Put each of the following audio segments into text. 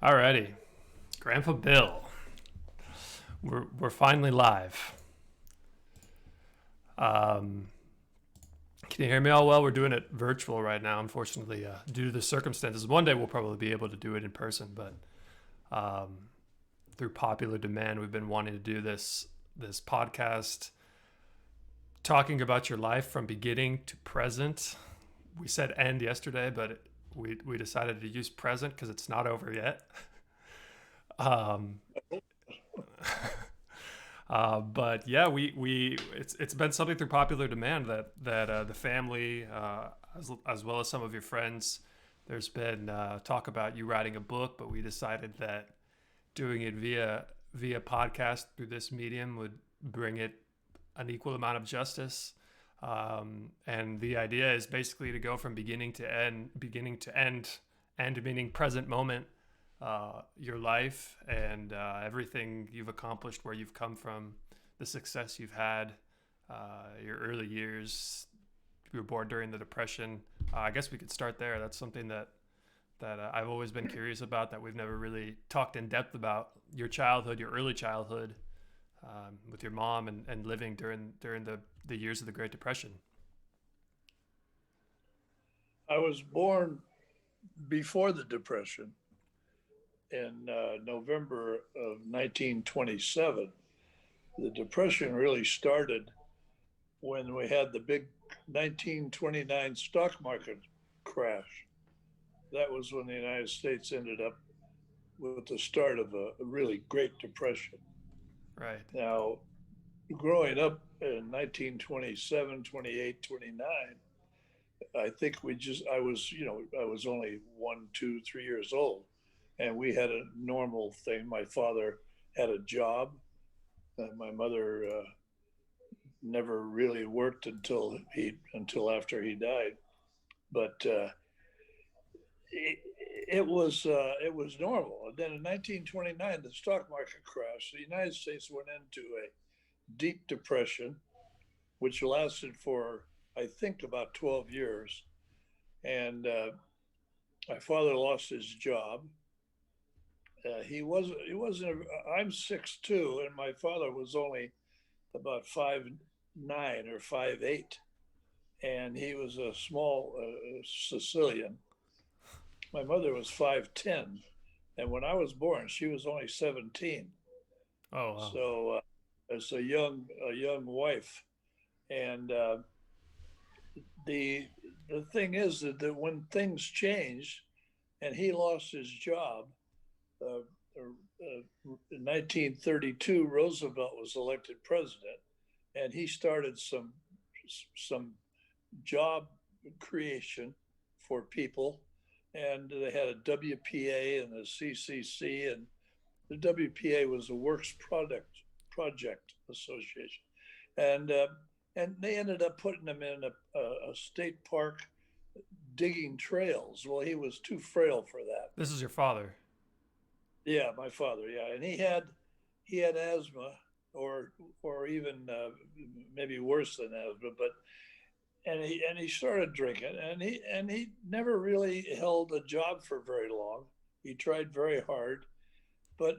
Alrighty, Grandpa Bill, we're finally live. Um, can you hear me all well? We're doing it virtual right now, unfortunately, due to the circumstances. One day we'll probably be able to do it in person, but through popular demand, we've been wanting to do this podcast, talking about your life from beginning to present. We said end yesterday, but we decided to use present because it's not over yet. Um, but yeah, we it's been something through popular demand that the family, as well as some of your friends, there's been talk about you writing a book, but we decided that doing it via podcast through this medium would bring it an equal amount of justice. And the idea is basically to go from beginning to end meaning present moment, your life and everything you've accomplished, where you've come from, the success you've had, your early years. You were born during the Depression. I guess we could start there. That's something that I've always been curious about, that we've never really talked in depth about. Your childhood, your early childhood, with your mom and living during the years of the Great Depression. I was born before the Depression in November of 1927. The Depression really started when we had the big 1929 stock market crash. That was when the United States ended up with the start of a really Great Depression. Right. Now, growing up in 1927, 28, 29, I think I was only 1, 2, 3 years old, and we had a normal thing. My father had a job. My mother never really worked until after he died, but it, it was normal. And then in 1929, the stock market crashed. The United States went into a deep depression, which lasted for I think about 12 years, and my father lost his job. He wasn't. I'm 6'2", and my father was only about 5'9" or 5'8", and he was a small Sicilian. My mother was 5'10", and when I was born, she was only 17. Oh wow. So as a young wife, and the the thing is that when things changed and he lost his job, uh, in 1932, Roosevelt was elected president, and he started some job creation for people, and they had a WPA and a CCC, and the WPA was a Works Product Project Association, and and they ended up putting him in a state park digging trails. Well, he was too frail for that. This is your father. Yeah, my father. Yeah, and he had asthma, or even maybe worse than asthma. But and he started drinking, and he never really held a job for very long. He tried very hard, but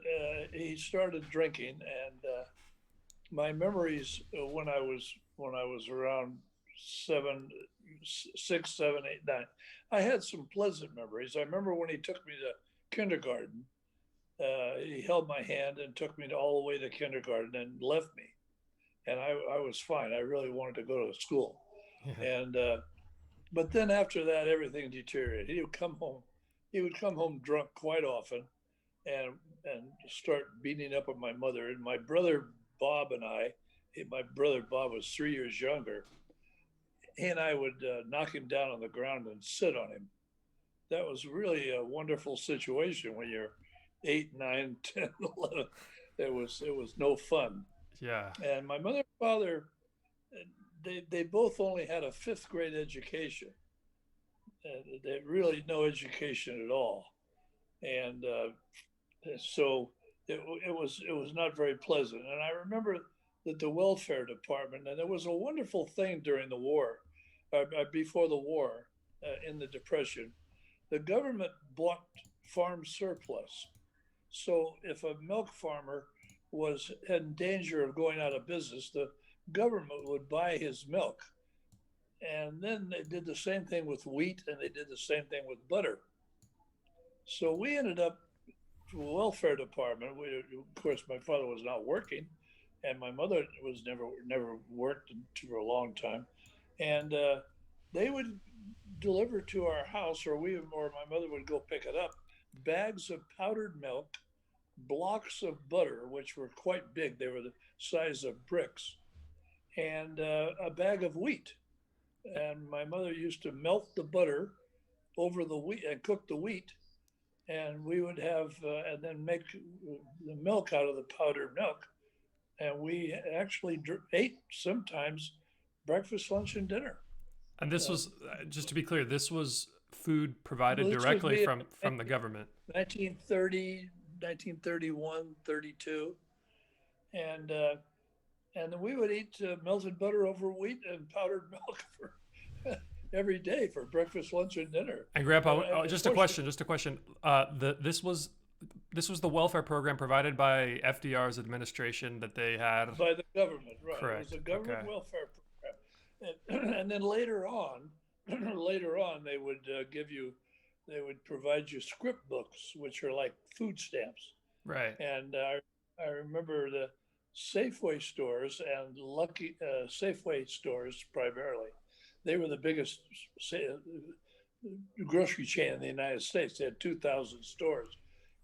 he started drinking, and my memories when I was around 6, 7, 8, 9. I had some pleasant memories. I remember when he took me to kindergarten. He held my hand and took me all the way to kindergarten and left me. And I was fine. I really wanted to go to school. Yeah. And but then after that, everything deteriorated. He would come home. He would come home drunk quite often, and start beating up on my mother. And my brother Bob and I, my brother Bob was 3 years younger. He and I would knock him down on the ground and sit on him. That was really a wonderful situation when you're 8, 9, 10, 11. It was no fun. Yeah. And my mother and father, they both only had a fifth grade education. They really no education at all, and so it was not very pleasant. And I remember that the welfare department, and it was a wonderful thing during the war, before the war, in the Depression, the government blocked farm surplus. So if a milk farmer was in danger of going out of business, the government would buy his milk. And then they did the same thing with wheat, and they did the same thing with butter. So we ended up to a welfare department. Of course, my father was not working, and my mother was never worked for a long time, and they would deliver to our house, or my mother would go pick it up, bags of powdered milk, blocks of butter, which were quite big. They were the size of bricks, and a bag of wheat. And my mother used to melt the butter over the wheat and cook the wheat, and we would have and then make the milk out of the powdered milk, and we actually ate sometimes breakfast, lunch, and dinner. And this Uh, was, just to be clear, this was food provided this was directly me from the government. 1930, 1931, 32, and and we would eat melted butter over wheat and powdered milk for every day for breakfast, lunch, and dinner. And And Grandpa, of just a course, question, just a question. This was the welfare program provided by FDR's administration that they had. by the government, right? It was Correct. a government Okay. welfare program, and then later on, later on, they would give you, they would provide you script books, which are like food stamps. Right. And I remember the Safeway stores and Lucky Safeway stores primarily. They were the biggest grocery chain in the United States. They had 2,000 stores,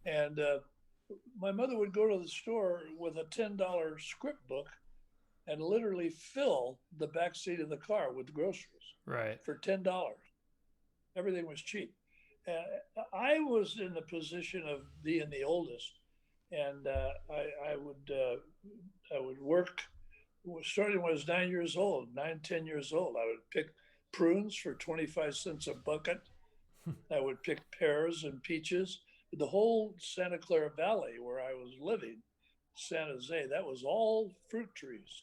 and my mother would go to the store with a $10 script book and literally fill the back seat of the car with groceries Right. for $10. Everything was cheap. I was in the position of being the oldest, and I would work starting when I was 9 years old, 9, 10 years old. I would pick prunes for 25 cents a bucket. I would pick pears and peaches. The whole Santa Clara Valley where I was living, San Jose, that was all fruit trees.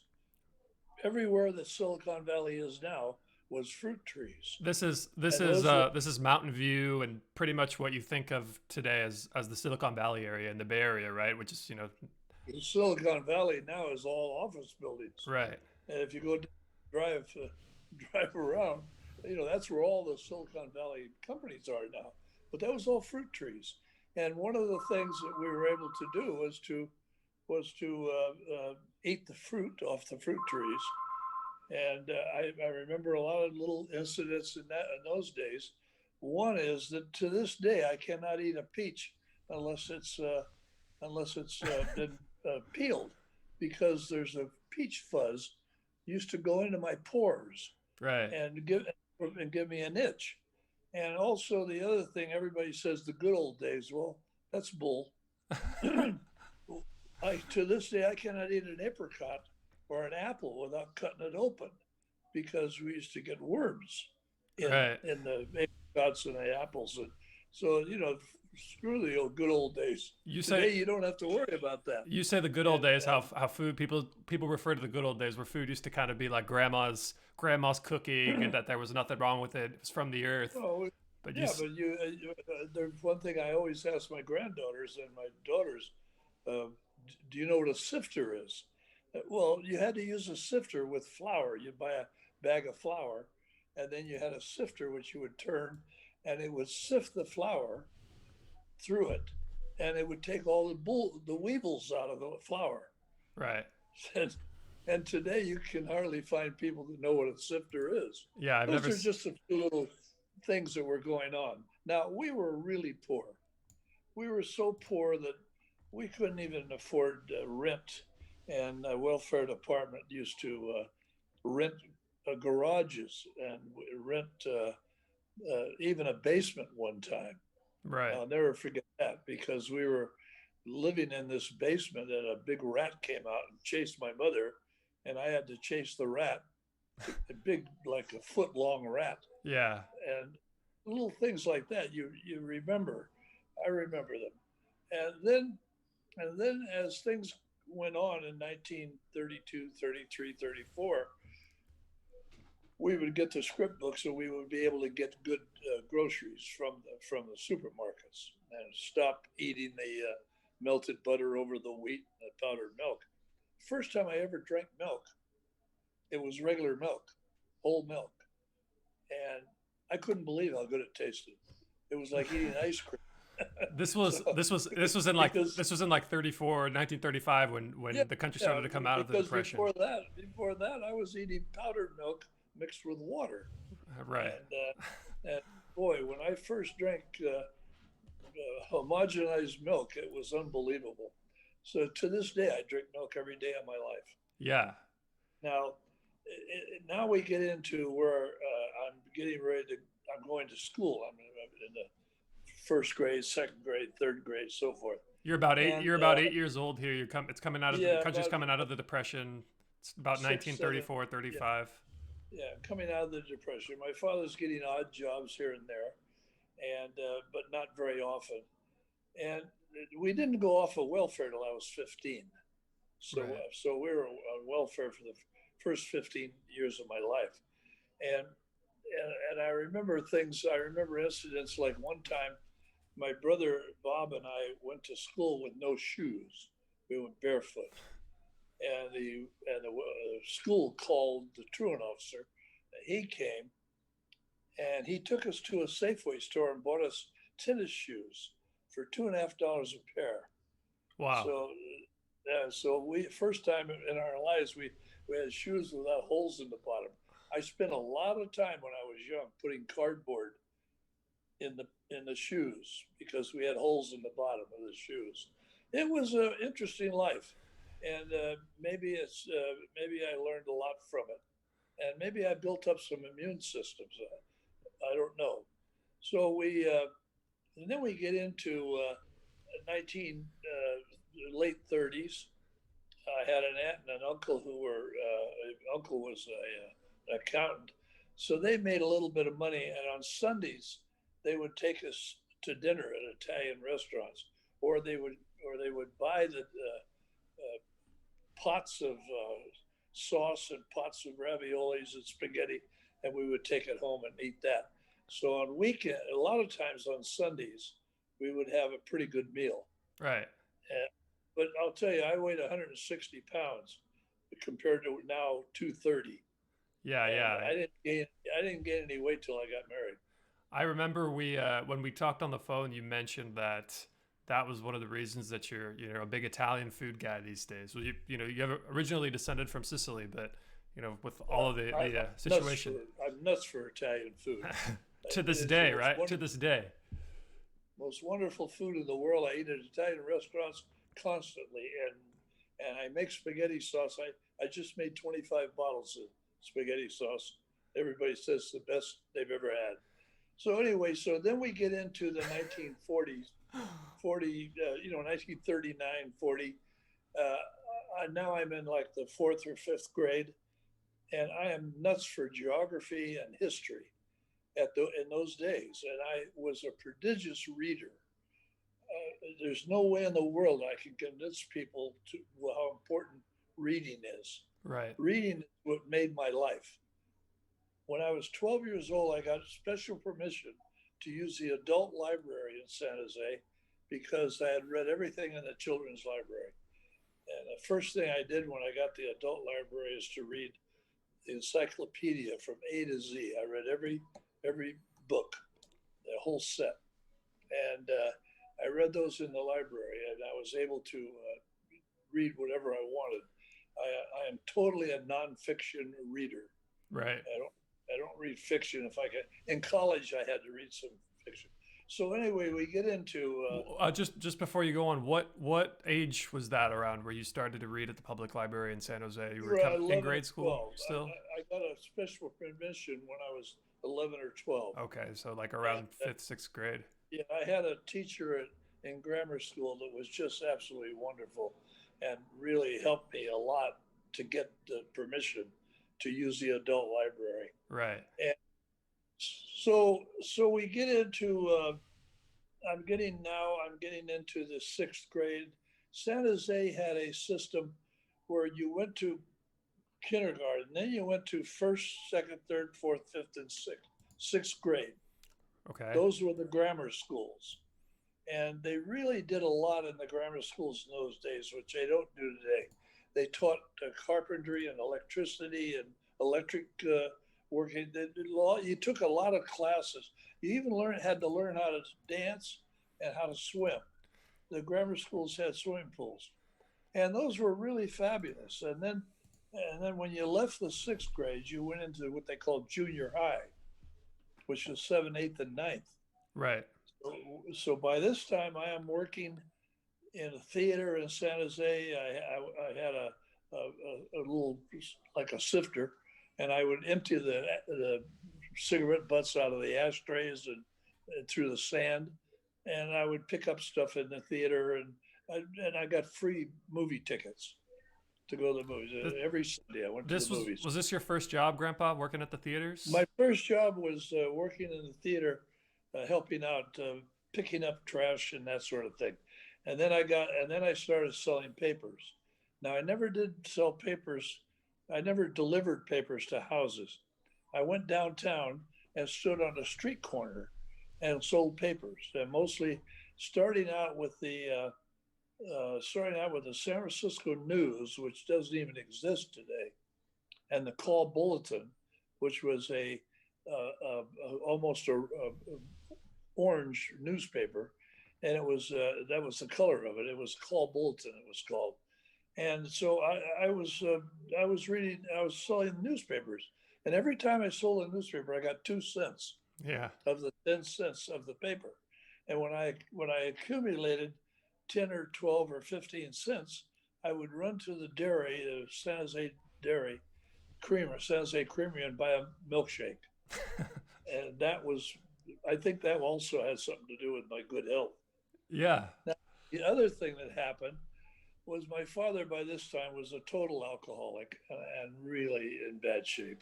Everywhere that Silicon Valley is now was fruit trees. This And is those were this is Mountain View and pretty much what you think of today as the Silicon Valley area and the Bay Area, right? Which is Silicon Valley now is all office buildings. right. And if you go drive drive around, that's where all the Silicon Valley companies are now. But that was all fruit trees. And one of the things that we were able to do was to eat the fruit off the fruit trees. And I remember a lot of little incidents in those days. One is that to this day I cannot eat a peach unless it's been peeled, because there's a peach fuzz used to go into my pores Right. and give me an itch. And also the other thing, everybody says the good old days. Well, that's bull. To this day I cannot eat an apricot or an apple without cutting it open, because we used to get worms Right. in the apricots and the apples. And so, screw the good old days. You say Today you don't have to worry about that. you say the good old And days, how food people refer to the good old days where food used to kind of be like grandma's cooking and that there was nothing wrong with it. It was from the earth. oh, But yeah, but there's one thing I always ask my granddaughters and my daughters: uh, do you know what a sifter is? Well, you had to use a sifter with flour. You'd buy a bag of flour, and then you had a sifter which you would turn, and it would sift the flour through it, and it would take all the weevils out of the flour. right. And, and today you can hardly find people that know what a sifter is. Yeah, I've Those never are just a few little things that were going on. Now, we were really poor. We were so poor that we couldn't even afford rent. And the welfare department used to rent garages and rent even a basement one time. right. I'll never forget that, because we were living in this basement and a big rat came out and chased my mother, and I had to chase the rat, a big, like a foot long rat. Yeah. And little things like that, you remember. I remember them. And then as things went on in 1932, 33, 34, we would get the script books, and we would be able to get good groceries from the supermarkets. ingredients and stop eating the melted butter over the wheat and the powdered milk. First time I ever drank milk, it was regular milk, whole milk, and I couldn't believe how good it tasted. It was like eating ice cream. This So was this was in like because 1935 yeah, when the country yeah, started to come out of the because depression. before that, I was eating powdered milk mixed with water, Right. and boy, when I first drank homogenized milk, it was unbelievable. So to this day, I drink milk every day of my life. Yeah. Now, now we get into where I'm getting ready to. I'm going to school. I'm in the first grade, second grade, third grade, so forth. And You're about 8 years old here. It's coming out of the yeah, country's coming out of the depression. It's about six, seven, 1934, yeah, 35. yeah, coming out of the depression. My father's getting odd jobs here and there, and but not very often. And we didn't go off of welfare till I was 15. So Right. so we were on welfare for the first 15 years of my life, and and I remember things. I remember incidents like one time, my brother Bob and I went to school with no shoes. We went barefoot, and the school called the truant officer. He came and he took us to a Safeway store and bought us tennis shoes for $2.50 a pair. Wow. So, so we first time in our lives we had shoes without holes in the bottom. I spent a lot of time when I was young putting cardboard in the shoes because we had holes in the bottom of the shoes. It was an interesting life, and maybe I learned a lot from it, and maybe I built up some immune systems. I don't know. So and then we get into 19 late 30s. I had an aunt and an uncle who were uncle was an accountant, so they made a little bit of money. And on Sundays, they would take us to dinner at Italian restaurants, or they would buy the pots of sauce and pots of raviolis and spaghetti, and we would take it home and eat that. So on weekend, a lot of times on Sundays, we would have a pretty good meal. Right. And, but I'll tell you, I weighed 160 pounds compared to now 230, Yeah. and Yeah. I didn't gain any weight till I got married. I remember when we talked on the phone, you mentioned that that was one of the reasons that you're a big Italian food guy these days. Well, you have originally descended from Sicily, but with all of the situation I'm nuts for Italian food. to this It's the day, right? To this day. most wonderful food in the world. I eat at Italian restaurants constantly, and I make spaghetti sauce. I just made 25 bottles of spaghetti sauce. Everybody says the best they've ever had. So anyway, so then we get into the 1940s, 1939, 40. Now I'm in like the fourth or fifth grade, and I am nuts for geography and history in those days. And I was a prodigious reader. There's no way in the world I can convince people to how important reading is. Right. Reading is what made my life. When I was 12 years old, I got special permission to use the adult library in San Jose because I had read everything in the children's library. And the first thing I did when I got the adult library is to read the encyclopedia from A to Z. I read every book, the whole set, and I read those in the library, and I was able to read whatever I wanted. I am totally a nonfiction reader. Right. I don't read fiction if I can. In college, I had to read some fiction. So anyway, we get into Just before you go on, what age was that around where you started to read at the public library in San Jose? You were 11 in or grade school 12. still? I got a special permission when I was 11 or 12. Okay, so like And, around fifth, sixth grade. yeah, I had a teacher in grammar school that was just absolutely wonderful and really helped me a lot to get the permission to use the adult library. Right. And so we get into I'm getting into the sixth grade. San Jose had a system where you went to kindergarten, then you went to first, second, third, fourth, fifth, and sixth grade. Okay. Those were the grammar schools. And they really did a lot in the grammar schools in those days, which they don't do today. They taught carpentry and electricity and electric working. You took a lot of classes. You even had to learn how to dance and how to swim. The grammar schools had swimming pools, and those were really fabulous. And then when you left the sixth grade, you went into what they called junior high, which was seventh, eighth, and ninth. Right. So by this time, I am working in a theater in San Jose. I had a little, like a sifter, and I would empty the cigarette butts out of the ashtrays and through the sand, and I would pick up stuff in the theater, and I got free movie tickets to go to the movies. Th- Every Sunday I went to This the movies. was this your first job, Grandpa, working at the theaters? My first job was working in the theater, helping out, picking up trash and that sort of thing. And then I started selling papers. Now I never did sell papers. I never delivered papers to houses. I went downtown and stood on a street corner and sold papers, and mostly starting out with the San Francisco News, which doesn't even exist today, and the Call Bulletin, which was almost a orange newspaper, and it was that was the color of it. It was Call Bulletin. It was called, and so I was reading. I was selling newspapers, and every time I sold a newspaper, I got 2 cents Yeah. of the 10 cents of the paper, and when I accumulated 10 or 12 or 15 cents, I would run to the dairy, San Jose Dairy Creamer, San Jose Creamery, and buy a milkshake. And that was, I think that also had something to do with my good health. Yeah. Now, the other thing that happened was my father by this time was a total alcoholic and really in bad shape.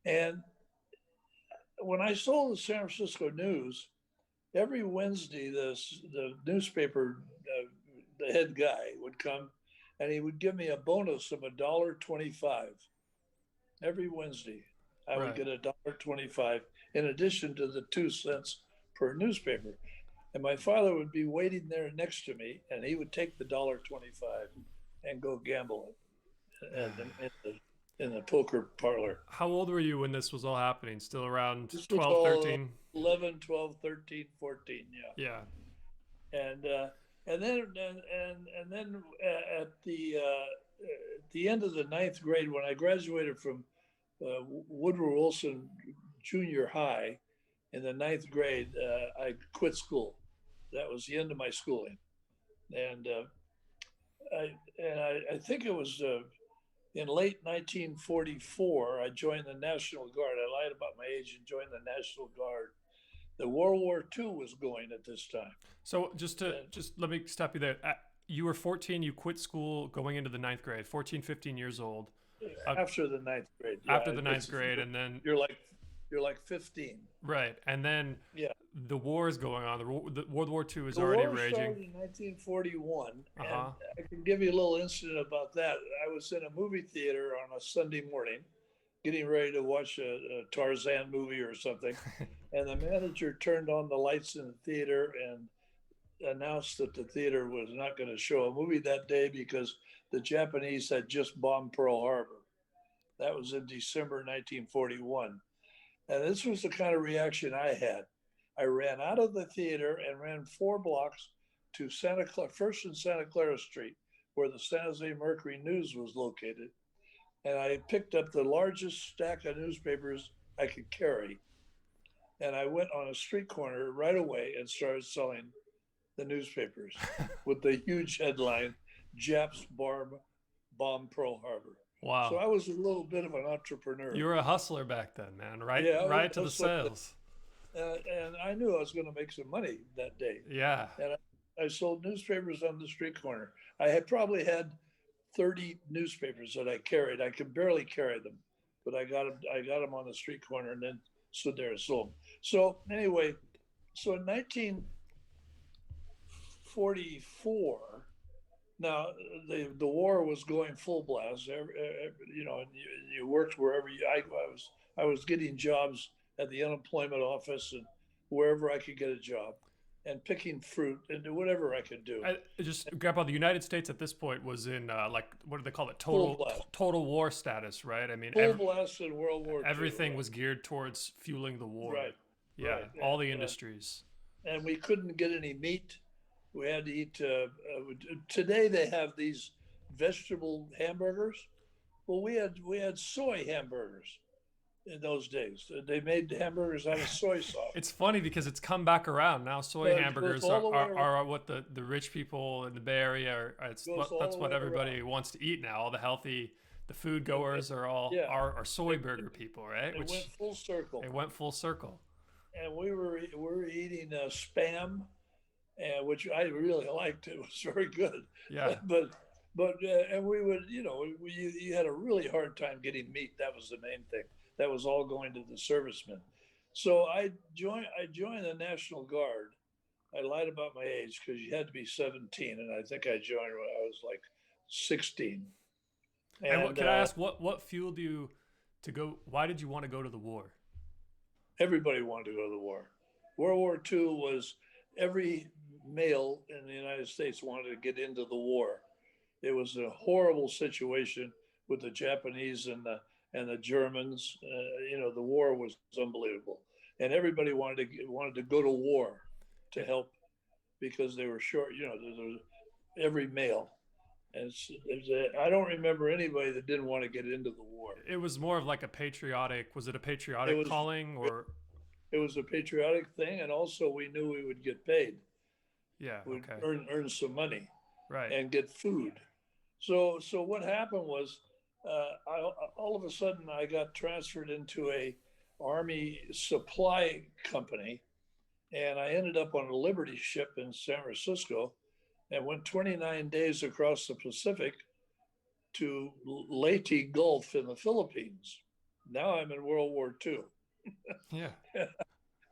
And when I sold the San Francisco News, every Wednesday the newspaper, the head guy would come and he would give me a bonus of $1.25 every Wednesday. I would Right. get $1.25 in addition to the 2 cents per newspaper. And my father would be waiting there next to me, and he would take the $1.25 and go gamble it in the poker parlor. How old were you when this was all happening? Still around This was 12, all 13? 11, 12, 13, 14, yeah. Yeah. And then at the end of the ninth grade, when I graduated from Woodrow Wilson Junior High in the ninth grade, I quit school. That was the end of my schooling, and I think it was in late 1944. I joined the National Guard. I lied about my age and joined the National Guard. The World War II was going at this time. So just to And just let me stop you there. You were 14. You quit school going into the ninth grade. 14, 15 years old. Uh, after the ninth grade, yeah, After the ninth grade, and then you're like you're like 15. right, and then Yeah. the war is going on. The World War II is The already war started raging. in 1941, Uh and huh. I can give you a little incident about that. I was in a movie theater on a Sunday morning, getting ready to watch a Tarzan movie or something, and the manager turned on the lights in the theater and announced that the theater was not going to show a movie that day because the Japanese had just bombed Pearl Harbor. That was in December 1941. And this was the kind of reaction I had. I ran out of the theater and ran 4 blocks to Santa Clara, First and Santa Clara Street, where the San Jose Mercury News was located. And I picked up the largest stack of newspapers I could carry. And I went on a street corner right away and started selling the newspapers with the huge headline, Japs bomb Pearl Harbor. So Wow. I was a little bit of an entrepreneur. You were a hustler back then, man. Right, Yeah, I was right to a the hustler, sales. and I knew I was going to make some money that day. Yeah. And I sold newspapers on the street corner. I had probably had 30 newspapers that I carried. I could barely carry them, but I got them. I got them on the street corner and then stood there and sold them. So anyway, so in 1944, now the war was going full blast. You worked wherever I was getting jobs at the unemployment office and wherever I could get a job. and picking fruit and whatever I could do. Just Grandpa, the United States at this point was in like what do they call it? Full blast, Total war status, right? I mean, full blast in World War II. everything was geared towards fueling the war. Right, Yeah, right, all the industries. and we couldn't get any meat. We had to eat. Today they have these vegetable hamburgers. Well, we had soy hamburgers in those days. They made hamburgers out of soy sauce. It's funny because it's come back around now. Soy But it goes hamburgers all the way around. are what the rich people in the Bay Area Goes all that's the what way everybody around. wants to eat now. All the healthy, the food goers are all Yeah, are soy burger people, right? it went Which full circle, it went full circle. and we were eating spam, and which I really liked. It was very good, Yeah. and we would, you had a really hard time getting meat. That was the main thing. That was all going to the servicemen. So I joined the National Guard. I lied about my age because you had to be 17, and I think I joined when I was like 16. And what And can I ask? What fueled you to go? Why did you want to go to the war? everybody wanted to go to the war. World War II was every male in the United States wanted to get into the war. It was a horrible situation with the Japanese and the Germans. The war was unbelievable, and everybody wanted to go to war to help because they were short. There was every male, and I don't remember anybody that didn't want to get into the war. It was more of like a patriotic. Was it a It patriotic was calling or? it was a patriotic thing, and also we knew we would get paid. Yeah. We'd Okay. earn some money Right. and get food. So what happened was, all of a sudden I got transferred into a Army supply company, and I ended up on a Liberty ship in San Francisco, and went 29 days across the Pacific to Leyte Gulf in the Philippines. Now I'm in World War II, Yeah.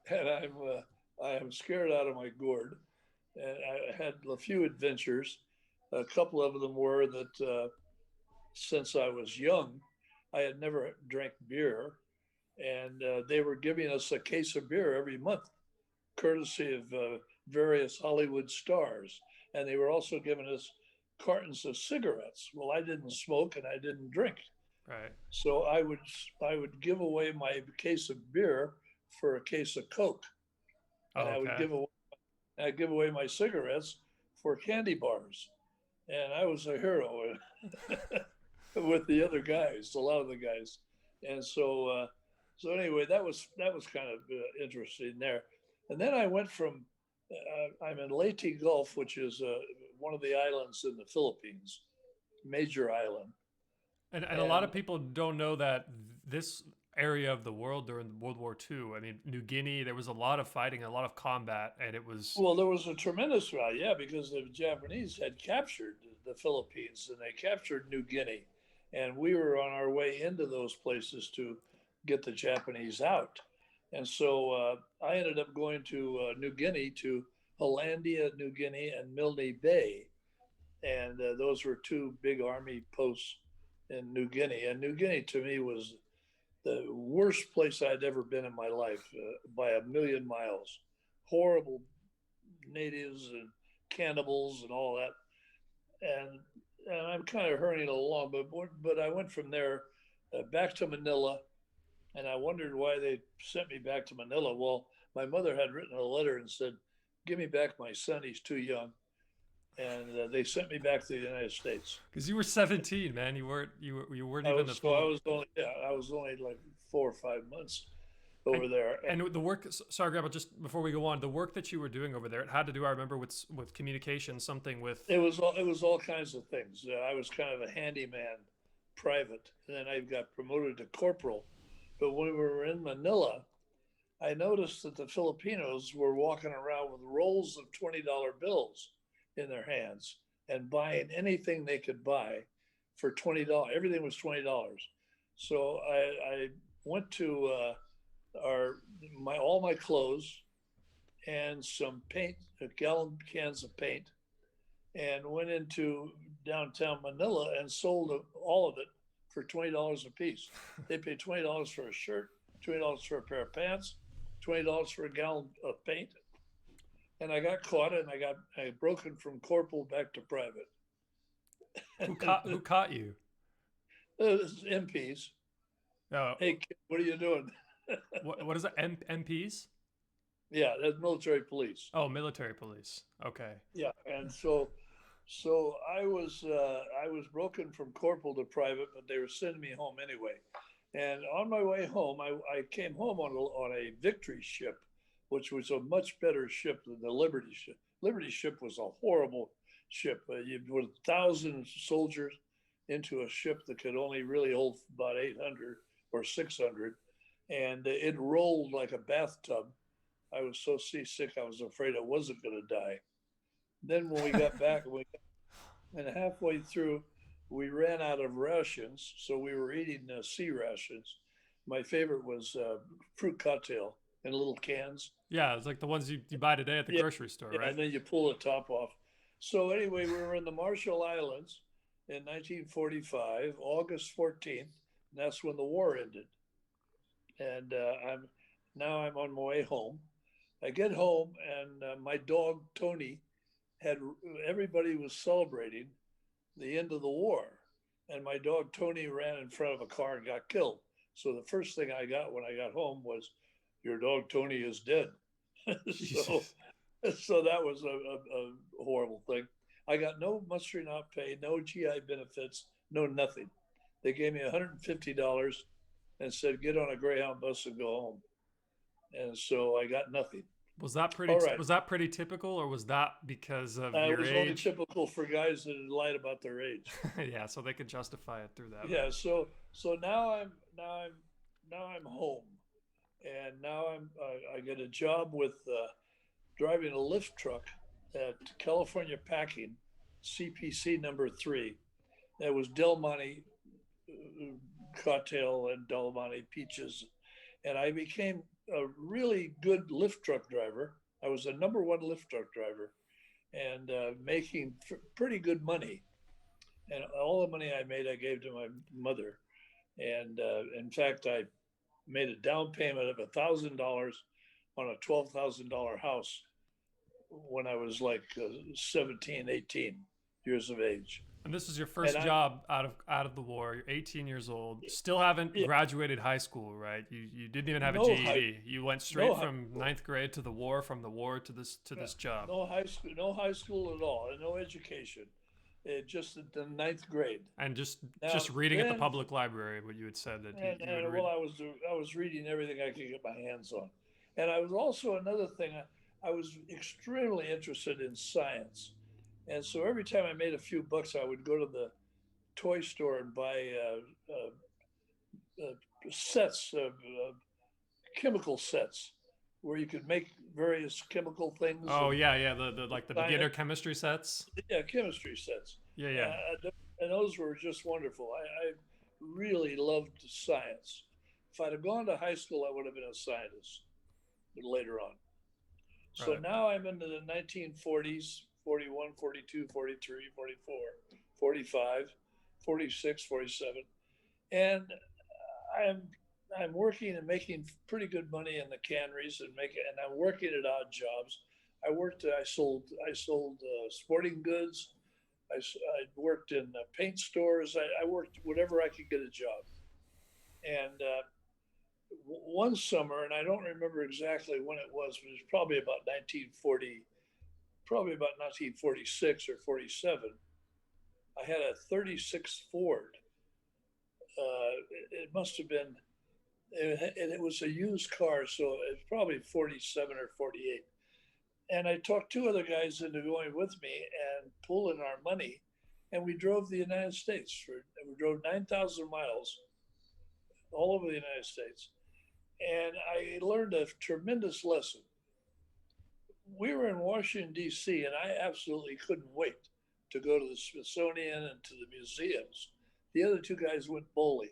and I am scared out of my gourd. And I had a few adventures. A couple of them were that since I was young, I had never drank beer, and they were giving us a case of beer every month, courtesy of various Hollywood stars, and they were also giving us cartons of cigarettes. Well, I didn't smoke and I didn't drink, Right. so I would give away my case of beer for a case of Coke, and Oh, I would okay. give away my cigarettes for candy bars, and I was a hero with the other guys, a lot of the guys, and so anyway, that was kind of interesting there, and then I went from I'm in Leyte Gulf, which is one of the islands in the Philippines, major island, And a lot of and people don't know that this area of the world during World War II. I mean, New Guinea, there was a lot of fighting, a lot of combat, and it was well, there was a tremendous rout, yeah, because the Japanese had captured the Philippines and they captured New Guinea, and we were on our way into those places to get the Japanese out, and so I ended up going to New Guinea, to Hollandia, New Guinea, and Milne Bay, and those were two big army posts in New Guinea. And New Guinea to me was the worst place I'd ever been in my life, by a million miles. Horrible natives and cannibals and all that. And I'm kind of hurrying along, but I went from there back to Manila, and I wondered why they sent me back to Manila. Well, my mother had written a letter and said, "Give me back my son. He's too young." And they sent me back to the United States. because you were 17, man. You weren't I even was the so I full. was only yeah I was only like 4 or 5 months And over there. and the work. Sorry, Grandpa. Just before we go on, the work that you were doing over there, it had to do. I remember with communication, something with. It was all kinds of things. I was kind of a handyman, private, and then I got promoted to corporal. But when we were in Manila, I noticed that the Filipinos were walking around with rolls of $20 bills in their hands and buying anything they could buy for $20. Everything was $20. So I went to our my all my clothes and some paint, a gallon cans of paint, and went into downtown Manila and sold all of it for $20 a piece. They paid $20 for a shirt, $20 for a pair of pants, $20 for a gallon of paint, and I got caught, and I broken from corporal back to private. Who caught you? MPs. Oh, Hey, kid, what are you doing? what is it? MPs? Yeah, that's military police. Oh, military police. Okay. Yeah, and so I was broken from corporal to private, but they were sending me home anyway. And on my way home, I came home on a Victory ship, which was a much better ship than the Liberty ship. Liberty ship was a horrible ship. You put 1,000 soldiers into a ship that could only really hold about 800 or 600, and it rolled like a bathtub. I was so seasick, I was afraid I wasn't going to die. Then when we got back, and halfway through, we ran out of rations, so we were eating sea rations. My favorite was fruit cocktail in little cans. Yeah, it's like the ones you buy today at the Yeah, grocery store, yeah, right? and then you pull the top off. So anyway, we were in the Marshall Islands in 1945, August 14th, and that's when the war ended. And I'm on my way home. I get home, and my dog Tony had everybody was celebrating the end of the war, and my dog Tony ran in front of a car and got killed. So the first thing I got when I got home was, "Your dog Tony is dead." so, Jesus. so that was a horrible thing. I got no mustering out pay, no GI benefits, no nothing. They gave me $150 and said, "Get on a Greyhound bus and go home." And so I got nothing. All right. Was that pretty typical, or was that because of It your was only age? typical for guys that had lied about their age. Yeah, so they could justify it through that, Yeah. right? So now I'm home, and now I get a job with driving a lift truck at California Packing, CPC number 3. That was Del Monte cocktail and Del Monte peaches, and I became a really good lift truck driver. I was a number one lift truck driver, and making pretty good money. And all the money I made, I gave to my mother. And in fact, I made a down payment of $1,000 on a $12,000 house when I was like 17, 18 years of age. And this was your And first job out of the war. You're 18 years old. Still haven't yeah, graduated high school, right? You didn't even have a no high, GED. You went no straight high from school, ninth grade to the war, from the war to this job. no high school at all, and no education. Just at the ninth grade. And Now just reading at the then, public library, what you had said that you would and read. well, I was reading everything I could get my hands on, and I was also another thing. I was extremely interested in science, and so every time I made a few bucks, I would go to the toy store and buy sets of chemical sets where you could make various chemical things Oh and yeah, yeah, the like the beginner science, chemistry sets. yeah, chemistry sets, Yeah, yeah. and those were just wonderful. I really loved science. If I'd have gone to high school, I would have been a scientist later on. So Right. now I'm into the 1940s, 41, 42, 43, 44, 45, 46, 47. And I'm I'm working and making pretty good money in the canneries and I'm working at odd jobs. I sold sporting goods. I worked in paint stores. I worked whatever I could get a job. And one summer, and I don't remember exactly when it was, but it was probably about 1946 or 47. I had a 36 Ford. It must have been, and it was a used car, so it was probably 47 or 48. And I talked two other guys into going with me and pooling our money, and we drove the United States. We drove 9,000 miles all over the United States, and I learned a tremendous lesson. We were in Washington, D.C., and I absolutely couldn't wait to go to the Smithsonian and to the museums. The other two guys went bowling,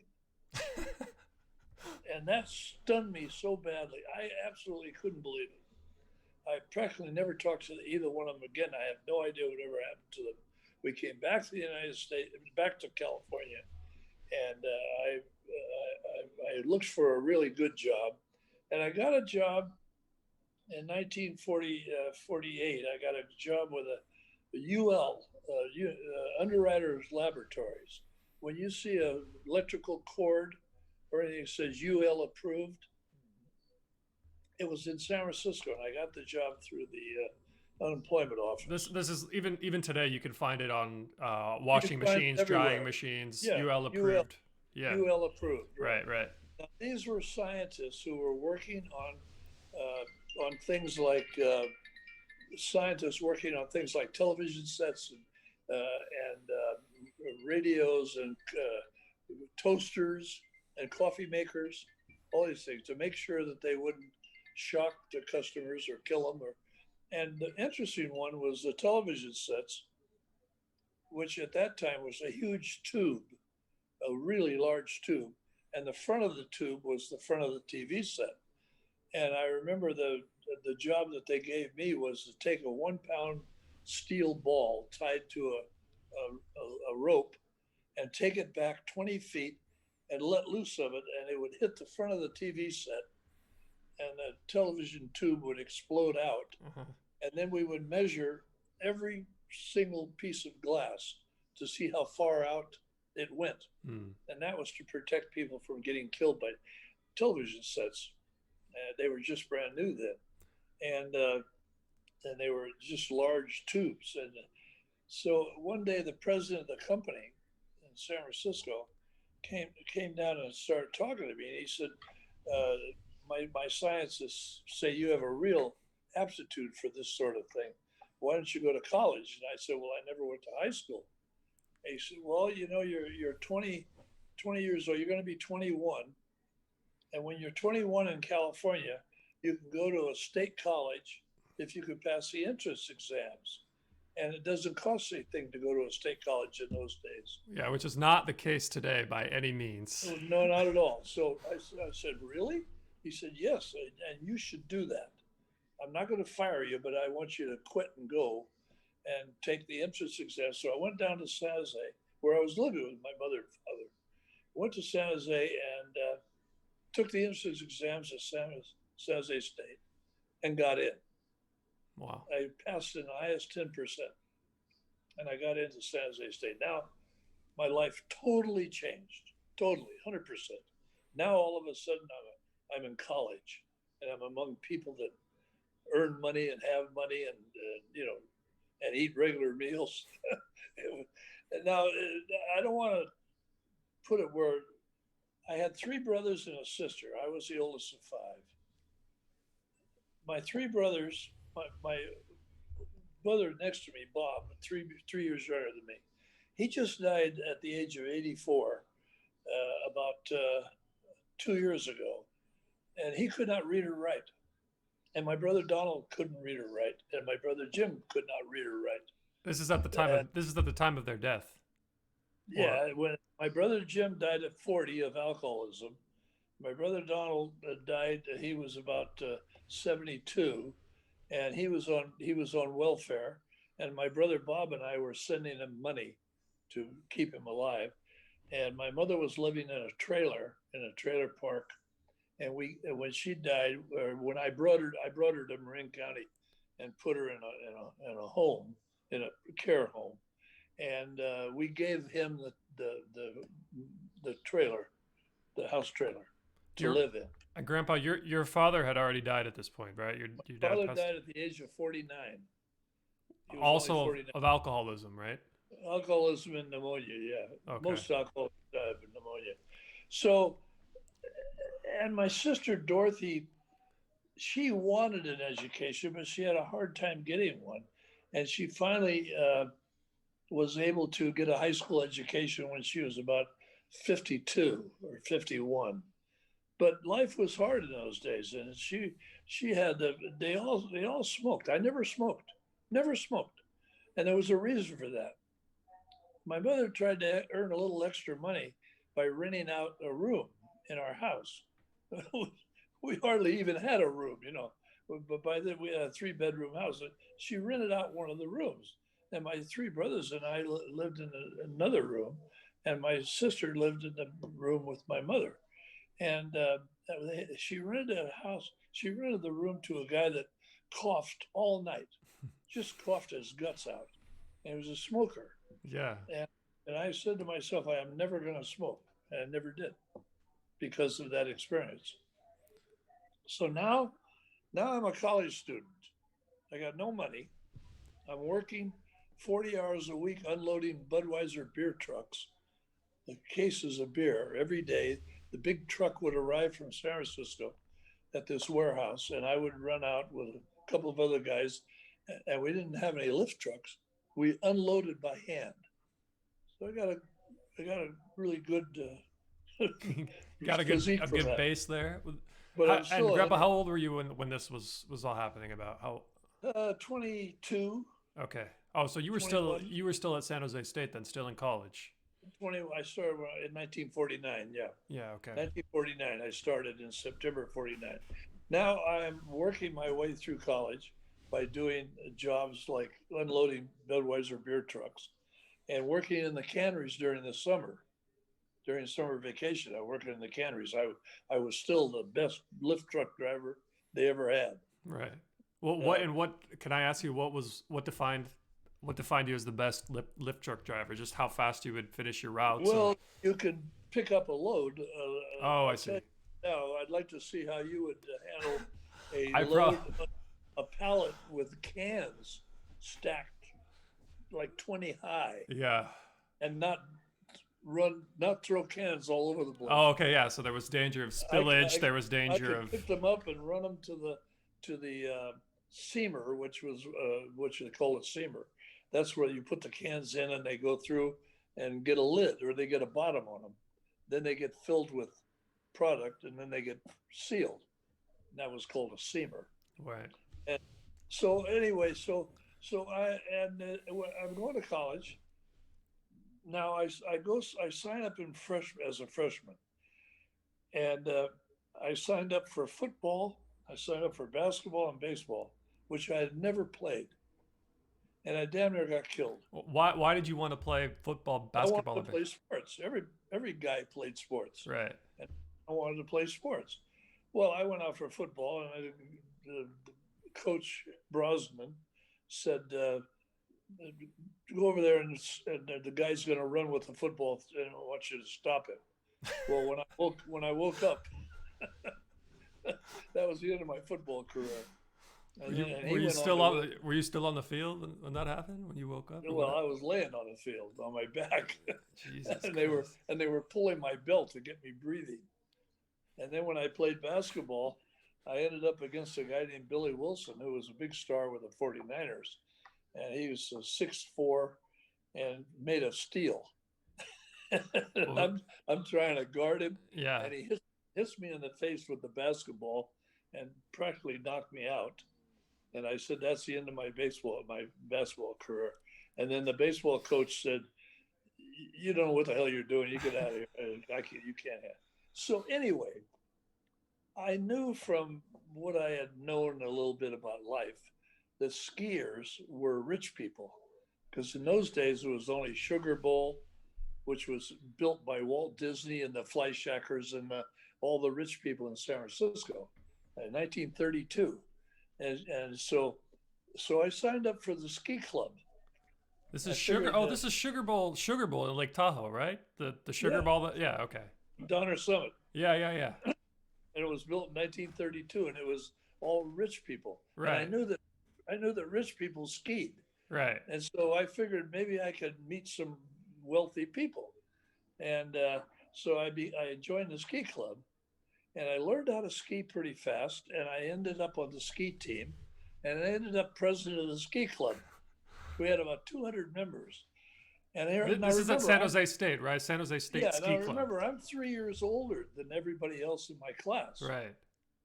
and that stunned me so badly. I absolutely couldn't believe it. I practically never talked to either one of them again. I have no idea whatever happened to them. We came back to the United States, back to California, and I looked for a really good job, and I got a job in 1948, I got a job with a UL, Underwriters Laboratories. When you see a electrical cord or anything that says UL approved, it was in San Francisco, and I got the job through the unemployment office. This is even today. You can find it on You can washing find it machines, drying everywhere. machines. Yeah, UL UL, approved. Yeah. UL approved, right? Right. Right. Now, these were scientists who were working on things like scientists working on things like television sets and radios and toasters and coffee makers, all these things to make sure that they wouldn't shock the customers or kill them. And the interesting one was the television sets, which at that time was a huge tube, a really large tube, and the front of the tube was the front of the TV set. And I remember the job that they gave me was to take a 1 pound steel ball tied to a rope and take it back 20 feet and let loose of it, and it would hit the front of the TV set, and the television tube would explode out. Uh-huh. And then we would measure every single piece of glass to see how far out it went. Hmm. And that was to protect people from getting killed by television sets. They were just brand new then. And they were just large tubes. And so one day, the president of the company in San Francisco came down and started talking to me. And he said, my scientists say you have a real aptitude for this sort of thing. Why don't you go to college? And I said, well, I never went to high school. And he said, well, you know, you're 20 years old. You're going to be 21. And when you're 21 in California, you can go to a state college if you could pass the entrance exams. And it doesn't cost anything to go to a state college in those days. Yeah, which is not the case today by any means. No, not at all. So I said, really? He said, yes, and you should do that. I'm not going to fire you, but I want you to quit and go and take the entrance exam. So I went down to San Jose, where I was living with my mother and father. Went to San Jose and took the entrance exams at San Jose State and got in. Wow. I passed in the highest 10%, and I got into San Jose State. Now, my life totally changed, totally, 100%. Now, all of a sudden, I'm in college, and I'm among people that earn money and have money, and you know, and eat regular meals. And now, I don't want to put it where I had three brothers and a sister. I was the oldest of five. My three brothers, my brother next to me, Bob, 3 years younger than me, he just died at the age of 84 about 2 years ago. And he could not read or write. And my brother Donald couldn't read or write. And my brother Jim could not read or write. This is at the time of their death. Yeah, when my brother Jim died at 40 of alcoholism, my brother Donald died. He was about 72, and he was on welfare. And my brother Bob and I were sending him money to keep him alive. And my mother was living in a trailer park. And when she died, or when I brought her to Marin County, and put her in a home, in a care home. And we gave him the trailer, the house trailer, to live in. And Grandpa, your father had already died at this point, right? Your dad father died at the age of 49. Also of alcoholism, right? Alcoholism and pneumonia, yeah. Okay. Most alcoholics die of pneumonia. So, and my sister Dorothy, she wanted an education, but she had a hard time getting one. And she finally was able to get a high school education when she was about 52 or 51. But life was hard in those days, and she had they all smoked. I never smoked, and there was a reason for that. My mother tried to earn a little extra money by renting out a room in our house. We hardly even had a room, you know. But by then we had a 3-bedroom house. She rented out one of the rooms, and my three brothers and I lived in another room, and my sister lived in the room with my mother. And she rented a house. She rented the room to a guy that coughed all night, just coughed his guts out. And he was a smoker. Yeah. And, and I said to myself, I am never going to smoke. And I never did because of that experience. So now I'm a college student. I got no money. I'm working 40 hours a week unloading Budweiser beer trucks, the cases of beer every day. The big truck would arrive from San Francisco at this warehouse, and I would run out with a couple of other guys, and we didn't have any lift trucks. We unloaded by hand. So I got a really good Got physique a for good that. base there. But I'm And still Grandpa, how old were you when this was all happening? About how? 22, Okay. Oh, so 21, you were still at San Jose State then, still in college. 20. I started in 1949. Yeah, Yeah. Okay. 1949. I started in September 49. Now I'm working my way through college by doing jobs like unloading Budweiser beer trucks and working in the canneries during the summer. During summer vacation, I worked in the canneries. I was still the best lift truck driver they ever had. Right. Well, Uh, what can I ask you? What defined you as the best lift truck driver? Just how fast you would finish your routes, or? well, you can pick up a load. Oh, I I'll tell see. you now. I'd like to see how you would handle a I pro. load, a pallet with cans stacked like 20 high, Yeah. and not throw cans all over the Oh, place. okay. Yeah. So there was danger of I, spillage. I, There was I danger could of. pick them up and run them to the seamer, which they call a seamer. That's where you put the cans in and they go through and get a lid or they get a bottom on them. Then they get filled with product and then they get sealed. And that was called a seamer. Right. And so anyway, I'm going to college now. I sign up as a freshman, and I signed up for football. I signed up for basketball and baseball, which I had never played, and I damn near got killed. Why did you want to play football, I wanted basketball, to and play sports. Every guy played sports, right? and I wanted to play sports. Well, I went out for football, and the coach Brosnan said, "Go over there, and the guy's going to run with the football, and I want you to stop him." Well, when I woke up, that was the end of my football career. And he went on to win. Were you still on the field when that happened? When you woke up? Or Well, what? I was laying on the field on my back, Jesus and Christ. they were pulling my belt to get me breathing. And then when I played basketball, I ended up against a guy named Billy Wilson, who was a big star with the 49ers. And he was 6'4" and made of steel. Well, I'm trying to guard him, yeah. and he hits me in the face with the basketball and practically knocked me out. And I said, "That's the end of my basketball career." And then the baseball coach said, "You don't know what the hell you're doing. You get out of here. You can't have." So anyway, I knew from what I had known a little bit about life that skiers were rich people, because in those days it was only Sugar Bowl, which was built by Walt Disney and the Fleischackers and all the rich people in San Francisco in 1932. And so I signed up for the ski club. This I is sugar. figured Oh, this is Sugar Bowl in Lake Tahoe, right? The Sugar yeah, Bowl. Yeah. Okay. Donner Summit. Yeah. Yeah. Yeah. And it was built in 1932, and it was all rich people. And Right. I knew that rich people skied. Right. And so I figured maybe I could meet some wealthy people. And I joined the ski club, and I learned how to ski pretty fast. And I ended up on the ski team, and I ended up president of the ski club. We had about 200 members. And I This is at remember, San Jose State, right? San Jose State yeah, Ski now Club. remember, I'm 3 years older than everybody else in my class Right.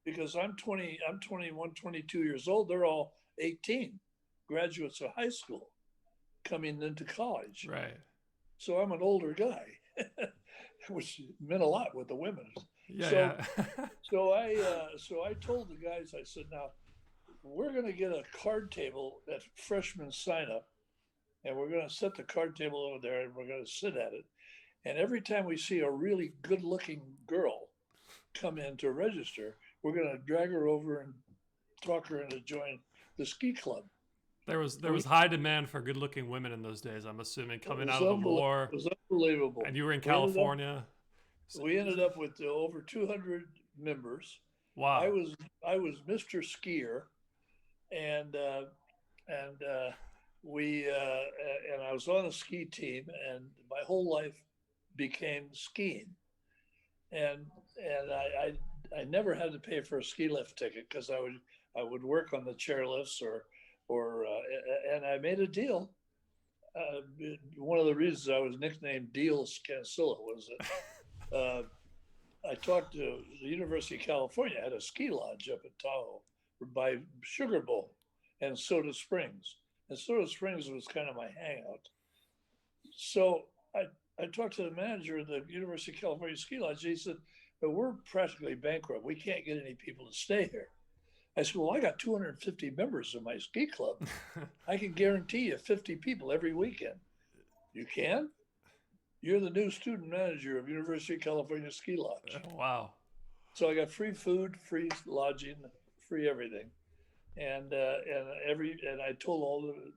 because I'm 21, 22 years old. They're all 18, graduates of high school coming into college. Right. So I'm an older guy, which meant a lot with the women. Yeah. So Yeah. so I told the guys, I said, now we're going to get a card table at freshman sign up, and we're going to set the card table over there, and we're going to sit at it. And every time we see a really good-looking girl come in to register, we're going to drag her over and talk her into the ski club. There was We high demand for good looking women in those days. I'm assuming It coming was out of the unbelievable. war, It was unbelievable. and you were in We ended up California. we ended up with over 200 members. I Wow. was I was Mr. Skier, and and we and I was on a ski team, and my whole life became skiing. And I never had to pay for a ski lift ticket because I would work on the chairlifts and I made a deal. Uh, One of the reasons I was nicknamed Deals Cancilla was that I talked to the University of California had a ski lodge up in Tahoe by Sugar Bowl and Soda Springs. And Soda Springs was kind of my hangout. So I talked to the manager of the University of California Ski Lodge. He said, "But we're practically bankrupt. We can't get any people to stay here." I said, "Well, I got 250 members in my ski club. I can guarantee you 50 people every weekend." "You can? You're the new student manager of University of California Ski Lodge." Wow. So I got free food, free lodging, free everything, and I told all the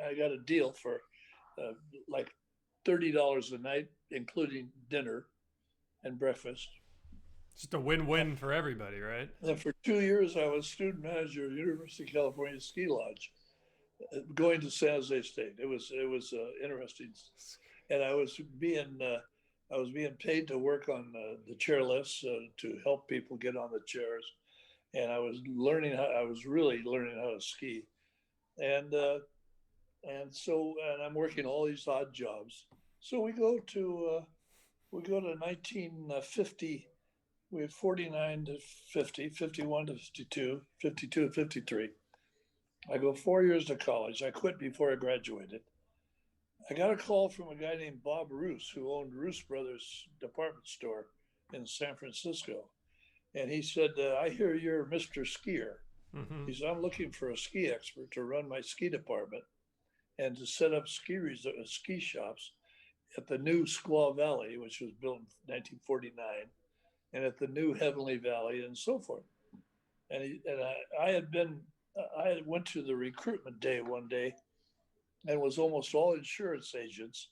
I got a deal for uh, like $30 a night, including dinner and breakfast. Just a win-win for everybody, right? And for 2 years, I was student manager of University of California Ski Lodge, going to San Jose State. It was interesting, and I was being paid to work on the chairlifts to help people get on the chairs, and I was really learning how to ski, and and I'm working all these odd jobs. So we go to 1950. We had 49 to 50, 51 to 52, 52 to 53. I go 4 years to college. I quit before I graduated. I got a call from a guy named Bob Roos, who owned Roos Brothers department store in San Francisco. And he said, "I hear you're Mr. Skier." Mm-hmm. He said, "I'm looking for a ski expert to run my ski department and to set up ski shops at the new Squaw Valley, which was built in 1949, and at the new Heavenly Valley, and so forth." I had went to the recruitment day one day, and was almost all insurance agents.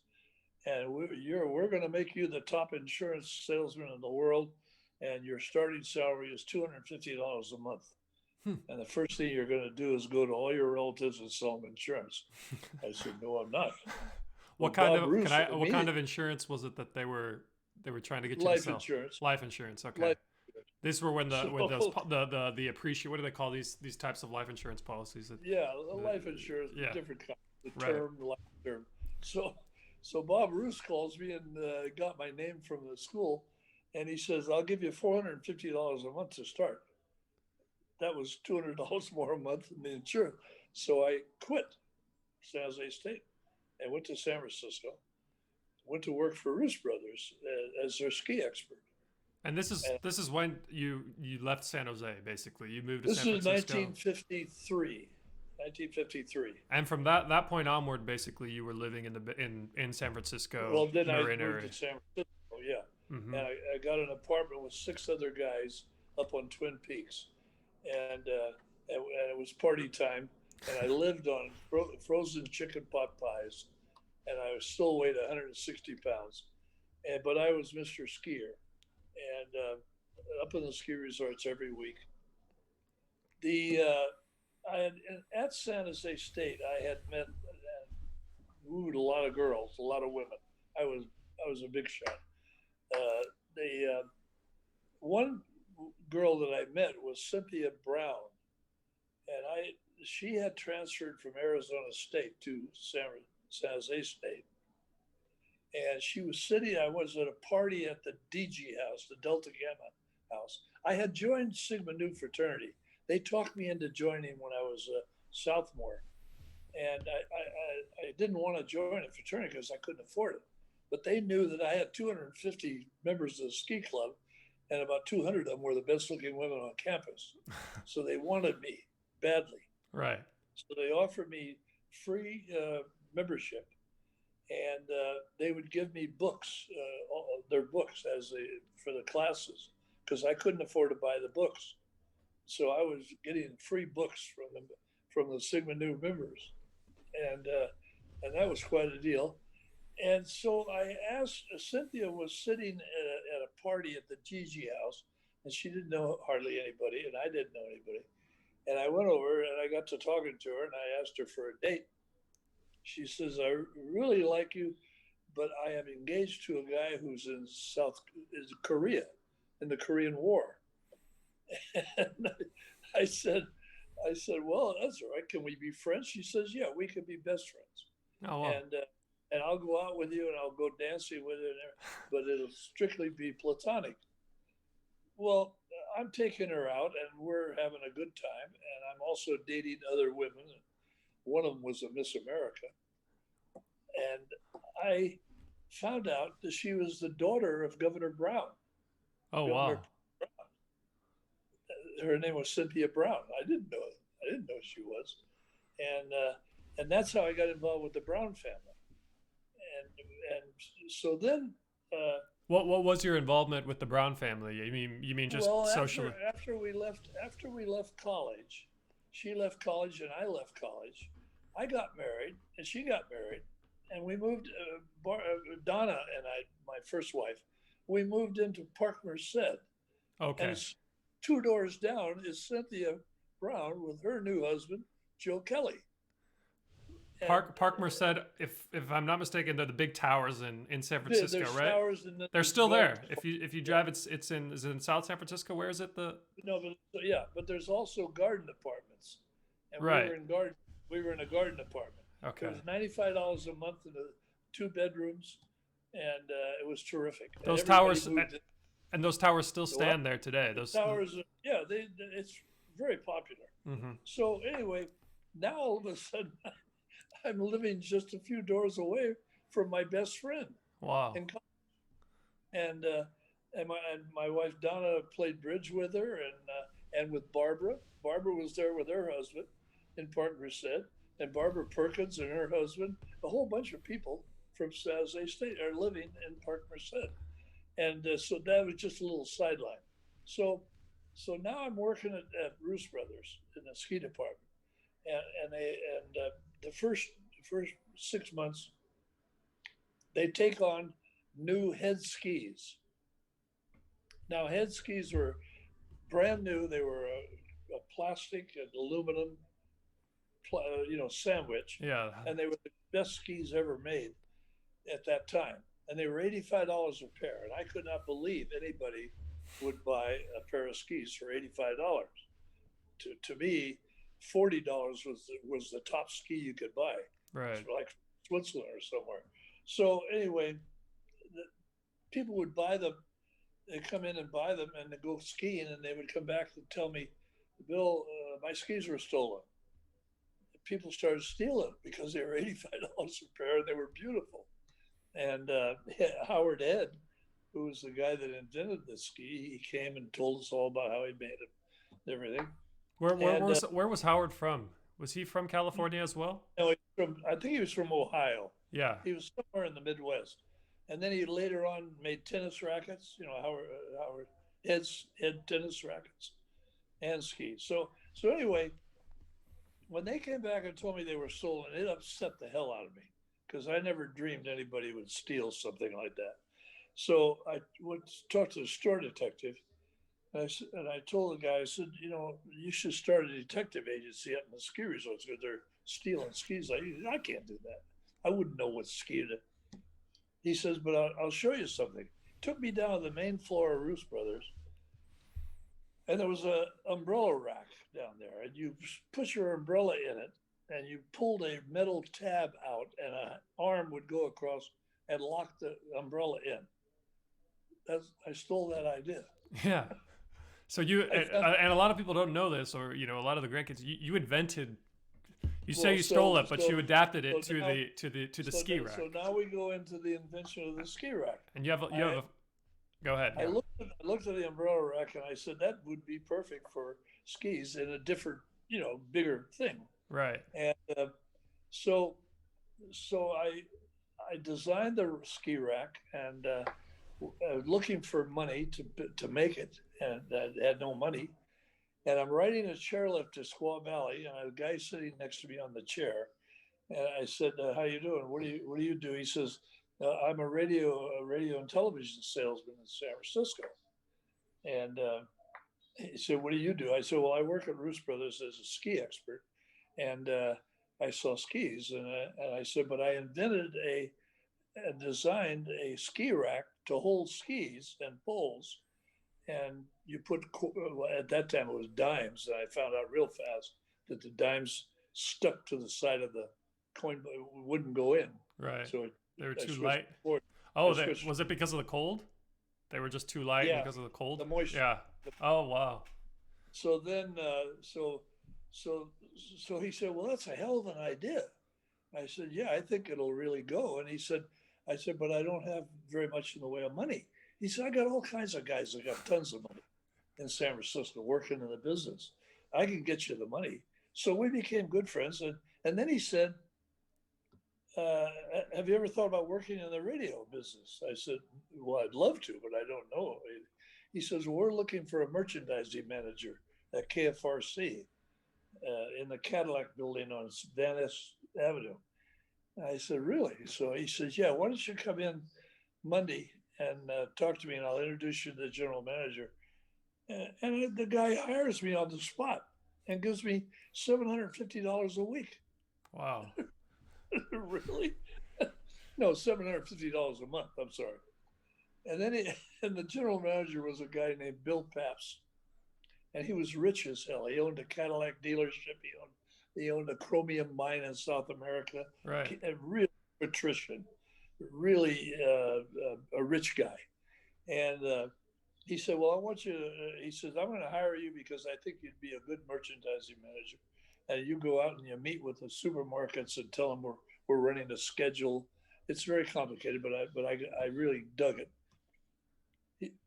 And we're going to make you the top insurance salesman in the world, and your starting salary is $250 a month. Hmm. And the first thing you're going to do is go to all your relatives and sell them insurance. I said, "No, I'm not." Well, What kind Bob of Roos what kind immediately, of insurance was it that they were trying to get you to life sell? insurance, Life insurance. Okay. life. These were when those So the appreciate, what do they call these types of life insurance policies that yeah, the, life insurance, yeah, different kind, the right. term, the life term. So, so Bob Roos calls me and got my name from the school, and he says, "I'll give you $450 a month to start." That was $200 more a month than the insurance. So I quit San Jose State and went to San Francisco. Went to work for Roos Brothers as their ski expert. And And this is when you left San Jose, basically. You moved to this San is Francisco. 1953. 1953. And from that point onward, basically, you were living in San Francisco, Well, then I Marin moved area. to San Francisco, yeah. Mm-hmm. And I got an apartment with six other guys up on Twin Peaks. And it was party time. And I lived on frozen chicken pot pies. And I still weighed 160 pounds. But I was Mr. Skier. And up in the ski resorts every week. The I had At San Jose State, I had met and wooed a lot of girls, a lot of women. I was I was a big shot. The One girl that I met was Cynthia Brown, and I she had transferred from Arizona State to San Jose State, and she was sitting. I was at a party at the DG house, the Delta Gamma house. I had joined Sigma Nu fraternity. They talked me into joining when I was a sophomore, and I didn't want to join a fraternity because I couldn't afford it. But they knew that I had 250 members of the ski club, and about 200 of them were the best looking women on campus. So they wanted me badly. Right. So they offered me free membership, and they would give me books, their books for the classes, because I couldn't afford to buy the books. So I was getting free books from them from the Sigma Nu members, and that was quite a deal. And so I asked, Cynthia was sitting at a party at the Gigi house, and she didn't know hardly anybody, and I didn't know anybody. And I went over and I got to talking to her, and I asked her for a date. She says, "I really like you, but I am engaged to a guy who's in Korea, in the Korean War." And I said, well, that's all right. Can we be friends? She says, yeah, we can be best friends. Oh wow. And I'll go out with you and I'll go dancing with you, but it'll strictly be platonic. Well, I'm taking her out and we're having a good time. And I'm also dating other women. One of them was a Miss America. And I found out that she was the daughter of Governor Brown. Oh Governor wow. Her name was Cynthia Brown. I didn't know it. I didn't know she was, and that's how I got involved with the Brown family. And so then, What was your involvement with the Brown family? You mean just well, socially? after we left college, she left college and I left college. I got married and she got married, and we moved. Donna and I, my first wife, we moved into Park Merced, and Okay. it's 2 doors down is Cynthia Brown with her new husband, Joe Kelly. And Park Merced, if I'm not mistaken, they're the big towers in San Francisco, there's right? towers and then They're you still drive there. to, If you drive, it's in is it in South San Francisco? Where is it? The no, but yeah, but there's also garden apartments, and right. we were in a garden apartment. It Okay. was $95 a month in the 2 bedrooms, and it was terrific. And Those everybody towers moved in. and those towers still So what? stand there today. The Those. towers, yeah, it's very popular. Mm-hmm. So anyway, now all of a sudden, I'm living just a few doors away from my best friend, Wow. and and uh, and my wife Donna played bridge with her, and with Barbara. Barbara was there with her husband in Park Merced, and Barbara Perkins and her husband. A whole bunch of people from San Jose State are living in Park Merced, and so that was just a little sideline. So now I'm working at Roos Brothers in the ski department, and the first 6 months they take on new head skis. Now head skis were brand new. They were a plastic and aluminum, sandwich, Yeah. and they were the best skis ever made at that time. And they were $85 a pair, and I could not believe anybody would buy a pair of skis for $85. To me, $40 was the top ski you could buy. Right. It's like Switzerland or somewhere. So anyway, the, people would buy them. They'd come in and buy them, and they'd go skiing, and they would come back and tell me, Bill, my skis were stolen. People started stealing because they were $85 a pair, and they were beautiful. And Howard Head, who was the guy that invented the ski, he came and told us all about how he made it and everything. And Where was Howard from? Was he from California as well? no, I think he was from Ohio. Yeah. He was somewhere in the Midwest. And then he later on made tennis rackets, Howard Head tennis rackets and skis. So anyway, when they came back and told me they were stolen, it upset the hell out of me because I never dreamed anybody would steal something like that. So I went to talk to the store detective, and I told the guy, I said, you should start a detective agency up in the ski resorts because they're stealing skis. I can't do that. I wouldn't know what ski to. He says, but I'll show you something. Took me down to the main floor of Roos Brothers, and there was a umbrella rack down there, and you put your umbrella in it, and you pulled a metal tab out, and an arm would go across and lock the umbrella in. I stole that idea. Yeah. So you I found, and a lot of people don't know this, or a lot of the grandkids. You invented. You say well, you stole so it, but so you adapted so it to now the ski rack. so now we go into the invention of the ski rack. And you have I a go ahead. I Yeah. looked at the umbrella rack and I said that would be perfect for skis in a different, bigger thing. Right. And so I designed the ski rack, and looking for money to make it, and I had no money. And I'm riding a chairlift to Squaw Valley, and a guy sitting next to me on the chair. And I said, "How you doing? What do you do?" He says, "I'm a radio and television salesman in San Francisco." And he said, "What do you do?" I said, "Well, I work at Roos Brothers as a ski expert, and I sell skis." And I said, "But I invented and designed a ski rack to hold skis and poles, and you put well, at that time it was dimes, and I found out real fast that the dimes stuck to the side of the coin, wouldn't go in. Right. So They were I too switched light. forward. Oh, I switched, was it because of the cold? They were just too light yeah, because of the cold. the moisture. Yeah. Oh wow. So then, so so he said, "Well, that's a hell of an idea." I said, "Yeah, I think it'll really go." And he said, "I said, but I don't have very much in the way of money." He said, "I got all kinds of guys that got tons of money in San Francisco working in the business. I can get you the money." So we became good friends. And then he said, uh, "Have you ever thought about working in the radio business?" I said, "Well, I'd love to, but I don't know." He says, "Well, we're looking for a merchandising manager at KFRC in the Cadillac building on Van Ness Avenue." I said, "Really?" So he says, "Yeah, why don't you come in Monday and talk to me, and I'll introduce you to the general manager." And the guy hires me on the spot and gives me $750 a week. Wow. Really? No, $750 a month. I'm sorry. And then and the general manager was a guy named Bill Paps, and he was rich as hell. He owned a Cadillac dealership. He owned a chromium mine in South America. Right. A real patrician, really a rich guy. And he said, "Well, I want you to," he says, "I'm going to hire you because I think you'd be a good merchandising manager. And you go out and you meet with the supermarkets and tell them we're running a schedule. It's very complicated, but I really dug it."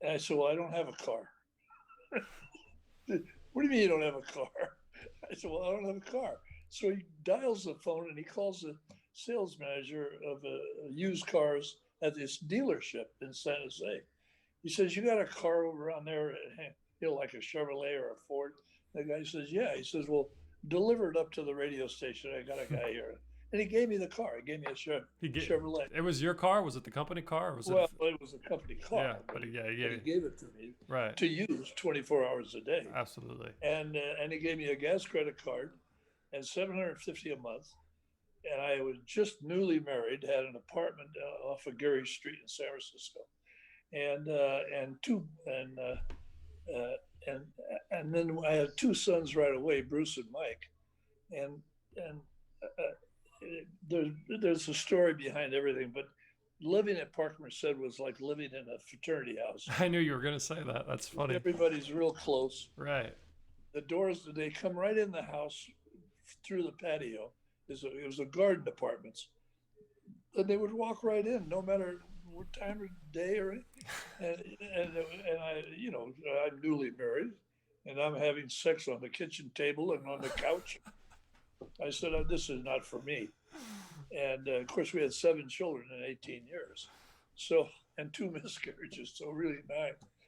And I said, "Well, I don't have a car." "What do you mean you don't have a car?" I said, "Well, I don't have a car." So he dials the phone and he calls the sales manager of used cars at this dealership in San Jose. He says, "You got a car over on there, like a Chevrolet or a Ford?" The guy says, "Yeah." He says, "Well, deliver it up to the radio station. I got a guy here." And he gave me the car. He gave me a He get Chevrolet. it was your car? Was it the company car? Or was it? Well, it was a company Yeah, car, but yeah, but he gave it to me right. to use 24 hours a day. Absolutely. And he gave me a gas credit card and 750 a month. And I was just newly married, had an apartment off of Gary Street in San Francisco, and two uh, and and then I had two sons right away, Bruce and Mike, and and there's there's a story behind everything, but living at Park Merced was like living in a fraternity house. I knew you were going to say that. That's funny. Everybody's real close. Right. The doors, they come right in the house through the patio. It was a garden apartments, and they would walk right in, no matter what time of day or anything. And I, I'm newly married, and I'm having sex on the kitchen table and on the couch. I said, "Oh, this is not for me." And of course, we had 7 children in 18 years, so, and two miscarriages. So really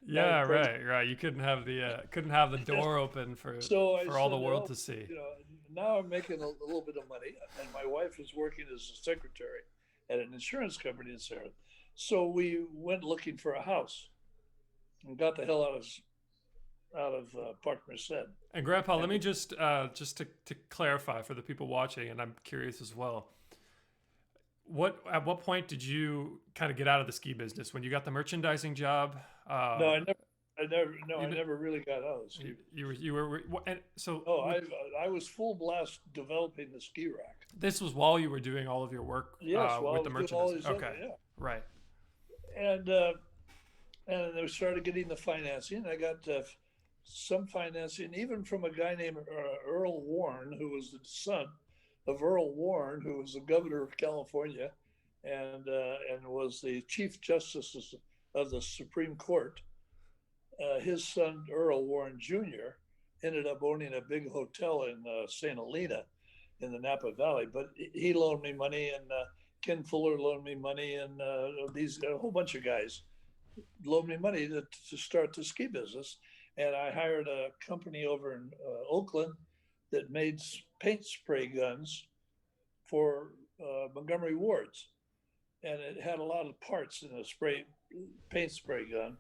Yeah, nine pregnant. right. You couldn't have the door open So I for all the said, world "Oh, to see. now I'm making a little bit of money, and my wife is working as a secretary at an insurance company in Sarah." So we went looking for a house and got the hell out of Park Merced. And Grandpa, let And me just to clarify for the people watching, and I'm curious as well. At what point did you kind of get out of the ski business? When you got the merchandising job? no, I You never really got out of the ski. you were and so Oh, I was full blast developing the ski rack. this was while you were doing all of your work Yes, while I with the was doing all merchandising. these Okay, other, yeah. right. And and they started getting the financing. I got some financing, even from a guy named Earl Warren, who was the son of Earl Warren, who was the governor of California, and was the chief justice of the Supreme Court. His son Earl Warren Jr. ended up owning a big hotel in St. Helena in the Napa Valley, but he loaned me money, and Ken Fuller loaned me money, and these a whole bunch of guys loaned me money to start the ski business. and I hired a company over in Oakland that made paint spray guns for Montgomery wards, and it had a lot of parts in the paint spray gun.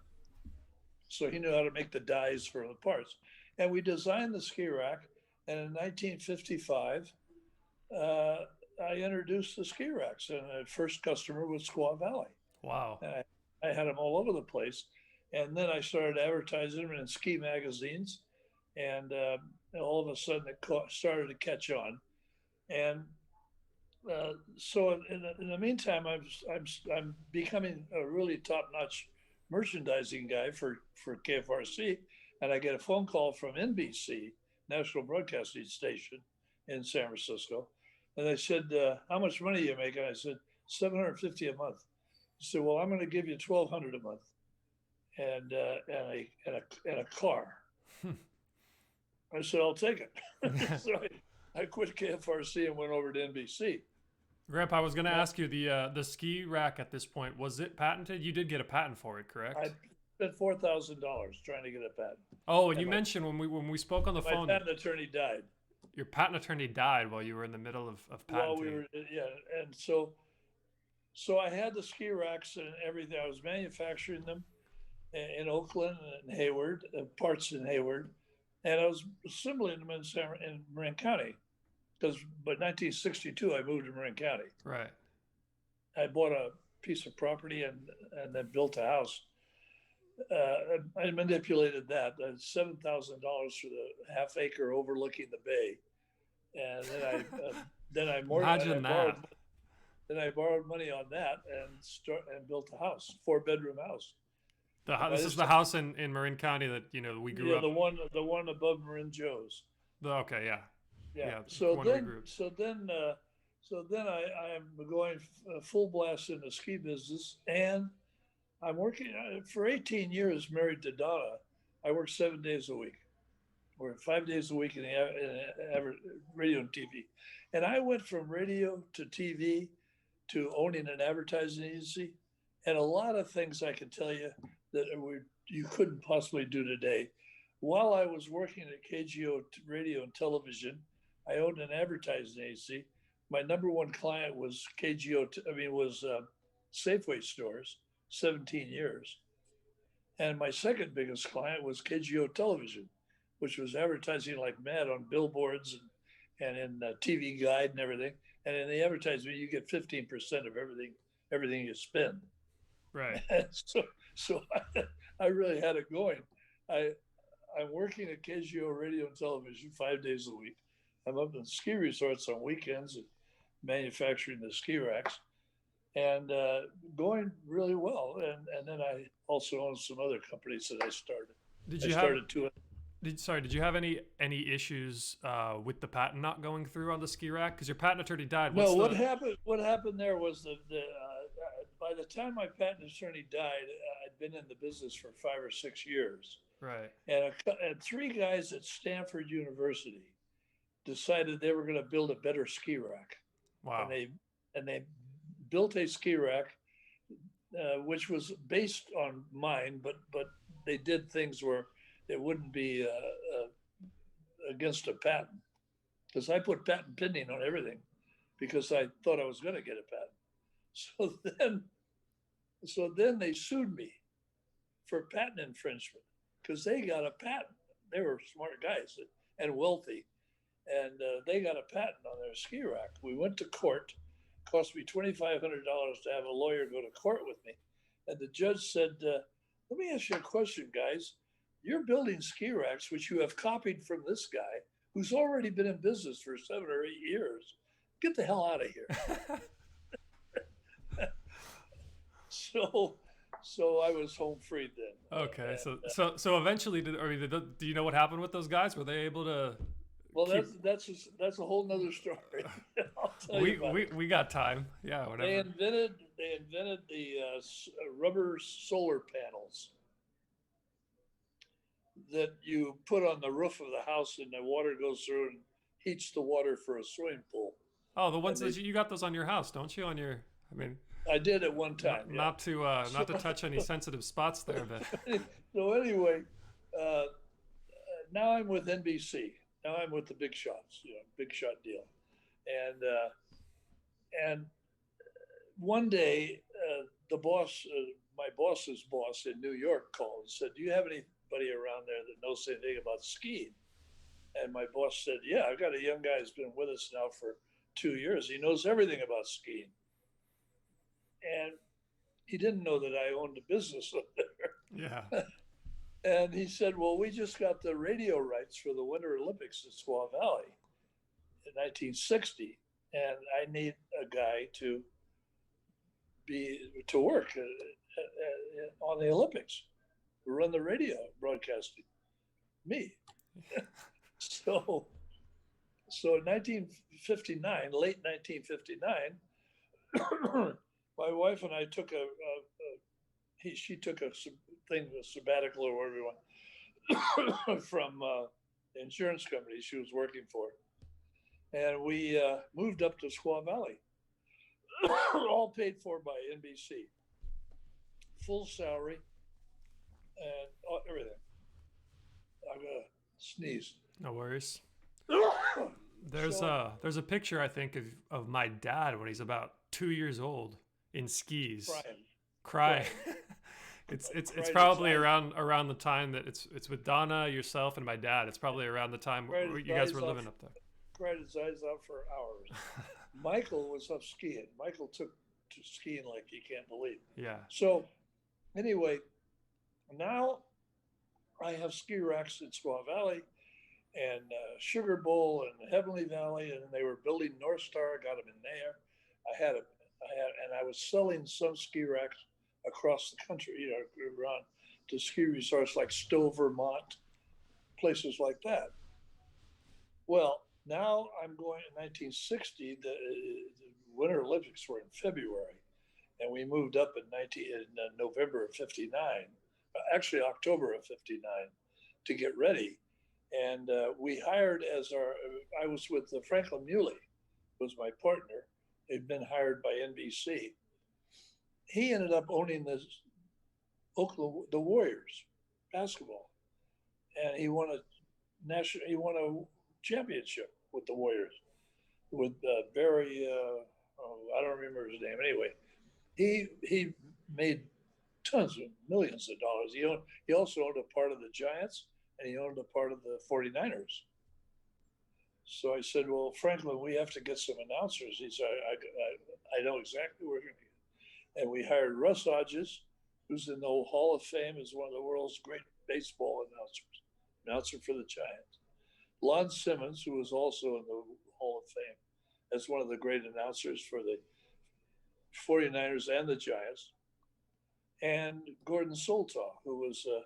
So he knew how to make the dies for the parts. And we designed the ski rack. And in 1955, uh, I introduced the ski racks, and the first customer was Squaw Valley. Wow. And I had them all over the place. And then I started advertising them in ski magazines, and all of a sudden it started to catch on. And so in the meantime, I'm becoming a really top-notch merchandising guy for KFRC, and I get a phone call from NBC, National Broadcasting Station in San Francisco, and they said, "How much money are you making?" I said, "$750 a month." He said, "Well, I'm going to give you $1,200 a month, and a car." I said, "I'll take it." So I quit KFRC and went over to NBC. Grandpa, I was going to ask you, the ski rack at this point, was it patented? You did get a patent for it, correct? I spent $4,000 trying to get a patent. Oh, and you mentioned when we spoke on the phone, my patent attorney died. Your patent attorney died while you were in the middle of patenting. And so I had the ski racks and everything. I was manufacturing them in Oakland and Hayward, parts in Hayward, and I was assembling them in Marin County. Because by 1962, I moved to Marin County. Right. I bought a piece of property and then built a house. I manipulated that. $7,000 for the half acre overlooking the bay, and then I borrowed money on that and built a house, 4-bedroom house. This is the house in Marin County that we grew up. The one above Marin Joe's. Okay, yeah. Yeah. So then I am going full blast in the ski business, and I'm working for 18 years married to Donna. I work 7 days a week, or 5 days a week in radio and TV. And I went from radio to TV to owning an advertising agency, and a lot of things I can tell you that you couldn't possibly do today. While I was working at KGO Radio and Television, I owned an advertising agency. My number one client was Safeway stores, 17 years. And my second biggest client was KGO Television, which was advertising like mad on billboards and in TV Guide and everything. And in the advertisement, you get 15% of everything you spend. Right. So I really had it going. I'm working at KGO Radio and Television 5 days a week. I'm up in ski resorts on weekends and manufacturing the ski racks, and going really well. And then I also own some other companies that I started. Did you have any issues with the patent not going through on the ski rack? Because your patent attorney died. What happened there was by the time my patent attorney died, I'd been in the business for 5 or 6 years. Right. And 3 guys at Stanford University decided they were going to build a better ski rack. Wow. And they built a ski rack, which was based on mine, but they did things where it wouldn't be against a patent, because I put patent pending on everything because I thought I was going to get a patent. So then they sued me for patent infringement because they got a patent. They were smart guys and wealthy, and they got a patent on their ski rack. We went to court. It cost me $2,500 to have a lawyer go to court with me. And the judge said, let me ask you a question, guys. You're building ski racks, which you have copied from this guy who's already been in business for 7 or 8 years. Get the hell out of here. So I was home free then. Okay, so eventually, do you know what happened with those guys? Were they able to? Well, that's a whole nother story. I'll tell you about it. We got time. Yeah, whatever. They invented the rubber solar panels that you put on the roof of the house, and the water goes through and heats the water for a swimming pool. Oh, the ones that you got those on your house, don't you? I did at one time. Not to touch any sensitive spots there, but so anyway, now I'm with NBC. Now I'm with the big shots, big shot deal. And one day, the boss, my boss's boss in New York, called and said, "Do you have anybody around there that knows anything about skiing?" And my boss said, "Yeah, I've got a young guy who's been with us now for 2 years. He knows everything about skiing." And he didn't know that I owned a business up Yeah. there. And he said, "Well, we just got the radio rights for the Winter Olympics in Squaw Valley in 1960, and I need a guy to work on the Olympics, run the radio broadcasting." Me. So, so in 1959, late 1959, my wife and I took she took a thing, a sabbatical or whatever you want, from the insurance company she was working for. And we moved up to Squaw Valley, all paid for by NBC, full salary and everything. I'm going to sneeze. No worries. So, There's a picture I think of my dad when he's about 2 years old in skis, crying. It's cried his probably eyes, around the time that it's with Donna, yourself, and my dad. It's probably around the time cried where his you guys eyes were off, living up there. cried his eyes out for hours. Michael was up skiing. Michael took to skiing like you can't believe. Yeah. So anyway, now I have ski racks in Squaw Valley and Sugar Bowl and Heavenly Valley, and they were building North Star. Got them in there. And I was selling some ski racks across the country, around to ski resorts like Stowe, Vermont, places like that. Well, now I'm going in 1960. The Winter Olympics were in February, and we moved up in November of '59, actually October of '59, to get ready. And we hired as our. I was with Franklin Muley, was my partner. They'd been hired by NBC. He ended up owning the Warriors basketball, and he won a championship with the Warriors with Barry. I don't remember his name. Anyway, he made tons of millions of dollars. He also owned a part of the Giants, and he owned a part of the 49ers. So I said, "Well, Franklin, we have to get some announcers." He said, I know exactly where we're going to get. And we hired Russ Hodges, who's in the Hall of Fame as one of the world's great baseball announcer for the Giants. Lon Simmons, who was also in the Hall of Fame as one of the great announcers for the 49ers and the Giants. And Gordon Soltau, who was a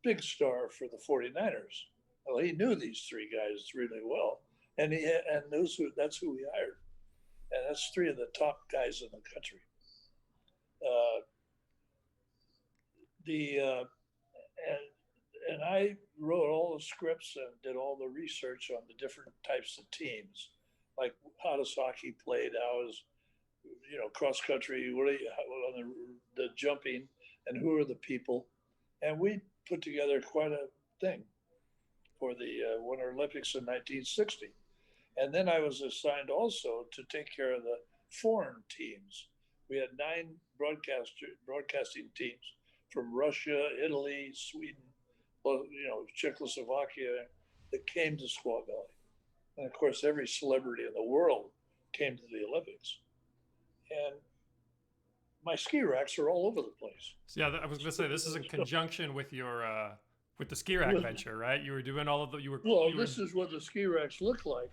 big star for the 49ers. Well, he knew these three guys really well, and that's who we hired, and that's three of the top guys in the country. Uh, the and I wrote all the scripts and did all the research on the different types of teams, like how does hockey played, how is cross country, what are you, on the jumping, and who are the people, and we put together quite a thing for the Winter Olympics in 1960. And then I was assigned also to take care of the foreign teams. We had 9 broadcasting teams from Russia, Italy, Sweden, Czechoslovakia, that came to Squaw Valley. And of course, every celebrity in the world came to the Olympics. And my ski racks are all over the place. So yeah, I was gonna say this is in conjunction with your with the ski rack venture, right? You were doing all of the This is what the ski racks look like.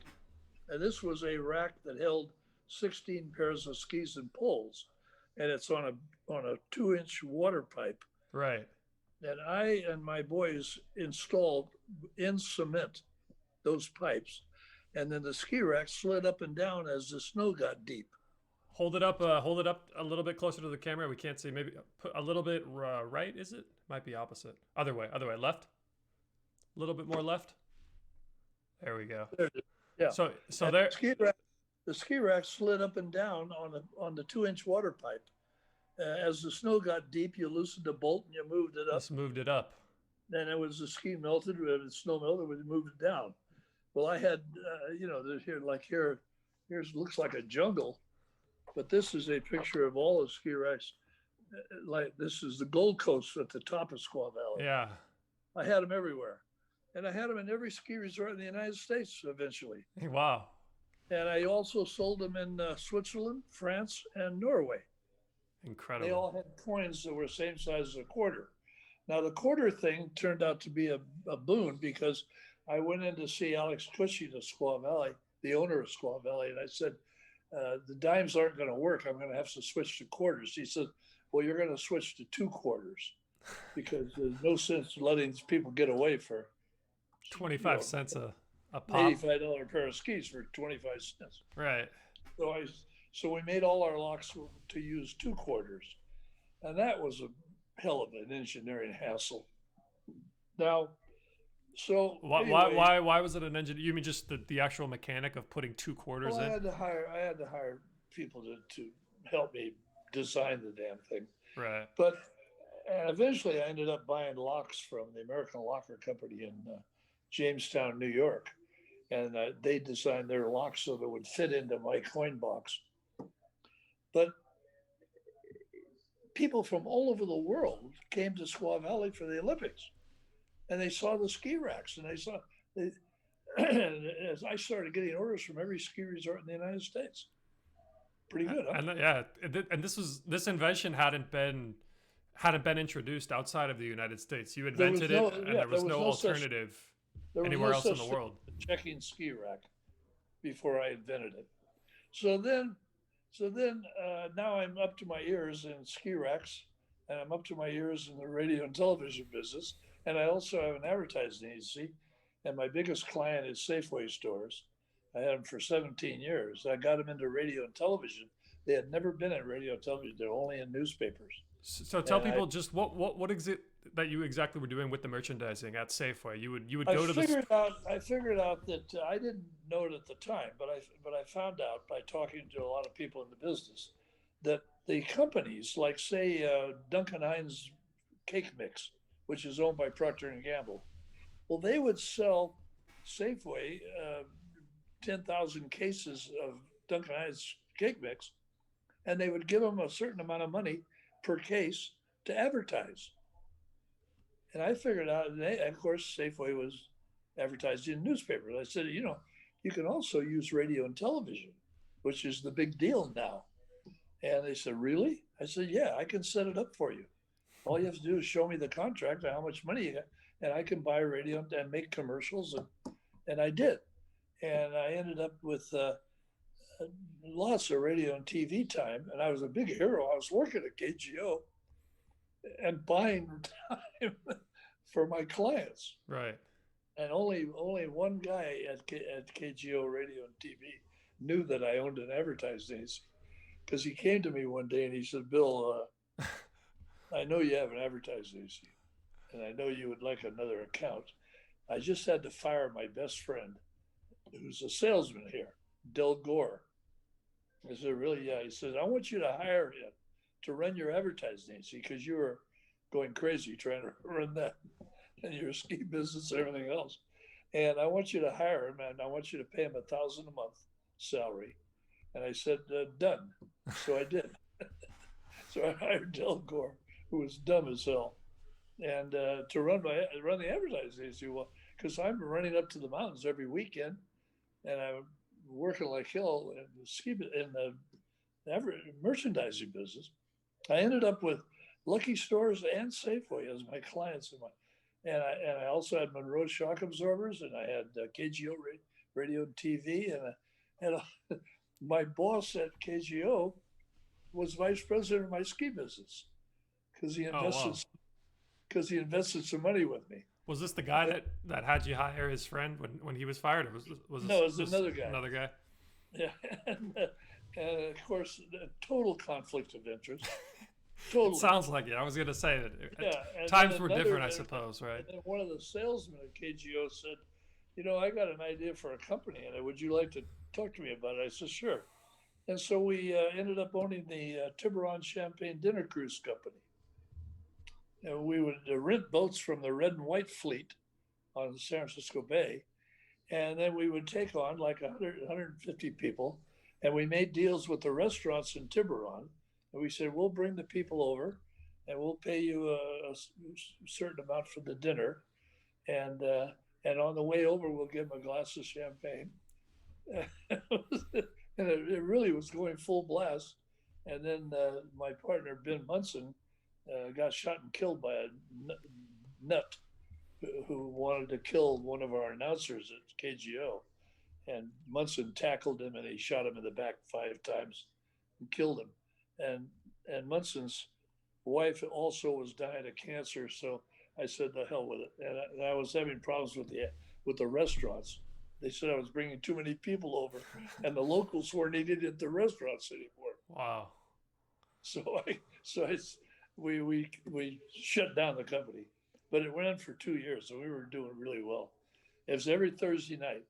And this was a rack that held 16 pairs of skis and poles, and it's on a 2-inch water pipe. Right. And I and my boys installed in cement those pipes, and then the ski rack slid up and down as the snow got deep. Hold it up a little bit closer to the camera. We can't see. Maybe put a little bit right. Is it? Might be opposite. Other way. Left. A little bit more left. There we go. Yeah. So and there. The ski rack slid up and down on the 2-inch water pipe. As the snow got deep, you loosened the bolt and you moved it up. Just moved it up. and it was the ski melted, and the snow melted, we moved it down. Well, I had, there's here, like here's looks like a jungle, but this is a picture of all the ski racks. Like this is the Gold Coast at the top of Squaw Valley. Yeah. I had them everywhere, and I had them in every ski resort in the United States eventually. Wow. And I also sold them in Switzerland, France, and Norway. They Incredible. all had coins that were the same size as a quarter. Now the quarter thing turned out to be a boon because I went in to see Alex Cushing of Squaw Valley, the owner of Squaw Valley, and I said, the dimes aren't going to work. I'm going to have to switch to quarters. He said, well, you're going to switch to two quarters because there's no sense letting these people get away for 25 cents a pop. $85 pair of skis for 25 cents. Right. So so we made all our locks to use two quarters, and that was a hell of an engineering hassle. Now, so anyway, why was it an engine? You mean just the actual mechanic of putting two quarters well, in? I had to hire people to help me design the damn thing. Right. But and eventually, I ended up buying locks from the American Locker Company in Jamestown, New York, and they designed their locks so that it would fit into my coin box. But people from all over the world came to Squaw Valley for the Olympics, and they saw the ski racks, and as I started getting orders from every ski resort in the United States. Pretty good, huh? And yeah, and this invention hadn't been introduced outside of the United States. You invented it, and there was no alternative anywhere else in the world. Checking ski rack before I invented it. So then now I'm up to my ears in ski racks, and I'm up to my ears in the radio and television business, and I also have an advertising agency, and my biggest client is Safeway stores. I had them for 17 years. I got them into radio and television. They had never been in radio and television. They're only in newspapers. So tell people just what is it that you exactly were doing with the merchandising at Safeway? You would go to the. I figured out that I didn't know it at the time, but I found out by talking to a lot of people in the business that the companies like say Duncan Hines Cake Mix, which is owned by Procter and Gamble, well they would sell Safeway 10,000 cases of Duncan Hines Cake Mix, and they would give them a certain amount of money per case to advertise. And I figured out, and of course, Safeway was advertised in newspapers. I said, you can also use radio and television, which is the big deal now. And they said, really? I said, yeah, I can set it up for you. All you have to do is show me the contract and how much money you got, and I can buy radio and make commercials. And I did. And I ended up with lots of radio and TV time. And I was a big hero. I was working at KGO and buying time for my clients. Right. And only one guy at KGO Radio and TV knew that I owned an advertising agency, because he came to me one day and he said, Bill, I know you have an advertising agency, and I know you would like another account. I just had to fire my best friend, who's a salesman here, Del Gore. I said, really? Yeah. He said, I want you to hire him to run your advertising agency, because you were going crazy trying to run that and your ski business and everything else. And I want you to hire him, and I want you to pay him $1,000 a month salary. And I said, done. So I did. So I hired Del Gore, who was dumb as hell, and to run the advertising agency. Well, because I'm running up to the mountains every weekend, and I'm working like hell in the merchandising business. I ended up with Lucky Stores and Safeway as my clients, and I also had Monroe shock absorbers, and I had KGO radio and TV, and my boss at KGO was vice president of my ski business, because he invested some money with me. Was this the guy that had you hire his friend when he was fired? Or was no, it was another guy. Another guy. Yeah, and of course, total conflict of interest. Totally. It sounds like it. I was going to say that. Yeah, times were different, I suppose, right? And one of the salesmen at KGO said, I got an idea for a company, and would you like to talk to me about it? I said, sure. And so we ended up owning the Tiburon Champagne Dinner Cruise Company. and we would rent boats from the Red and White Fleet on the San Francisco Bay, and then we would take on like 100, 150 people, and we made deals with the restaurants in Tiburon, and we said we'll bring the people over, and we'll pay you a certain amount for the dinner, and uh, and on the way over we'll give them a glass of champagne. And it really was going full blast. And then my partner Ben Munson got shot and killed by a nut who wanted to kill one of our announcers at KGO. And Munson tackled him and he shot him in the back 5 times and killed him. And Munson's wife also was dying of cancer, so I said the hell with it. And I was having problems with the restaurants. They said I was bringing too many people over, and the locals weren't eating at the restaurants anymore. Wow. So we shut down the company, but it went on for 2 years, so we were doing really well. It was every Thursday night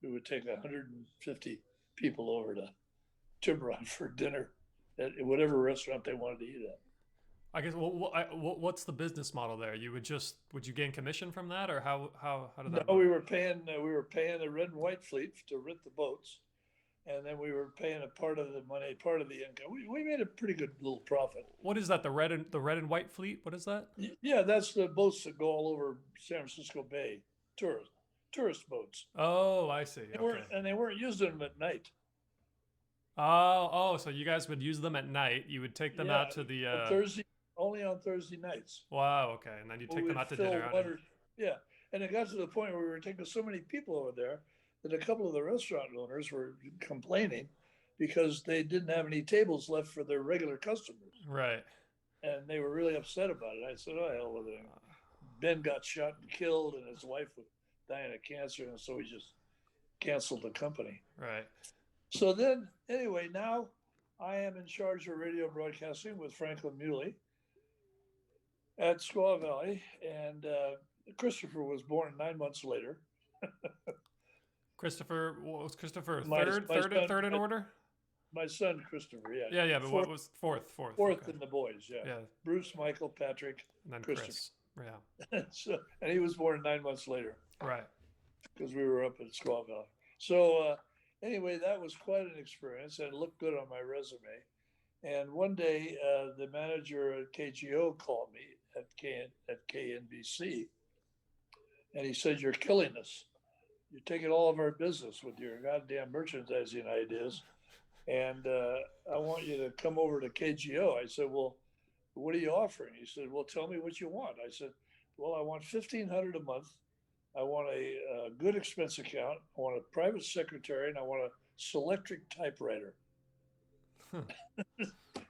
we would take 150 people over to Tiburon for dinner at whatever restaurant they wanted to eat at. I guess what's the business model there? Would you gain commission from that, or how did No, that work? we were paying the Red and White Fleet to rent the boats, and then we were paying a part of the money, part of the income. We made a pretty good little profit. What is that? The red and white fleet? What is that? Yeah, that's the boats that go all over San Francisco Bay, tourist boats. Oh, I see. Okay. They weren't using them at night. Oh, so you guys would use them at night. You would take them Yeah, out to the on Thursday, only on Thursday nights. wow, okay. And then you take them out to dinner. Yeah, and it got to the point where we were taking so many people over there that a couple of the restaurant owners were complaining because they didn't have any tables left for their regular customers, Right. and they were really upset about it. I said, "Oh hell with it." Ben got shot and killed, and his wife was dying of cancer, and so we just canceled the company. Right. So then, anyway, now I am in charge of radio broadcasting with Franklin Muley at Squaw Valley, and Christopher was born 9 months later. Christopher, what was Christopher? My Third in order? my son Christopher, yeah, Yeah, but what was fourth? fourth Okay. in the boys, yeah. Yeah. Bruce, Michael, Patrick, And then Christopher. Chris. Yeah. So, and he was born 9 months later Right. because we were up at Squaw Valley. So anyway, that was quite an experience and it looked good on my resume. And one day, the manager at KGO called me at KNBC, and he said, "You're killing us. You're taking all of our business with your goddamn merchandising ideas, and I want you to come over to KGO." I said, "Well, what are you offering?" He said, "Well, tell me what you want." I said, "Well, I want 1,500 a month. I want a good expense account. I want a private secretary, and I want a Selectric typewriter."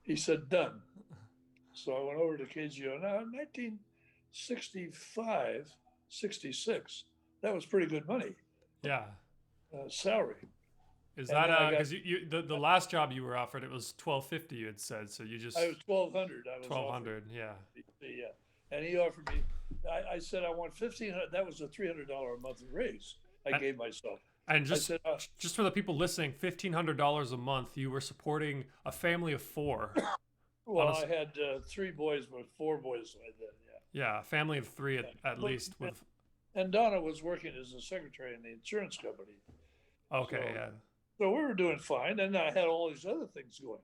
He said, "Done." So I went over to KGO. Now, in 1965, 66, that was pretty good money, Yeah. salary. Is And that then I got, because the last job you were offered, it was 1250, you had said, so you just I was 1,200. I was 1200, yeah. offered, yeah. And he offered me, I said, I want 1,500. That was a $300 a month raise I gave myself. And I said, just for the people listening, $1,500 a month, you were supporting a family of four. well, I had 3 boys, but 4 boys like that, yeah. Yeah, a family of 3 at least with. And Donna was working as a secretary in the insurance company. Okay, So, yeah. So we were doing fine, and I had all these other things going.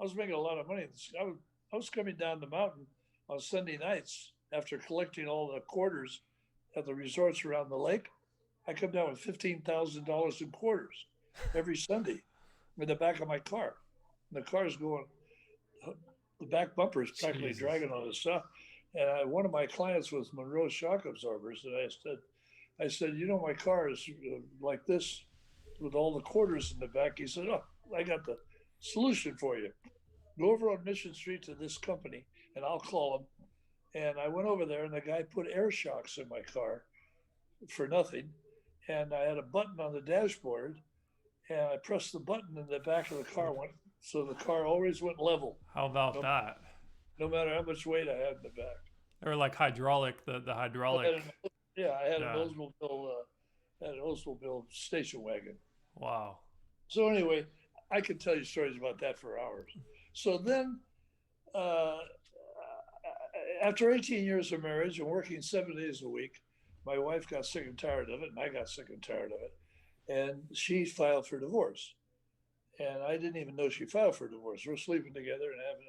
I was making a lot of money. I was coming down the mountain on Sunday nights after collecting all the quarters at the resorts around the lake. I come down with $15,000 in quarters every Sunday in the back of my car. And the car's going, the back bumper is practically Jesus. dragging on the stuff. And one of my clients was Monroe Shock Absorbers, and I said, you know, my car is like this with all the quarters in the back. He said, "Oh, I got the solution for you. Go over on Mission Street to this company, and I'll call them." And I went over there, and the guy put air shocks in my car for nothing. And I had a button on the dashboard, and I pressed the button, and the back of the car went, so the car always went level, How about that? no matter how much weight I had in the back. Or like hydraulic, the hydraulic. I had Yeah. an Oldsmobile station wagon. Wow. So anyway, I could tell you stories about that for hours. So then, After 18 years of marriage and working 7 days a week, my wife got sick and tired of it, and I got sick and tired of it. And she filed for divorce. And I didn't even know she filed for divorce. We're sleeping together and having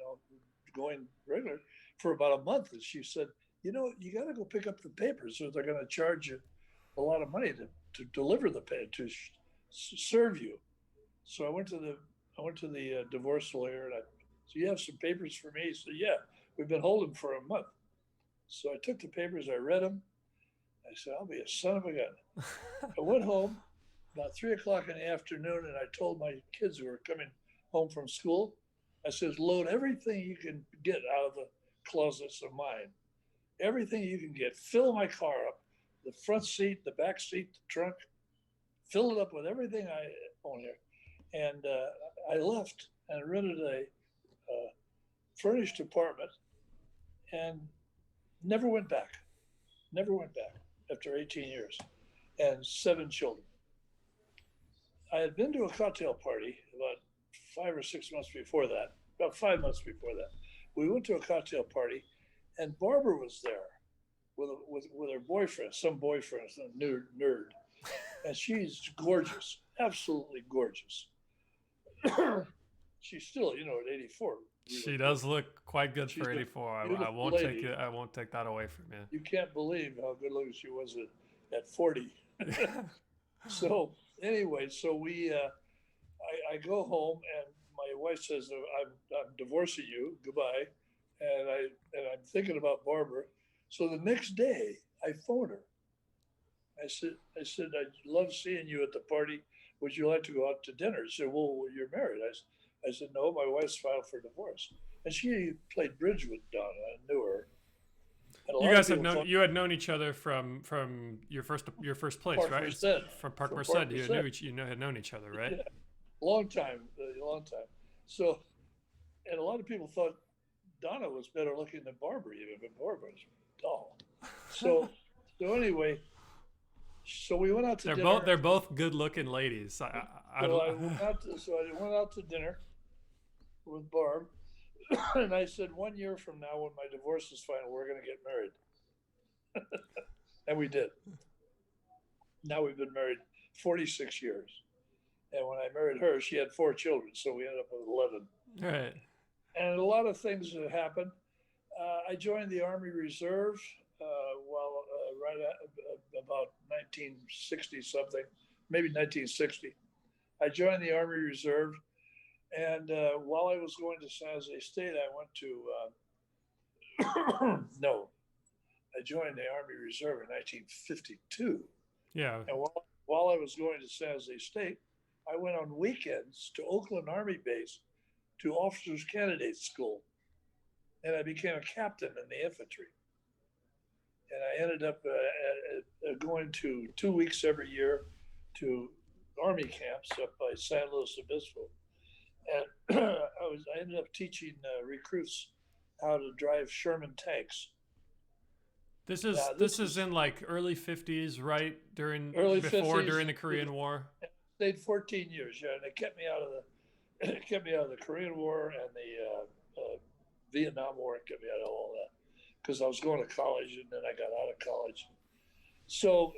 going regular for about a month. And she said, "You know, you got to go pick up the papers, or they're going to charge you a lot of money to deliver the pay to serve you." So I went to the divorce lawyer, and I said, "You have some papers for me?" He said, "Yeah, we've been holding for a month." So I took the papers, I read them. I said, "I'll be a son of a gun." I went home about 3 o'clock in the afternoon, and I told my kids who were coming home from school, I said, "Load everything you can get out of the closets of mine, everything you can get. Fill my car up, the front seat, the back seat, the trunk, fill it up with everything I own here." And I left and rented a furnished apartment and never went back. Never went back after 18 years and 7 children. I had been to a cocktail party about 5 or 6 months before that, about 5 months before that. We went to a cocktail party, and Barbara was there with her boyfriend, some boyfriend, some nerd, and she's gorgeous, absolutely gorgeous. She's still, at 84, She really does beautiful. look quite good She's for a 84. I beautiful won't take lady. it. I won't take that away from you. You can't believe how good looking she was at 40. Yeah. So anyway, so I go home, and my wife says, I'm divorcing you. Goodbye. And I'm thinking about Barbara. So the next day, I phoned her. I said, "I love seeing you at the party. Would you like to go out to dinner?" She said, "Well, you're married." I said, "No, my wife's filed for divorce." And she played bridge with Donna. I knew her. And a You lot of guys have people known. thought You had known each other from your first place, Park right? Merced, From Park from Merced. Park You Merced. knew each. Had known each other, right? Yeah, long time, a long time. So, and a lot of people thought Donna was better looking than Barbara, even, but Barbara was dull. So, so anyway, so we went out to They're both dinner. they're both good looking ladies. I So don't. I went out. To dinner with Barb, and I said, "1 year from now, when my divorce is final, we're going to get married," and we did. Now we've been married 46 years, and when I married her, she had 4 children, so we ended up with 11. Right. And a lot of things have happened. I joined the Army Reserve while right at about 1960 something, maybe 1960. I joined the Army Reserve, and while I was going to San Jose State, I went to no, I joined the Army Reserve in 1952. Yeah. And while I was going to San Jose State, I went on weekends to Oakland Army Base to Officers Candidate School, and I became a captain in the infantry. And I ended up going to 2 weeks every year to army camps up by San Luis Obispo, and I ended up teaching recruits how to drive Sherman tanks. This is Now this this is is in like early 50s, right? early During 50s. the Korean War. Stayed 14 years, yeah, and they kept me out of the kept me out of the Korean War and the Vietnam War. Kept me out of all that because I was going to college, and then I got out of college. So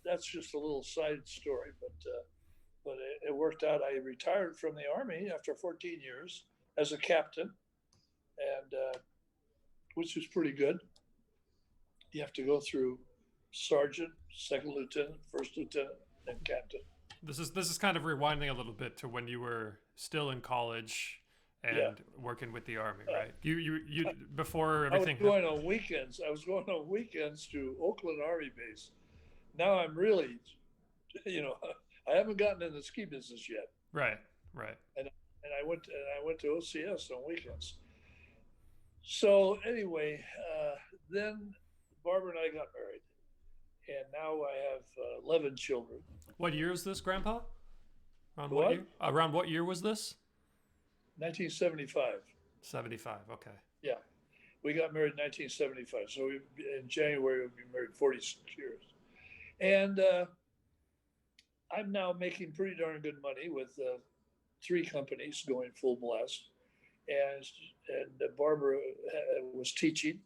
that's just a little side story, but it worked out. I retired from the Army after 14 years as a captain, and which was pretty good. You have to go through sergeant, second lieutenant, first lieutenant, and captain. This is kind of rewinding a little bit to when you were still in college Yeah. and working with the army, right? You before I was everything. going on weekends. I was going on weekends to Oakland Army Base. Now I'm really, you know, I haven't gotten in the ski business yet, Right. Right. and I went to OCS on weekends. So anyway, then Barbara and I got married, and now I have 11 children. What year is this, Grandpa? Around what What? year? Around what year was this? 1975. 75. Okay. Yeah, we got married in 1975. So in January we'll be married 46 years, and I'm now making pretty darn good money with 3 companies going full blast. and Barbara was teaching,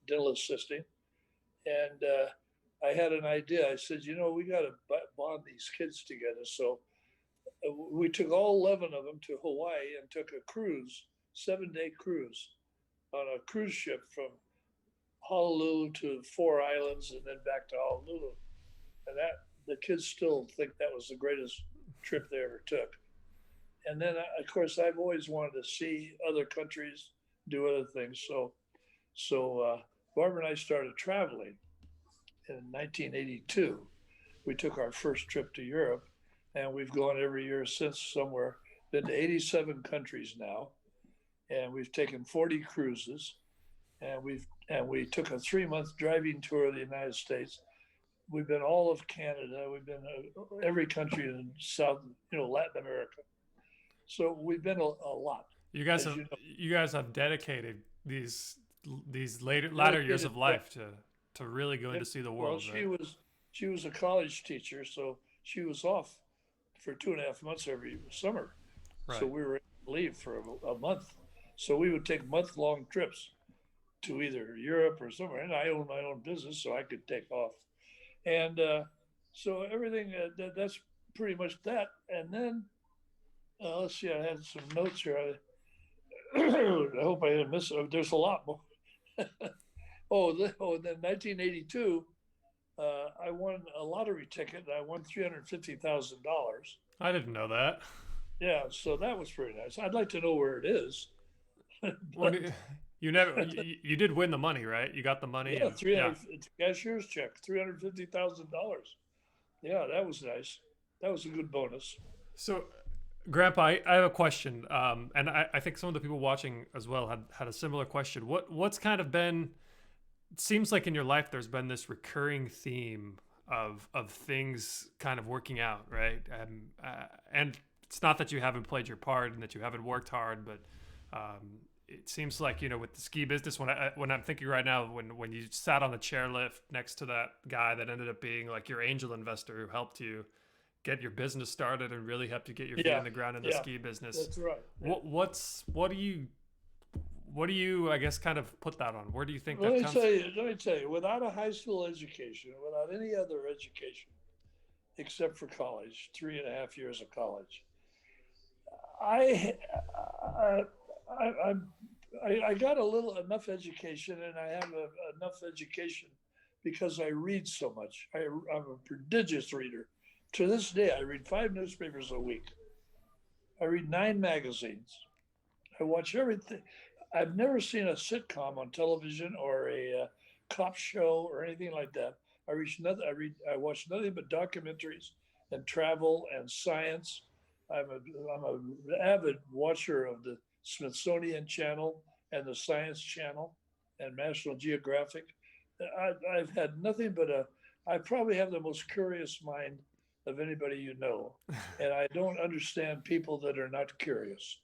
dental assisting, and I had an idea. I said, we got to bond these kids together. So we took all 11 of them to Hawaii and took a cruise, 7-day cruise on a cruise ship from Honolulu to 4 islands and then back to Honolulu. And that the kids still think that was the greatest trip they ever took. And then, of course, I've always wanted to see other countries, do other things. So Barbara and I started traveling in 1982. We took our first trip to Europe, and we've gone every year since somewhere. Been to 87 countries now, and we've taken 40 cruises, and we took a 3-month driving tour of the United States. We've been all of Canada. We've been every country in South, Latin America. So we've been a lot, You guys as have you know. you guys have dedicated these latter years Dedicated, of life to really going to see the well, world, right? she was a college teacher, so she was off for 2.5 months every summer. So Right. we were able to leave for a month. So we would take month-long trips to either Europe or somewhere. And I own my own business, so I could take off. And so everything that's pretty much that. And then let's see, I had some notes here. I hope I didn't miss it. There's a lot more. And then 1982, I won a lottery ticket. I won $350,000. I didn't know that. Yeah, so that was pretty nice. I'd like to know where it is, What but you never you did win the money, right? You got the money yeah, and yeah. 300 it's a cashier's check, $350,000. Yeah, that was nice. That was a good bonus. So, Grandpa, I have a question, and I think some of the people watching as well had a similar question. What's kind of been? It seems like in your life there's been this recurring theme of things kind of working out, right? And it's not that you haven't played your part and that you haven't worked hard, but it seems like with the ski business when I'm thinking right now when you sat on the chairlift next to that guy that ended up being like your angel investor who helped you get your business started and really helped you get your feet Yeah, in the ground in the yeah, ski business. that's right. Yeah. What do you I guess kind of put that on? Where do you think Let that me comes? tell you, let me tell you, without a high school education, without any other education except for college, 3.5 years of college, I, I, I, I got a little enough education, and I have enough education because I read so much. I'm a prodigious reader. To this day, I read 5 newspapers a week. I read 9 magazines. I watch everything. I've never seen a sitcom on television or a cop show or anything like that. I reach nothing. I watch nothing but documentaries and travel and science. I'm an avid watcher of the Smithsonian Channel and the Science Channel and National Geographic. I've had nothing but I probably have the most curious mind of anybody you know, and I don't understand people that are not curious.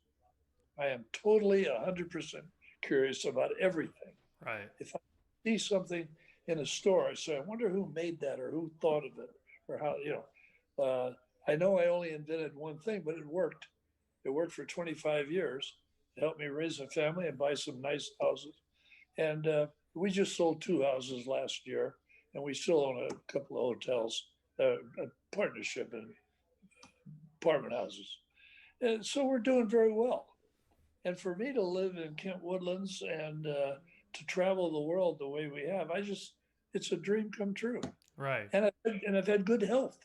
I am totally 100% curious about everything. Right. If I see something in a store, I say, I wonder who made that or who thought of it or how, I know I only invented one thing, but it worked. It worked for 25 years. It helped me raise a family and buy some nice houses. And we just sold 2 houses last year, and we still own a couple of hotels, a partnership in apartment houses. And so we're doing very well. And for me to live in Kent Woodlands and to travel the world the way we have, it's a dream come true. Right. And I've had good health.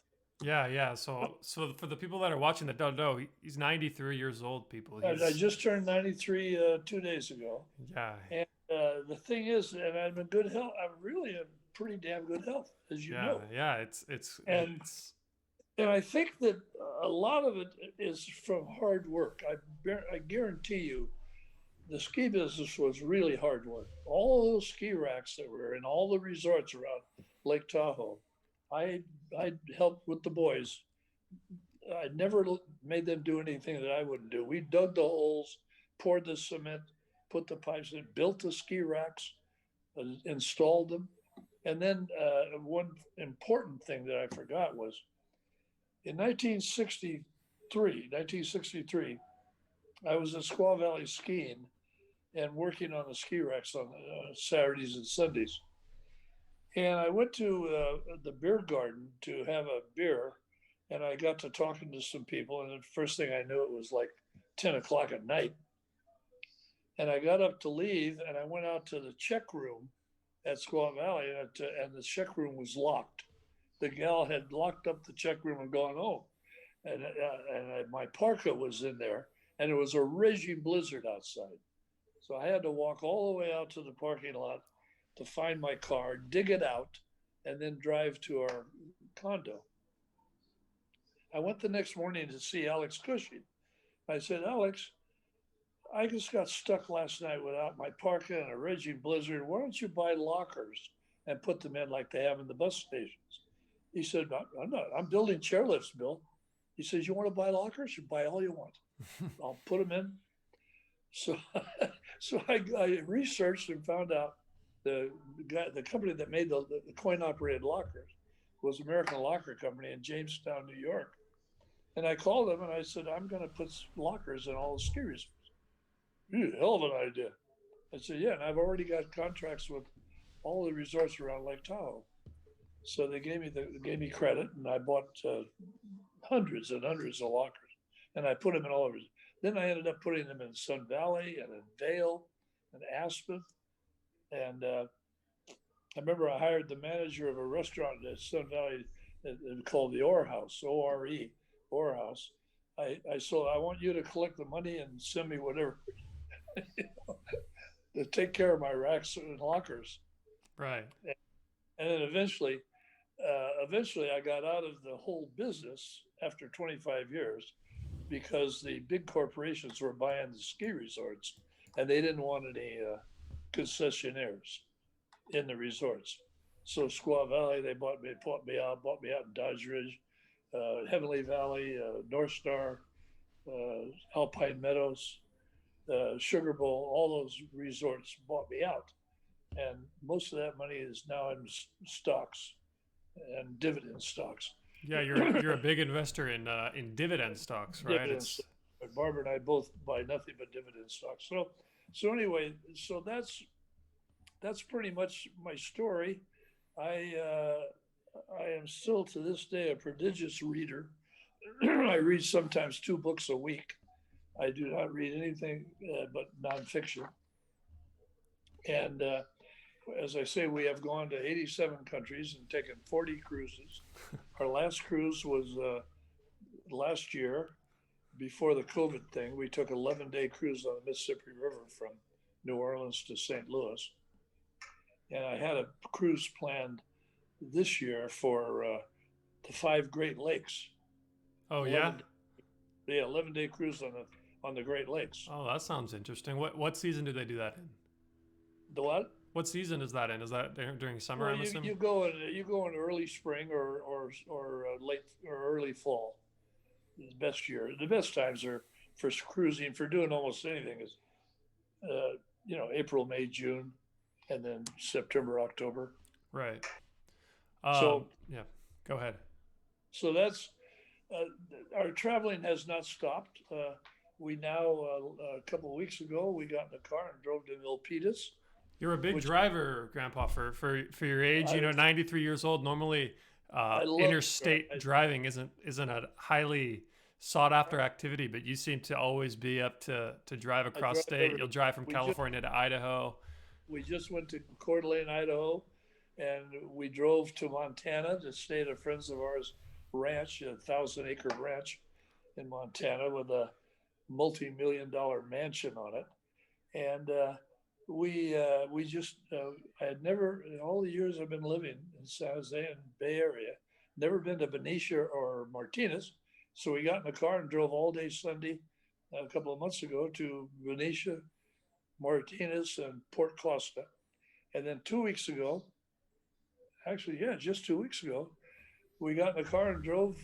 Yeah, yeah. So for the people that are watching that don't know, he's 93 years old, people. I He's just turned 93 2 days ago. yeah. And the thing is, and I'm in good health. I'm really in pretty damn good health, as you Yeah, know. yeah, it's And it's and I think that a lot of it is from hard work. I guarantee you, the ski business was really hard work. All those ski racks that were in all the resorts around Lake Tahoe, I I helped with the boys. I never made them do anything that I wouldn't do. We dug the holes, poured the cement, put the pipes in, built the ski racks, installed them. And then one important thing that I forgot was in 1963, I was in Squaw Valley skiing and working on the ski racks on Saturdays and Sundays. And I went to the beer garden to have a beer, and I got to talking to some people. And the first thing I knew, it was like 10 o'clock at night. And I got up to leave, and I went out to the check room at Squaw Valley, and the check room was locked. The gal had locked up the check room and gone home, and my parka was in there, and it was a raging blizzard outside. So I had to walk all the way out to the parking lot to find my car, dig it out, and then drive to our condo. I went the next morning to see Alex Cushing. I said, Alex, I just got stuck last night without my parka and a raging blizzard. Why don't you buy lockers and put them in like they have in the bus stations? He said, I'm not. I'm building chairlifts, Bill. He says, you want to buy lockers? You buy all you want. I'll put them in. So, so I researched and found out the company that made the coin operated lockers was American Locker Company in Jamestown, New York. And I called them and I said, I'm going to put lockers in all the ski resorts. Hell of an idea. I said, yeah, and I've already got contracts with all the resorts around Lake Tahoe. So they gave me credit, and I bought hundreds and hundreds of lockers, and I put them in all of it. Then I ended up putting them in Sun Valley and in Vail and Aspen, and I remember I hired the manager of a restaurant in Sun Valley called the Ore House, O-R-E, Ore House. I said, I want you to collect the money and send me whatever to take care of my racks and lockers. Right. And then eventually I got out of the whole business after 25 years because the big corporations were buying the ski resorts and they didn't want any concessionaires in the resorts. So Squaw Valley, they bought me out in Dodge Ridge, Heavenly Valley, North Star, Alpine Meadows, Sugar Bowl, all those resorts bought me out. And most of that money is now in stocks and dividend stocks. Yeah, you're a big investor in dividend stocks, right? Dividend It's stocks. Barbara and I both buy nothing but dividend stocks. So anyway, so that's pretty much my story. I I am still to this day a prodigious reader. I read sometimes 2 books a week. I do not read anything but nonfiction. And as I say, we have gone to 87 countries and taken 40 cruises. Our last cruise was last year before the COVID thing. We took an 11-day cruise on the Mississippi River from New Orleans to St. Louis. And I had a cruise planned this year for the 5 Great Lakes. oh yeah. 11, yeah, 11-day cruise on the Great Lakes. Oh, that sounds interesting. What season do they do that in? The what? What season is that in? Is that during summer? Well, I'm assuming. you go in early spring or late or early fall. The best year. The best times are for cruising for doing almost anything is April, May, June, and then September, October. Right. So Yeah. Go ahead. so that's our traveling has not stopped. We now a couple of weeks ago we got in the car and drove to Milpitas, You're a big which driver, Grandpa, for your age. I 93 years old. Normally, I love. interstate driving isn't a highly sought after activity, but you seem to always be up to drive I across drive state. everywhere. You'll drive from We just California to Idaho. we just went to Coeur d'Alene, Idaho, and we drove to Montana to stay at a friends of ours ranch, a 1,000-acre ranch in Montana with a multi-million-dollar mansion on it. And we just I had never in all the years I've been living in San Jose and Bay Area, never been to Benicia or Martinez. So we got in the car and drove all day Sunday a couple of months ago to Benicia, Martinez, and Port Costa. And then 2 weeks ago, actually, yeah, just 2 weeks ago, we got in the car and drove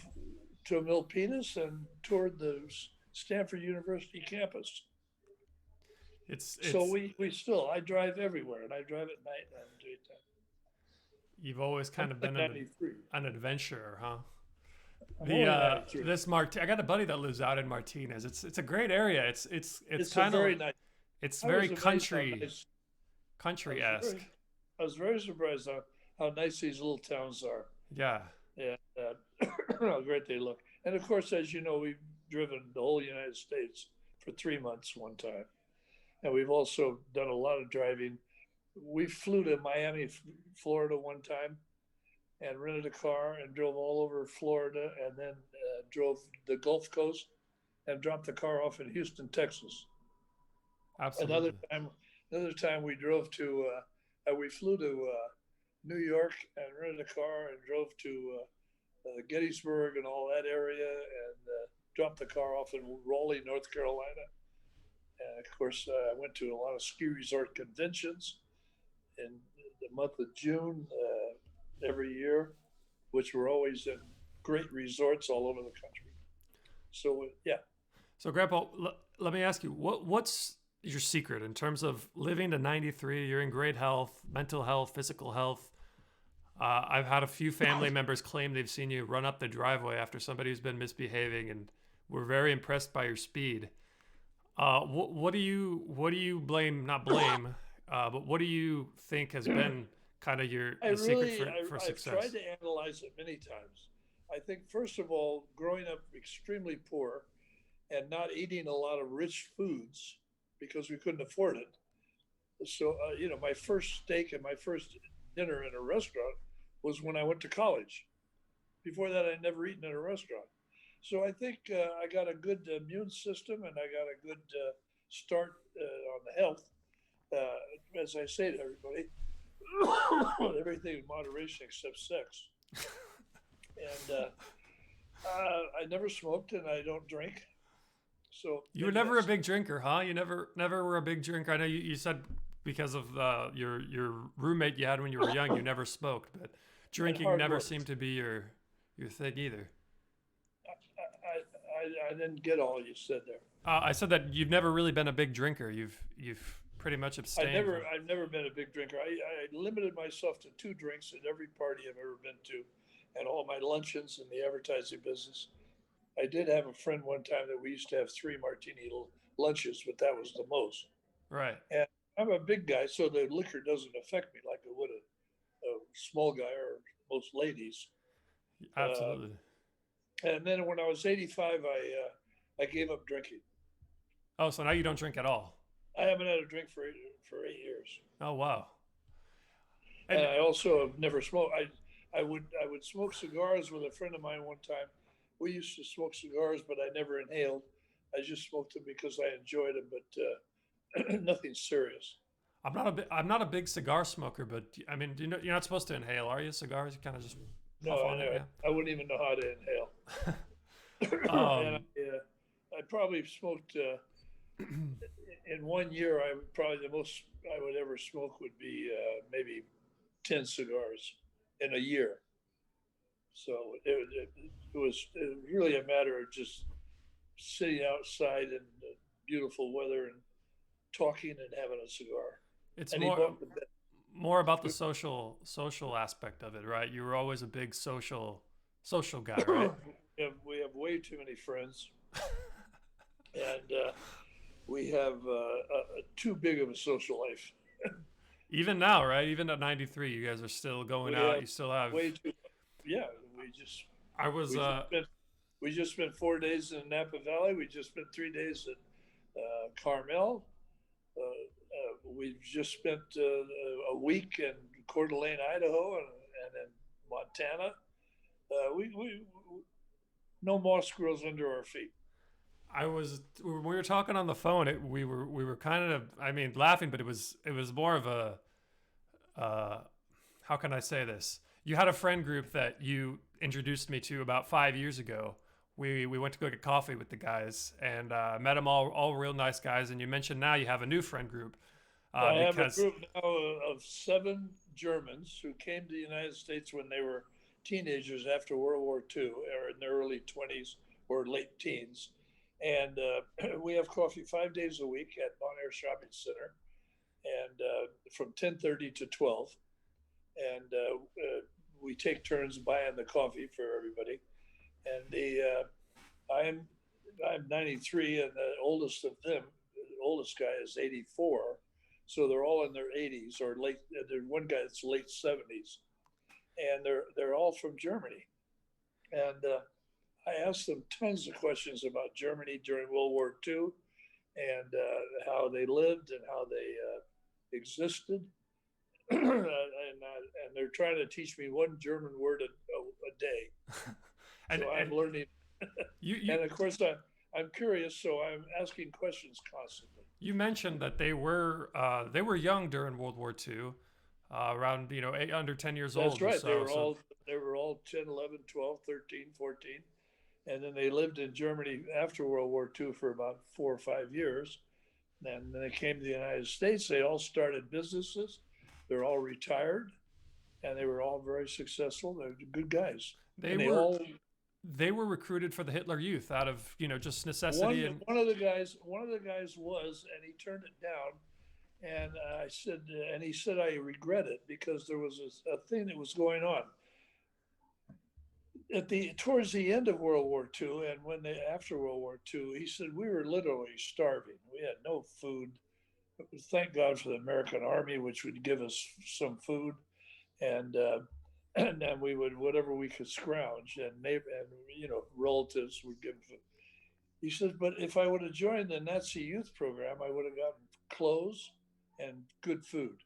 to Milpitas and toured the Stanford University campus. So It's we still, I drive everywhere and I drive at night and daytime. You've always I'm kind of like been 93. an adventurer, huh? I'm The only 93. this Mart I got a buddy that lives out in Martinez. It's a great area. It's It's a kind of very nice. it's I very was amazed how nice. I country was esque. very, I was very surprised how nice these little towns are, Yeah, and how great they look. And of course, as you know, we've driven the whole United States for 3 months one time, and we've also done a lot of driving. We flew to Miami, Florida one time, and rented a car and drove all over Florida, and then drove the Gulf Coast and dropped the car off in Houston, Texas. Another absolutely. time, another time we flew to New York and rented a car and drove to Gettysburg and all that area, and dropped the car off in Raleigh, North Carolina. And of course, I went to a lot of ski resort conventions in the month of June every year, which were always in great resorts all over the country. So yeah, So, Grandpa, let me ask you, what's your secret in terms of living to 93? You're in great health, mental health, physical health. I've had a few family members claim they've seen you run up the driveway after somebody who's been misbehaving, and we're very impressed by your speed. What do you blame? Not blame, but what do you think has been kind of your I the secret really, for I've tried success? to analyze it many times. I think, first of all, growing up extremely poor and not eating a lot of rich foods because we couldn't afford it. So, my first steak and my first dinner in a restaurant was when I went to college. Before that, I'd never eaten in a restaurant. So I think I got a good immune system and I got a good start on the health. As I say to everybody, everything in moderation except sex. And I never smoked and I don't drink. So You were maybe never a that's big drinker, huh? You never were a big drinker. I know you said because of your roommate you had when you were young, you never smoked, but and drinking hard never work. seemed to be your thing either. I didn't get all you said there. I said that you've never really been a big drinker. You've pretty much abstained from. I've never been a big drinker. I limited myself to 2 drinks at every party I've ever been to, and all my luncheons in the advertising business. I did have a friend one time that we used to have 3 martini lunches, but that was the most. Right. And I'm a big guy, so the liquor doesn't affect me like it would a small guy or most ladies. Uh, Absolutely. and then when I was 85, I gave up drinking. Oh, so now you don't drink at all. I haven't had a drink for 8 years, Oh, wow. and And I also have never smoked. I would smoke cigars with a friend of mine one time. We used to smoke cigars, but I never inhaled. I just smoked them because I enjoyed them, but nothing serious. I'm not a big cigar smoker, but I mean, do you know you're not supposed to inhale, are you? Cigars, you kind of just No, puff on it, I wouldn't even know how to inhale. yeah. And I probably smoked in one year. I would probably the most I would ever smoke would be maybe 10 cigars in a year. So it was really a matter of just sitting outside in beautiful weather and talking and having a cigar. It's And he more bought the more about the social aspect of it, right? You were always a big social guy, right? we have way too many friends, and we have too big of a social life. Even now, right? Even at 93, you guys are still going We out. have You still have. way too. Yeah, we just I was we just spent we just spent 4 days in Napa Valley. We just spent 3 days at Carmel. We've just spent a week in Coeur d'Alene, Idaho, and in Montana. We no moss grows under our feet. I was when we were talking on the phone. We were kind of I mean laughing, but it was more of a uh, how can I say this? You had a friend group that you introduced me to about 5 years ago. We went to go get coffee with the guys and met them all real nice guys. And you mentioned now you have a new friend group I have a because group now of 7 Germans who came to the United States when they were teenagers after World War II, or in their early 20s or late teens. And we have coffee 5 days a week at Bon Air Shopping Center, and from 10:30 to 12. And we take turns buying the coffee for everybody. And I'm I'm 93, and the oldest of them, the oldest guy is 84. So they're all in their 80s or late. There's one guy that's late 70s, and they're all from Germany. And I asked them tons of questions about Germany during World War II and how they lived and how they existed. And they're trying to teach me one German word a day. and So I'm and learning. you And of course, I'm curious, so I'm asking questions constantly. you mentioned that they were young during World War II, around under 10 years That's old or right. so. So They were all 10, 11, 12, 13, 14. And then they lived in Germany after World War II for about 4 or 5 years. And then they came to the United States. They all started businesses. They're all retired, and they were all very successful. They're good guys, they and they were all they were recruited for the Hitler Youth out of just necessity and one of the guys was, and he turned it down. And I said, and he said, I regret it because there was a thing that was going on at the towards the end of World War II, and when they after World War II. He said we were literally starving. We had no food. Thank God for the American Army, which would give us some food, and and then we would whatever we could scrounge, and neighbor and relatives would give food. He said, but if I would have joined the Nazi youth program, I would have gotten clothes and good food.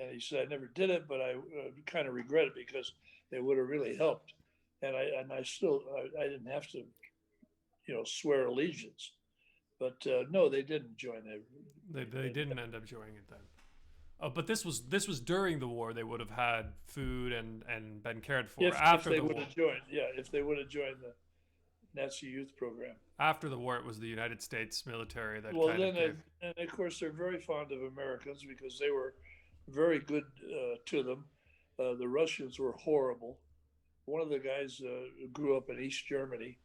And he said, I never did it, but I kind of regret it because it would have really helped. And I still I didn't have to swear allegiance, but no, they didn't join it. they didn't end up joining it then. But this was during the war. They would have had food and been cared for. If After they the would war, have joined, yeah, if they would have joined the Nazi youth program. after the war, it was the United States military that Well, kind of then, gave. and of course, they're very fond of Americans because they were very good to them. The Russians were horrible. One of the guys grew up in East Germany,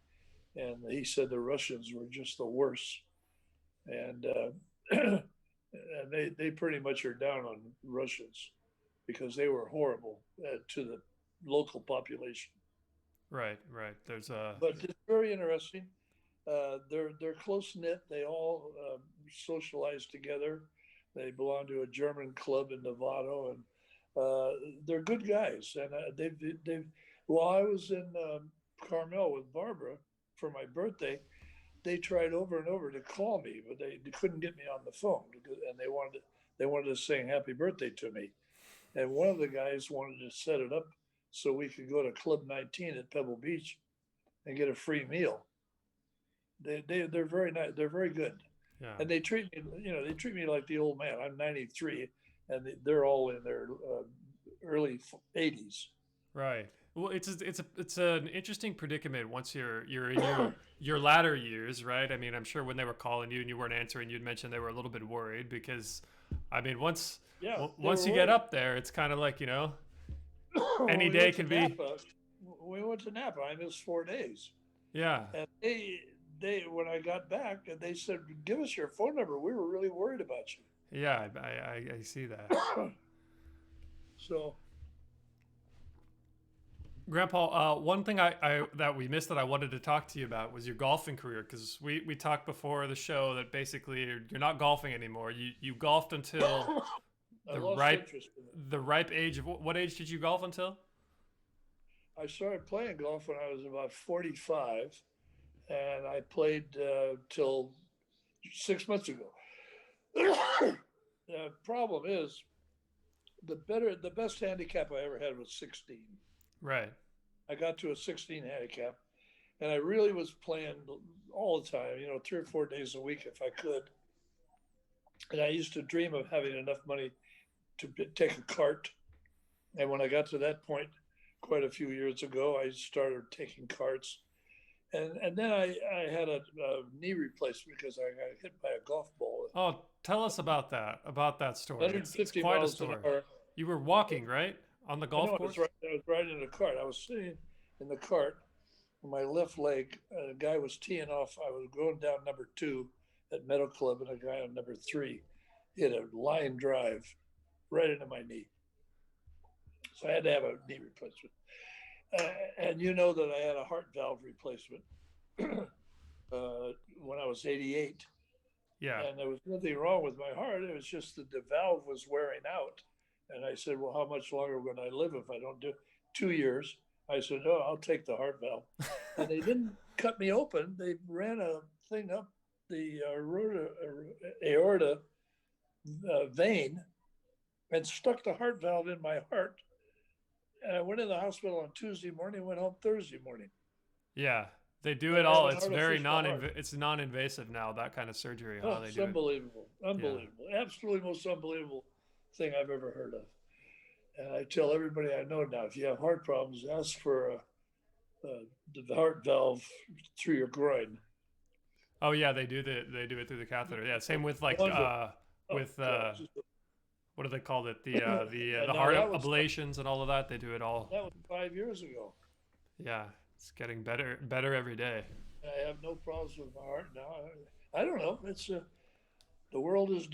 and he said the Russians were just the worst. And and they pretty much are down on Russians because they were horrible to the local population. Right, right. There's a But it's very interesting. They're close knit. They all socialize together. They belong to a German club in Novato, and they're good guys. And they've while I was in Carmel with Barbara for my birthday, they tried over and over to call me, but they couldn't get me on the phone and they wanted to sing happy birthday to me. And one of the guys wanted to set it up so we could go to Club 19 at Pebble Beach and get a free meal. They're very nice. They're very good, yeah. and they treat me like the old man. I'm 93, and they're all in their early 80s. Right. Well, it's an interesting predicament once you're in your latter years, right? I mean, I'm sure when they were calling you and you weren't answering, you'd mentioned they were a little bit worried because, I mean, Yeah, they once were you get worried. up there, it's kind of like When any we day went to can be. Napa, we went to Napa. I missed 4 days, Yeah, and they when I got back, and they said, "Give us your phone number. We were really worried about you." yeah, I see that. So Grandpa, one thing I that we missed that I wanted to talk to you about was your golfing career because we talked before the show that basically you're not golfing anymore. You golfed until I the lost ripe interest in it. the ripe age of what age did you golf until? I started playing golf when I was about 45, and I played till 6 months ago. The problem is the best handicap I ever had was 16. Right. I got to a 16 handicap, and I really was playing all the time, 3 or 4 days a week if I could. And I used to dream of having enough money to take a cart. And when I got to that point, quite a few years ago, I started taking carts. And then I had a knee replacement because I got hit by a golf ball. Oh, tell us about that story. It's 150 quite a miles an story. hour. You were walking, right? On the I golf know I was course? right. I was riding in a cart. I was sitting in the cart with my left leg. A guy was teeing off. I was going down number two at Meadow Club, and a guy on number three hit a line drive right into my knee. So I had to have a knee replacement. And you know that I had a heart valve replacement when I was 88, Yeah. and there was nothing wrong with my heart. It was just that the valve was wearing out. And I said, "Well, how much longer would I live if I don't do 2 years?" I said, "Oh, I'll take the heart valve." And they didn't cut me open. They ran a thing up the aorta vein and stuck the heart valve in my heart. And I went in the hospital on Tuesday morning, went home Thursday morning. Yeah. They do And it I have all. an It's very artificial heart. it's non-invasive now, that kind of surgery, Oh, huh? They it's do it. unbelievable. Yeah. Unbelievable. Absolutely most unbelievable thing I've ever heard of. And I tell everybody I know now, if you have heart problems, ask for the heart valve through your groin. Oh yeah, they do it through the catheter. Yeah, same with like Wonderful. Oh with God. what do they call it? And The now heart ablations and all of that. They do it all. that was 5 years ago. Yeah, it's getting better every day. I have no problems with my heart now. I don't know. It's the world is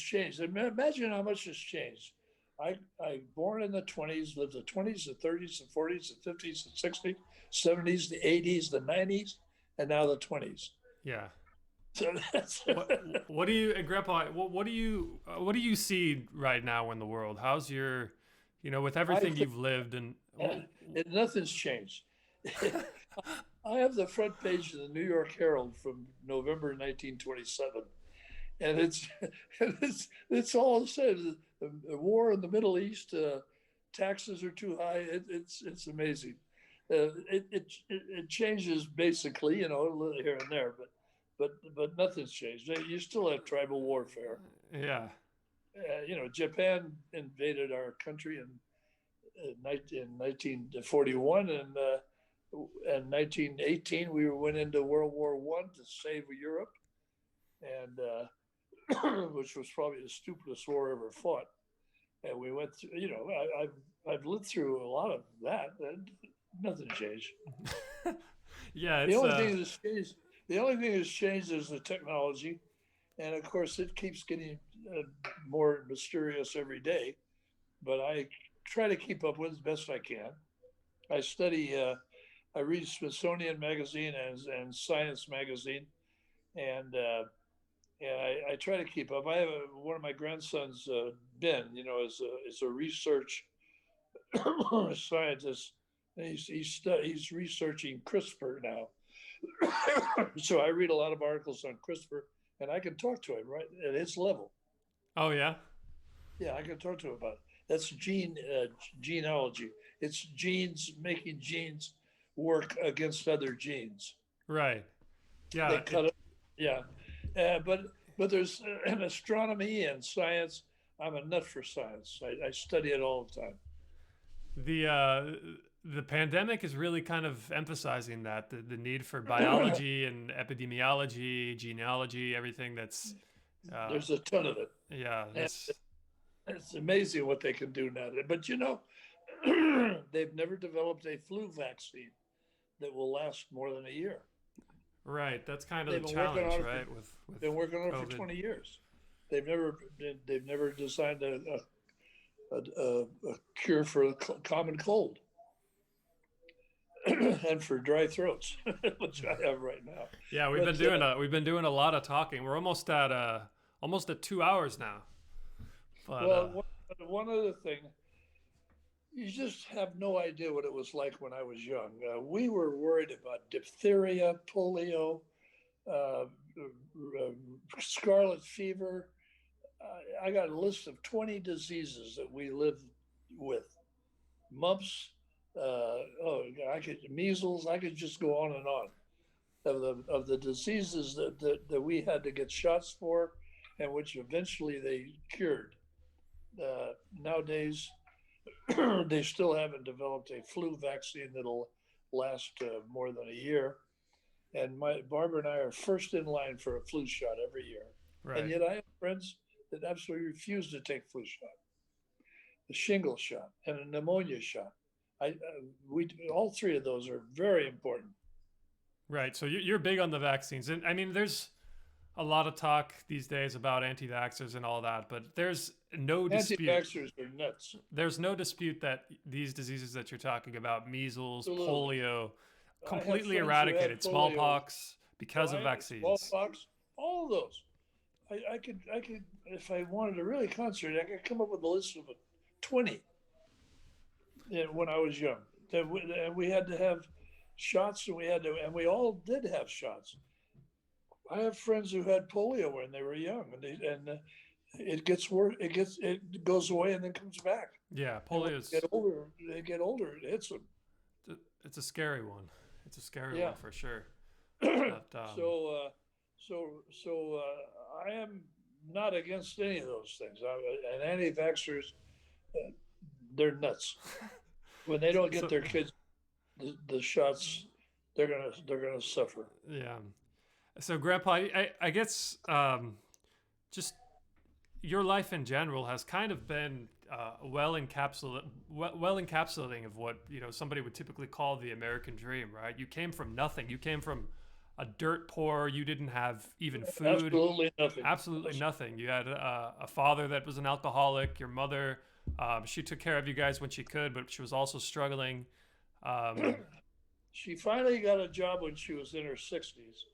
changed. Imagine how much has changed. I born in the 20s, lived the 20s, the 30s, the 40s, the 50s, the 60s, 70s, the 80s, the 90s, and now the 20s. Yeah. So that's What do you, Grandpa? What do you see right now in the world? How's your, with I everything think you've lived and nothing's changed. I have the front page of the New York Herald from November 1927, and it's all the same. The war in the Middle East, taxes are too high. It's amazing. It changes basically, here and there, but nothing's changed. You still have tribal warfare. yeah, Japan invaded our country in 1941, and 1918 we went into World War I to save Europe, and which was probably the stupidest war ever fought. And we went through, I've lived through a lot of that, and nothing changed. yeah. The It's only thing that's changed, the only thing that's changed is the technology, and of course it keeps getting more mysterious every day. But I try to keep up with as best I can. I study. I read Smithsonian Magazine and Science Magazine, and I try to keep up. I have one of my grandsons, Ben. Is a research scientist. And he's researching CRISPR now. So I read a lot of articles on CRISPR, and I can talk to him right at his level. oh yeah, Yeah, I can talk to him about it. That's genealogy. It's genes making genes work against other genes. right. They Yeah, cut it. Yeah, but there's in astronomy and science. I'm a nut for science. I study it all the time. the uh, the pandemic is really kind of emphasizing that the need for biology and epidemiology, genealogy, everything that's uh, There's a ton of it, yeah, and this it's amazing what they can do now. But they've never developed a flu vaccine that will last more than a year. right. That's kind of They've the been working challenge, on it for right? With been working on it for COVID. 20 years. They've never designed a cure for a common cold and for dry throats, which I have right now. Yeah, But we've been doing a lot of talking. We're almost at 2 hours now. But well, one other thing, you just have no idea what it was like when I was young. We were worried about diphtheria, polio, uh, scarlet fever. I got a list of 20 diseases that we lived with. Mumps, I could measles. I could just go on and on of the diseases that we had to get shots for, and which eventually they cured. Nowadays, they still haven't developed a flu vaccine that'll last more than a year. And my Barbara and I are first in line for a flu shot every year. And right. yet I have friends that absolutely refuse to take flu shot, a shingle shot, and a pneumonia shot. We all three of those are very important. Right. So you're big on the vaccines. And I mean a lot of talk these days about anti-vaxxers and all that, but Anti-vaxxers are nuts. there's no dispute that these diseases that you're talking about, measles, Absolutely. polio, I have completely friends who had eradicated, polio, smallpox because of vaccines. smallpox, all of those. I could, if I wanted to really concentrate, I could come up with a list of 20 when I was young. And we had to have shots, and we all did have shots. I have friends who had polio when they were young, and it gets worse. It goes away and then comes back. Yeah, And when polio is they get older, it hits them. it's a scary one. It's a scary one Yeah. for sure. But so, I am not against any of those things. And anti-vaxxers, they're nuts. When they don't get so their kids the shots, they're gonna suffer. yeah. So, Grandpa, I guess just your life in general has kind of been well encapsulating of what somebody would typically call the American dream, right? You came from nothing. You came from a dirt poor. You didn't have even food. Absolutely nothing. Absolutely nothing. You had a father that was an alcoholic. Your mother, she took care of you guys when she could, but she was also struggling. Um, She finally got a job when she was in her 60s.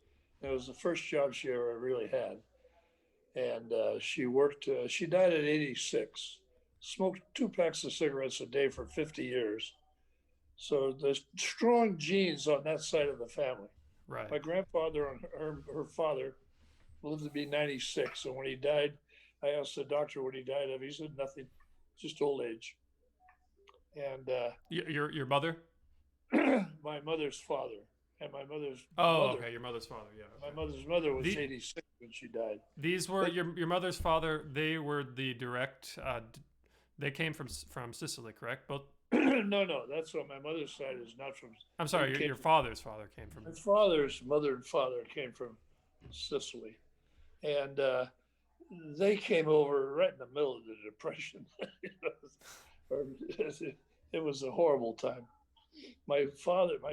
It was the first job she ever really had. And she worked, she died at 86, smoked 2 packs of cigarettes a day for 50 years. So there's strong genes on that side of the family. right. My grandfather and her father lived to be 96. And when he died, I asked the doctor what he died of. He said nothing, just old age. And Your mother? my mother's father and my mother's Oh, mother, okay. Your mother's father. Yeah. my Okay. mother's mother was The 86 when she died. These were But your mother's father. They were the direct. They came from Sicily, correct? Both. no, that's what my mother's side is not from. I'm They sorry. came Your father's father came from. My father's mother and father came from Sicily, and they came over right in the middle of the Depression. It was a horrible time. My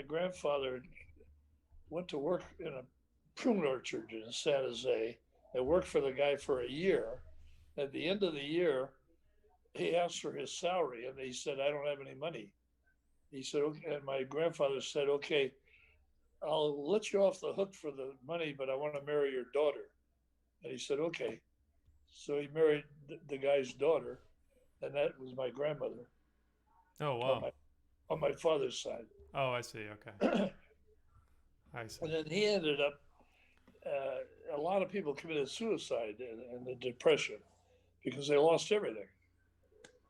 grandfather went to work in a prune orchard in San Jose and worked for the guy for a year. At the end of the year, he asked for his salary, and he said, "I don't have any money." He said, okay. And my grandfather said, "Okay, I'll let you off the hook for the money, but I want to marry your daughter." And he said, "Okay." So he married the guy's daughter, and that was my grandmother Oh on wow. my father's side. Oh, I see. Okay, And I see. then he ended up. A lot of people committed suicide in the Depression because they lost everything.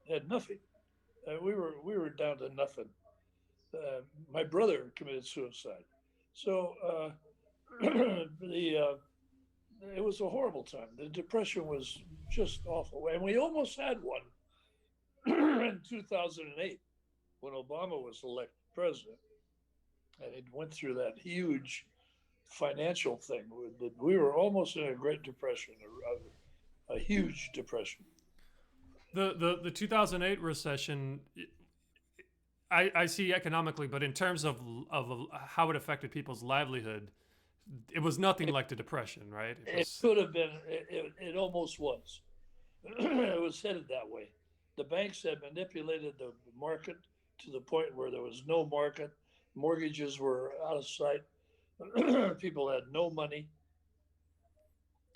They had nothing. We were down to nothing. My brother committed suicide. So the it was a horrible time. The Depression was just awful, and we almost had one in 2008 when Obama was elected president, and it went through that huge financial thing. We were almost in a Great Depression, a huge depression. The 2008 recession. I see economically, but in terms of how it affected people's livelihood, it was nothing It, like the depression, right? It it was. could have been. It almost was. It was headed that way. The banks had manipulated the market to the point where there was no market. Mortgages were out of sight. People had no money.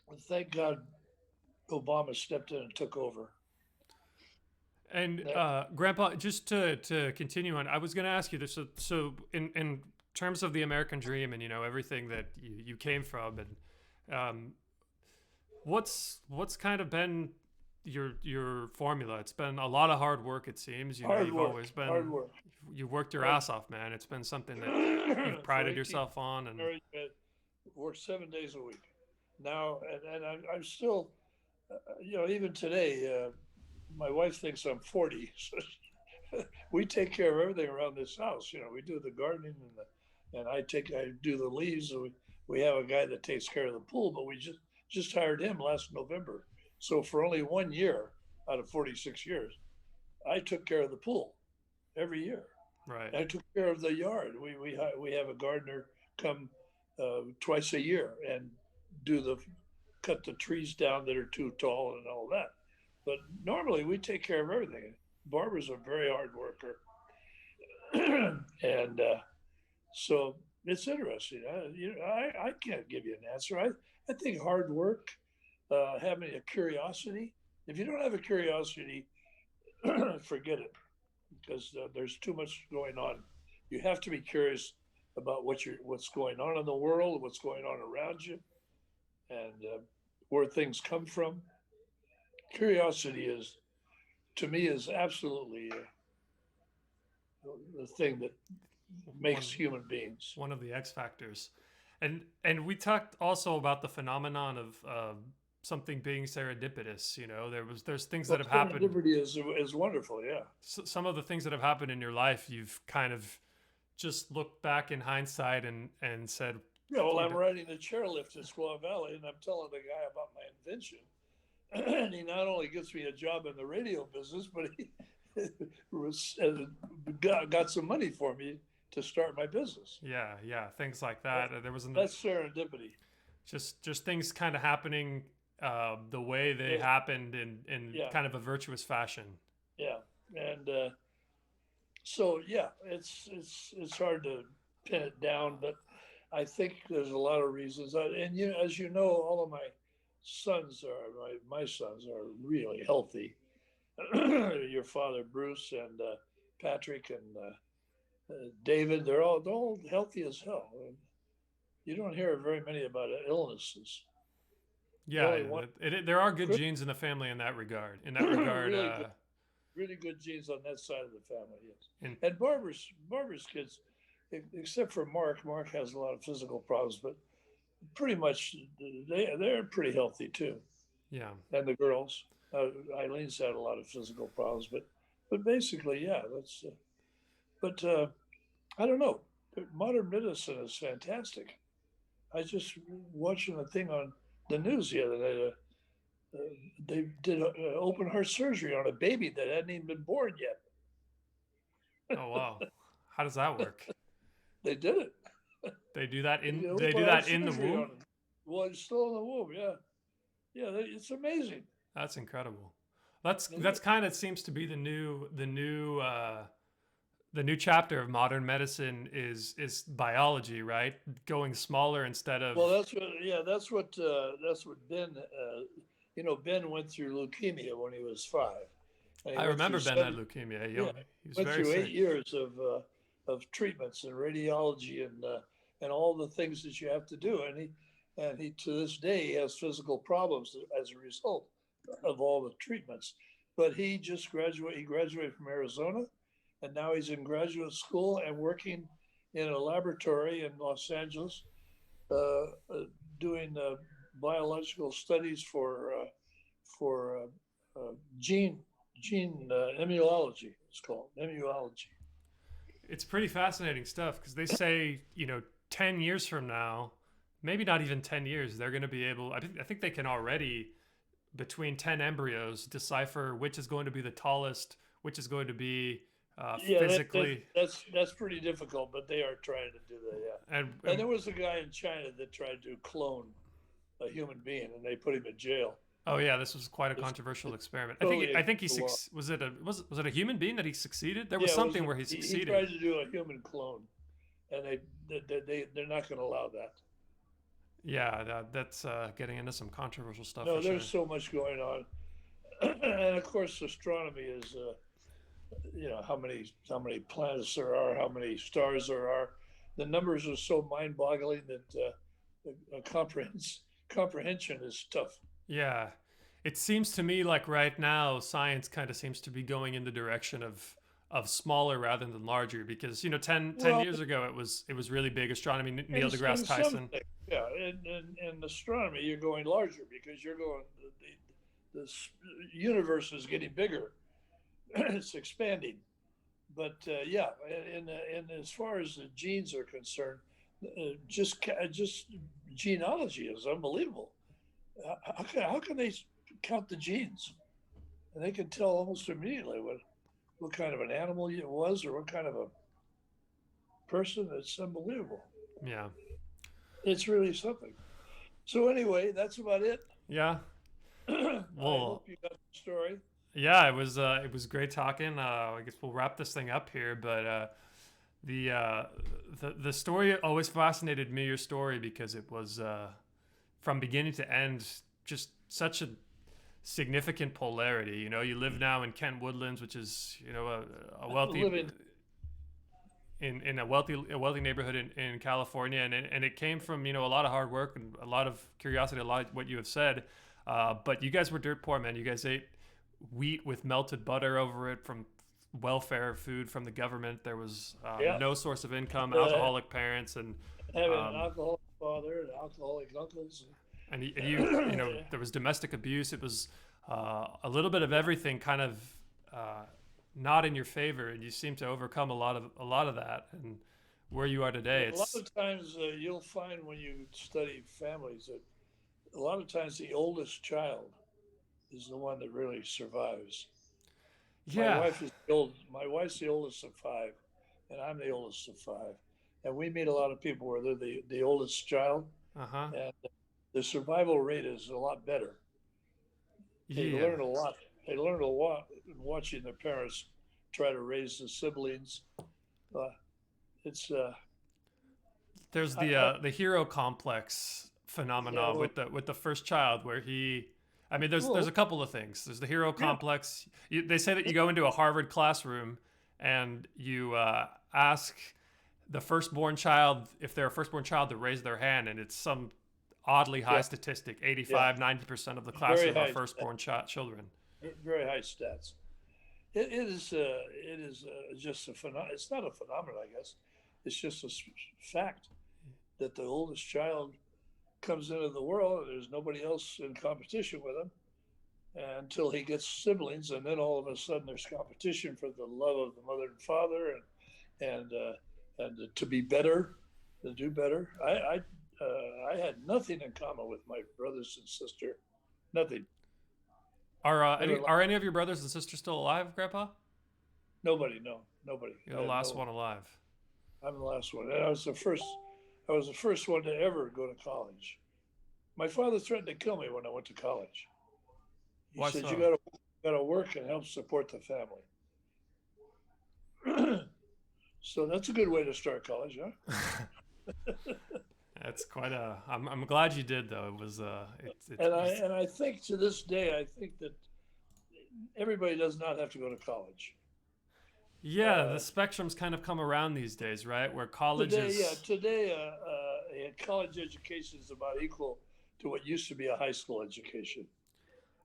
And thank God Obama stepped in and took over. And That Grandpa, just to continue on, I was going to ask you this. So in terms of the American dream and everything that you came from, and what's kind of been your formula? It's been a lot of hard work. It seems hard you've always work, hard been work. you worked your Hard. ass off, man. It's been something that you've For prided 18 yourself on, and years, I worked 7 days a week. Now, and I'm still, even today, my wife thinks I'm 40. So we take care of everything around this house. We do the gardening and I do the leaves. We have a guy that takes care of the pool, but we just hired him last November. So for only 1 year out of 46 years, I took care of the pool every year. right. I took care of the yard. We have a gardener come twice a year and do cut the trees down that are too tall and all that. But normally we take care of everything. Barbara's a very hard worker, and so it's interesting. I can't give you an answer. I think hard work, having a curiosity. If you don't have a curiosity, forget it, because there's too much going on. You have to be curious about what's going on in the world, what's going on around you, and where things come from. Curiosity is, to me, is absolutely the thing that makes One human beings. one of the X factors. And we talked also about the phenomenon of something being serendipitous. You know, there's things that Well, have happened. serendipity is wonderful. Yeah. Some of the things that have happened in your life, you've kind of just looked back in hindsight and said, Yeah. Well, you I'm know, riding the chairlift in Squaw Valley, and I'm telling the guy about my invention, and he not only gets me a job in the radio business, but he got some money for me to start my business. yeah, yeah, things like That, that. There was an, that's serendipity. just things kind of happening the way they Yeah, happened in yeah, kind of a virtuous fashion. yeah. And so yeah, it's hard to pin it down, but I think there's a lot of reasons. And as you know, all of my sons are really healthy. Your father Bruce and Patrick and David, they're all healthy as hell. And you don't hear very many about illnesses. The Yeah, only one, there are good genes in the family in that regard. In that regard, really good, really good genes on that side of the family. Yes, in and Barbara's kids, except for Mark. Mark has a lot of physical problems, but pretty much they're pretty healthy too. yeah, And the girls, Eileen's had a lot of physical problems, but basically, yeah. That's but I don't know. Modern medicine is fantastic. I just watching a thing on the news the other day. They did open heart surgery on a baby that hadn't even been born yet. oh wow, how does that work? They did it. They did They open do heart that in the surgery on womb. him. Well, he's still in the womb. Yeah, yeah. It's amazing. That's incredible. It That's is. kind of seems to be the new chapter of modern medicine is biology, right? Going smaller instead of. Well, that's what Ben. Ben went through leukemia when he was 5, and he I went through remember Ben had 7. leukemia. Yeah, He was went very through sick. 8 years of treatments and radiology and all the things that you have to do, and he to this day he has physical problems as a result of all the treatments. But he just graduated. He graduated from Arizona, and now he's in graduate school and working in a laboratory in Los Angeles, uh, uh, doing biological studies for gene immunology. It's called immunology. It's pretty fascinating stuff because they say 10 years from now, maybe not even 10 years, they're going to be able. I think they can already between 10 embryos decipher which is going to be the tallest, which is going to be Yeah, physically that's pretty difficult, but they are trying to do that. Yeah, and and there was a guy in China that tried to clone a human being, and they put him in jail. oh yeah, this was quite a It's, controversial it's experiment. totally I think he against the law. was it a human being that he succeeded? There was Yeah, it was something where he he succeeded. tried to do a human clone, and they're not going to allow that. Yeah, that's getting into some controversial stuff for No, there's sure. so much going on, and of course, astronomy is how many planets there are, how many stars there are. The numbers are so mind-boggling that comprehension is tough. Yeah. It seems to me like right now science kind of seems to be going in the direction of smaller rather than larger because 10 Well, years ago it was really big astronomy. Neil in deGrasse some Tyson. things, yeah, in astronomy, you're going larger because you're going the universe is getting bigger. It's expanding. But yeah, in as far as the genes are concerned, just genealogy is unbelievable. How can they count the genes? And they can tell almost immediately what kind of an animal it was or what kind of a person. It's unbelievable. Yeah. It's really something. So anyway, that's about it. Yeah. I Well, hope you got the story. yeah, it was great talking. I guess we'll wrap this thing up here, but the uh, the story always fascinated me. Your story because it was from beginning to end just such a significant polarity. You know, you live now in Kent Woodlands, which is a wealthy Living, in a wealthy neighborhood in California, and it came from a lot of hard work and a lot of curiosity, a lot of what you have said. But you guys were dirt poor, man. You guys ate wheat with melted butter over it from welfare food from the government. There was yeah, no source of income, uh, alcoholic parents, having an um, alcoholic father and alcoholic uncles. and you know there was domestic abuse. It was a little bit of everything, kind of uh, not in your favor, and you seem to overcome a lot of that. And where you are today, A lot it's of times you'll find when you study families that a lot of times the oldest child is the one that really survives. yeah, My wife's the oldest of five, and I'm the oldest of five. And we meet a lot of people where they're the oldest child, uh huh, and the survival rate is a lot better. They yeah. learn a lot. They learn a lot watching their parents try to raise the siblings. Uh, it's There's I the hero complex yeah, phenomenon well, with the first child where he I mean there's well, a couple of things. There's the hero yeah, complex. They say that you go into a Harvard classroom and you ask the firstborn child if they're a firstborn child to raise their hand, and it's some oddly high yeah, statistic. yeah. 85-90% of the Very classroom are high, firstborn children. very high stats. It is just a phenomenon. It's not a phenomenon, I guess. It's just a fact that the oldest child comes into the world and there's nobody else in competition with him until he gets siblings, and then all of a sudden there's competition for the love of the mother and father, and to be better, to do better. I had nothing in common with my brothers and sister, nothing. They were like Are any of your brothers and sisters still alive, Grandpa? nobody, no, nobody. You're I the have last no. one alive. I'm the last one, and I was the first. I was the first one to ever go to college. My father threatened to kill me when I went to college. He Why said, "You so? got to work and help support the family." So that's a good way to start college, huh? That's quite a. I'm glad you did though. It was And I think to this day, I think that everybody does not have to go to college. yeah. The Uh, spectrum's kind of come around these days, right? Where college today, yeah, is. today, a college education is about equal to what used to be a high school education.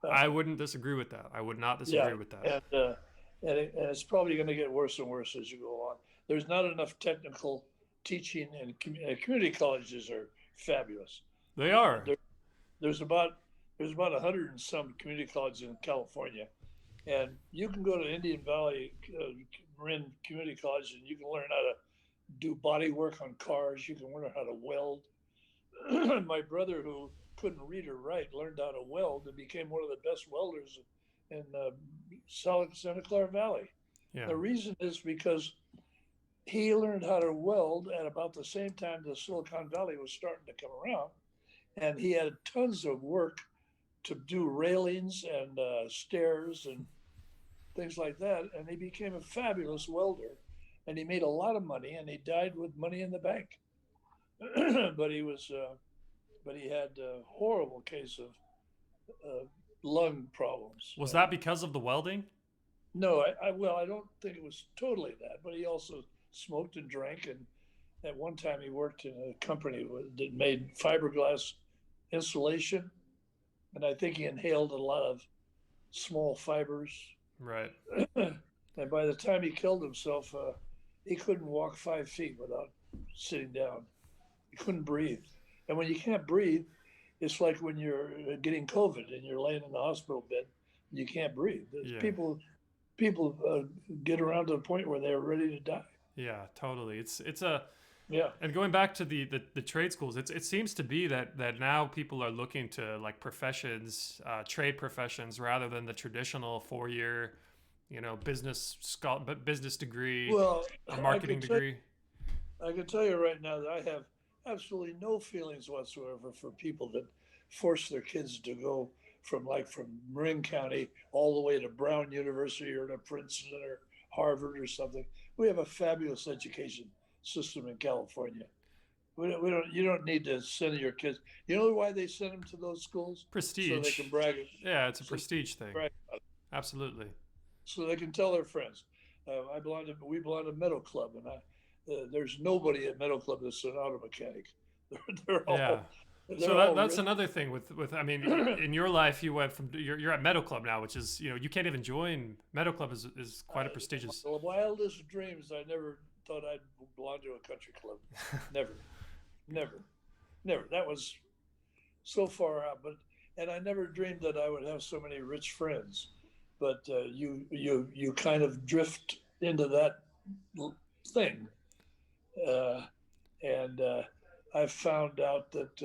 Uh, I wouldn't disagree with that. I would not yeah, disagree with that. and and it's probably going to get worse and worse as you go on. There's not enough technical teaching, and community colleges are fabulous. They are. There, there's about there's about 100 and some community colleges in California, and you can go to Indian Valley Marin Community College and you can learn how to do body work on cars. You can learn how to weld. My brother, who couldn't read or write, learned how to weld and became one of the best welders in Santa Clara Valley. Yeah. The reason is because he learned how to weld at about the same time the Silicon Valley was starting to come around, and he had tons of work to do railings and stairs and things like that. And he became a fabulous welder, and he made a lot of money, and he died with money in the bank. but he was, but he had a horrible case of lung problems. Was And that because of the welding? no, well, I don't think it was totally that, but he also smoked and drank, and at one time he worked in a company that made fiberglass insulation, and I think he inhaled a lot of small fibers. Right. And by the time he killed himself, he couldn't walk 5 feet without sitting down. He couldn't breathe. And when you can't breathe, it's like when you're getting COVID and you're laying in the hospital bed, and you can't breathe. Yeah. People get around to the point where they're ready to die. Yeah. Totally. It's a Yeah. and going back to the trade schools, it seems to be that now people are looking to like professions, trade professions, rather than the traditional 4 year, business degree Well, or I marketing could tell degree. I can tell you right now that I have absolutely no feelings whatsoever for people that force their kids to go from Marin County all the way to Brown University or to Princeton or Harvard or something. We have a fabulous education system in California. We don't. You don't need to send your kids. You know why they send them to those schools? So they can Prestige. brag. Yeah, it's a So they prestige thing. can brag about it. Absolutely. So they can tell their friends. We belong to Meadow Club, and there's nobody at Meadow Club that's an auto mechanic. They're Yeah. all So they're all that's rich. another thing with I mean, in your life you went from you're at Meadow Club now, which is you can't even join Meadow Club is quite a prestigious. My wildest dreams, I never thought I'd belong to a country club. Never, never, never. That was so far out. But and I never dreamed that I would have so many rich friends. But you kind of drift into that thing, uh, and I've found out that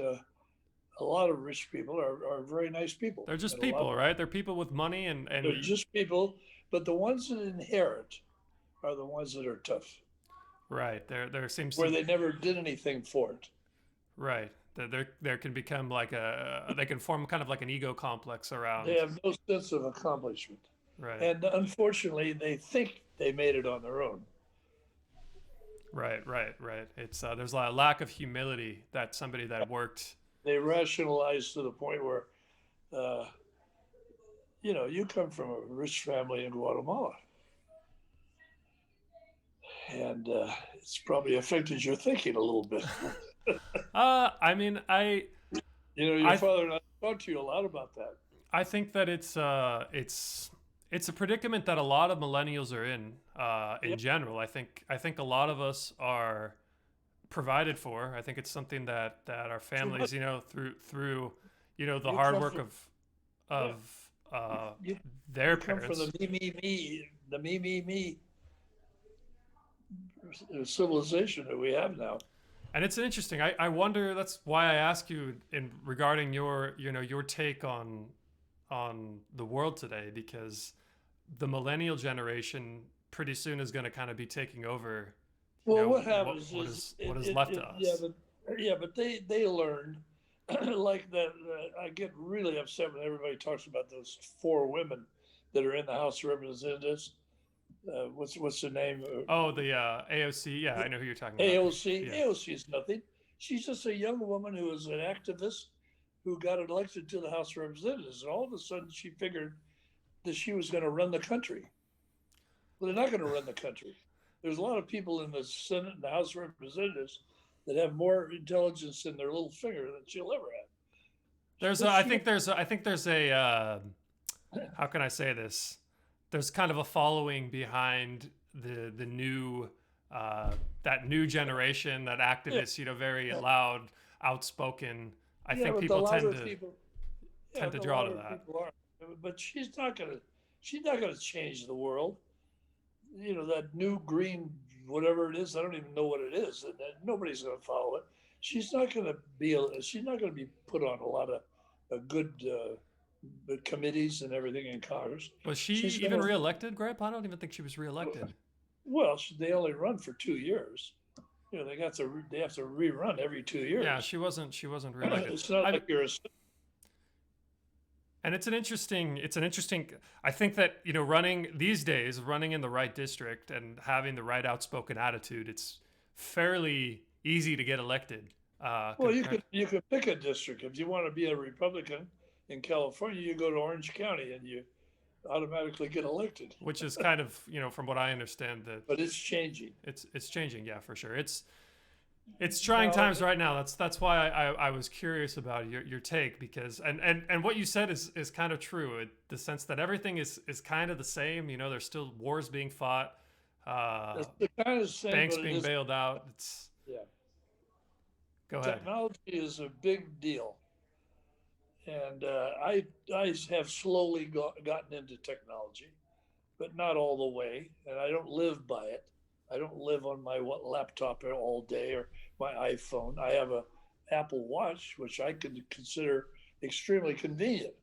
a lot of rich people are very nice people, They're just and a lot people, right? They're people with money they're just people. But the ones that inherit are the ones that are tough, right. There seems where to they never did anything for it. right. There can become like a they can form kind of like an ego complex They around have no sense of accomplishment. right. And unfortunately, they think they made it on their own. Right. It's there's a lack of humility that somebody that worked. They rationalize to the point where, uh, you come from a rich family in Guatemala, and it's probably affected your thinking a little bit. I mean, Your I father and I talked to you a lot about that. I think that it's a predicament that a lot of millennials are in Yep. general. I think a lot of us are provided for. I think it's something that our Too much. families, through the You hard come work from Yeah. of uh, You their you come from parents. the me civilization that we have now. And it's interesting. I wonder. That's why I ask you in regarding your take on the world today, because the millennial generation pretty soon is going to kind of be taking over. Well, what What happens what is is what is left to yeah, us. but they learned like that. I get really upset when everybody talks about those four women that are in the House of Representatives. What's the name? Oh, the AOC. Yeah, I know who you're talking about. AOC. Yeah. AOC is nothing. She's just a young woman who is an activist who got elected to the House of Representatives, and all of a sudden she figured that she was going to run the country. Well, they're not going to run the country. There's a lot of people in the Senate and the House of Representatives that have more intelligence in their little finger than she'll ever have. There's a, What's I she? think there's a, I think there's a how can I say this? There's kind of a following behind the new that new generation, that Yeah, activists, very yeah, loud, outspoken. I yeah. think But the people louder people, yeah, tend to the draw to louder that. people are. But she's not gonna change the world. That new green, whatever it is. I don't even know what it is. That nobody's gonna follow it. She's not gonna be put on a lot of good committees and everything in Congress. Was she She's even gonna reelected, Grip? I don't even think she was reelected. Well, they only run for 2 years. They have to rerun every two Yeah, years. she wasn't reelected. It's not I like you're a And it's an interesting. I think that running these days, running in the right district and having the right outspoken attitude, it's fairly easy to get elected. Well, you could pick a district if you want to be a Republican in California. You go to Orange County and you automatically get elected. which is kind of from what I understand that But it's changing it's changing. Yeah, for sure. It's trying now. times right now. That's why I was curious about your take, because and what you said is kind of true. The sense that everything is kind of the same. There's still wars being fought, uh, It's the kind of same, banks but it being is. bailed out. It's Yeah, Go ahead. technology is a big deal, and I have slowly gotten into technology, but not all the way, and I don't live by it. I don't live on my laptop all day or my iPhone. I have a Apple Watch, which I could consider extremely convenient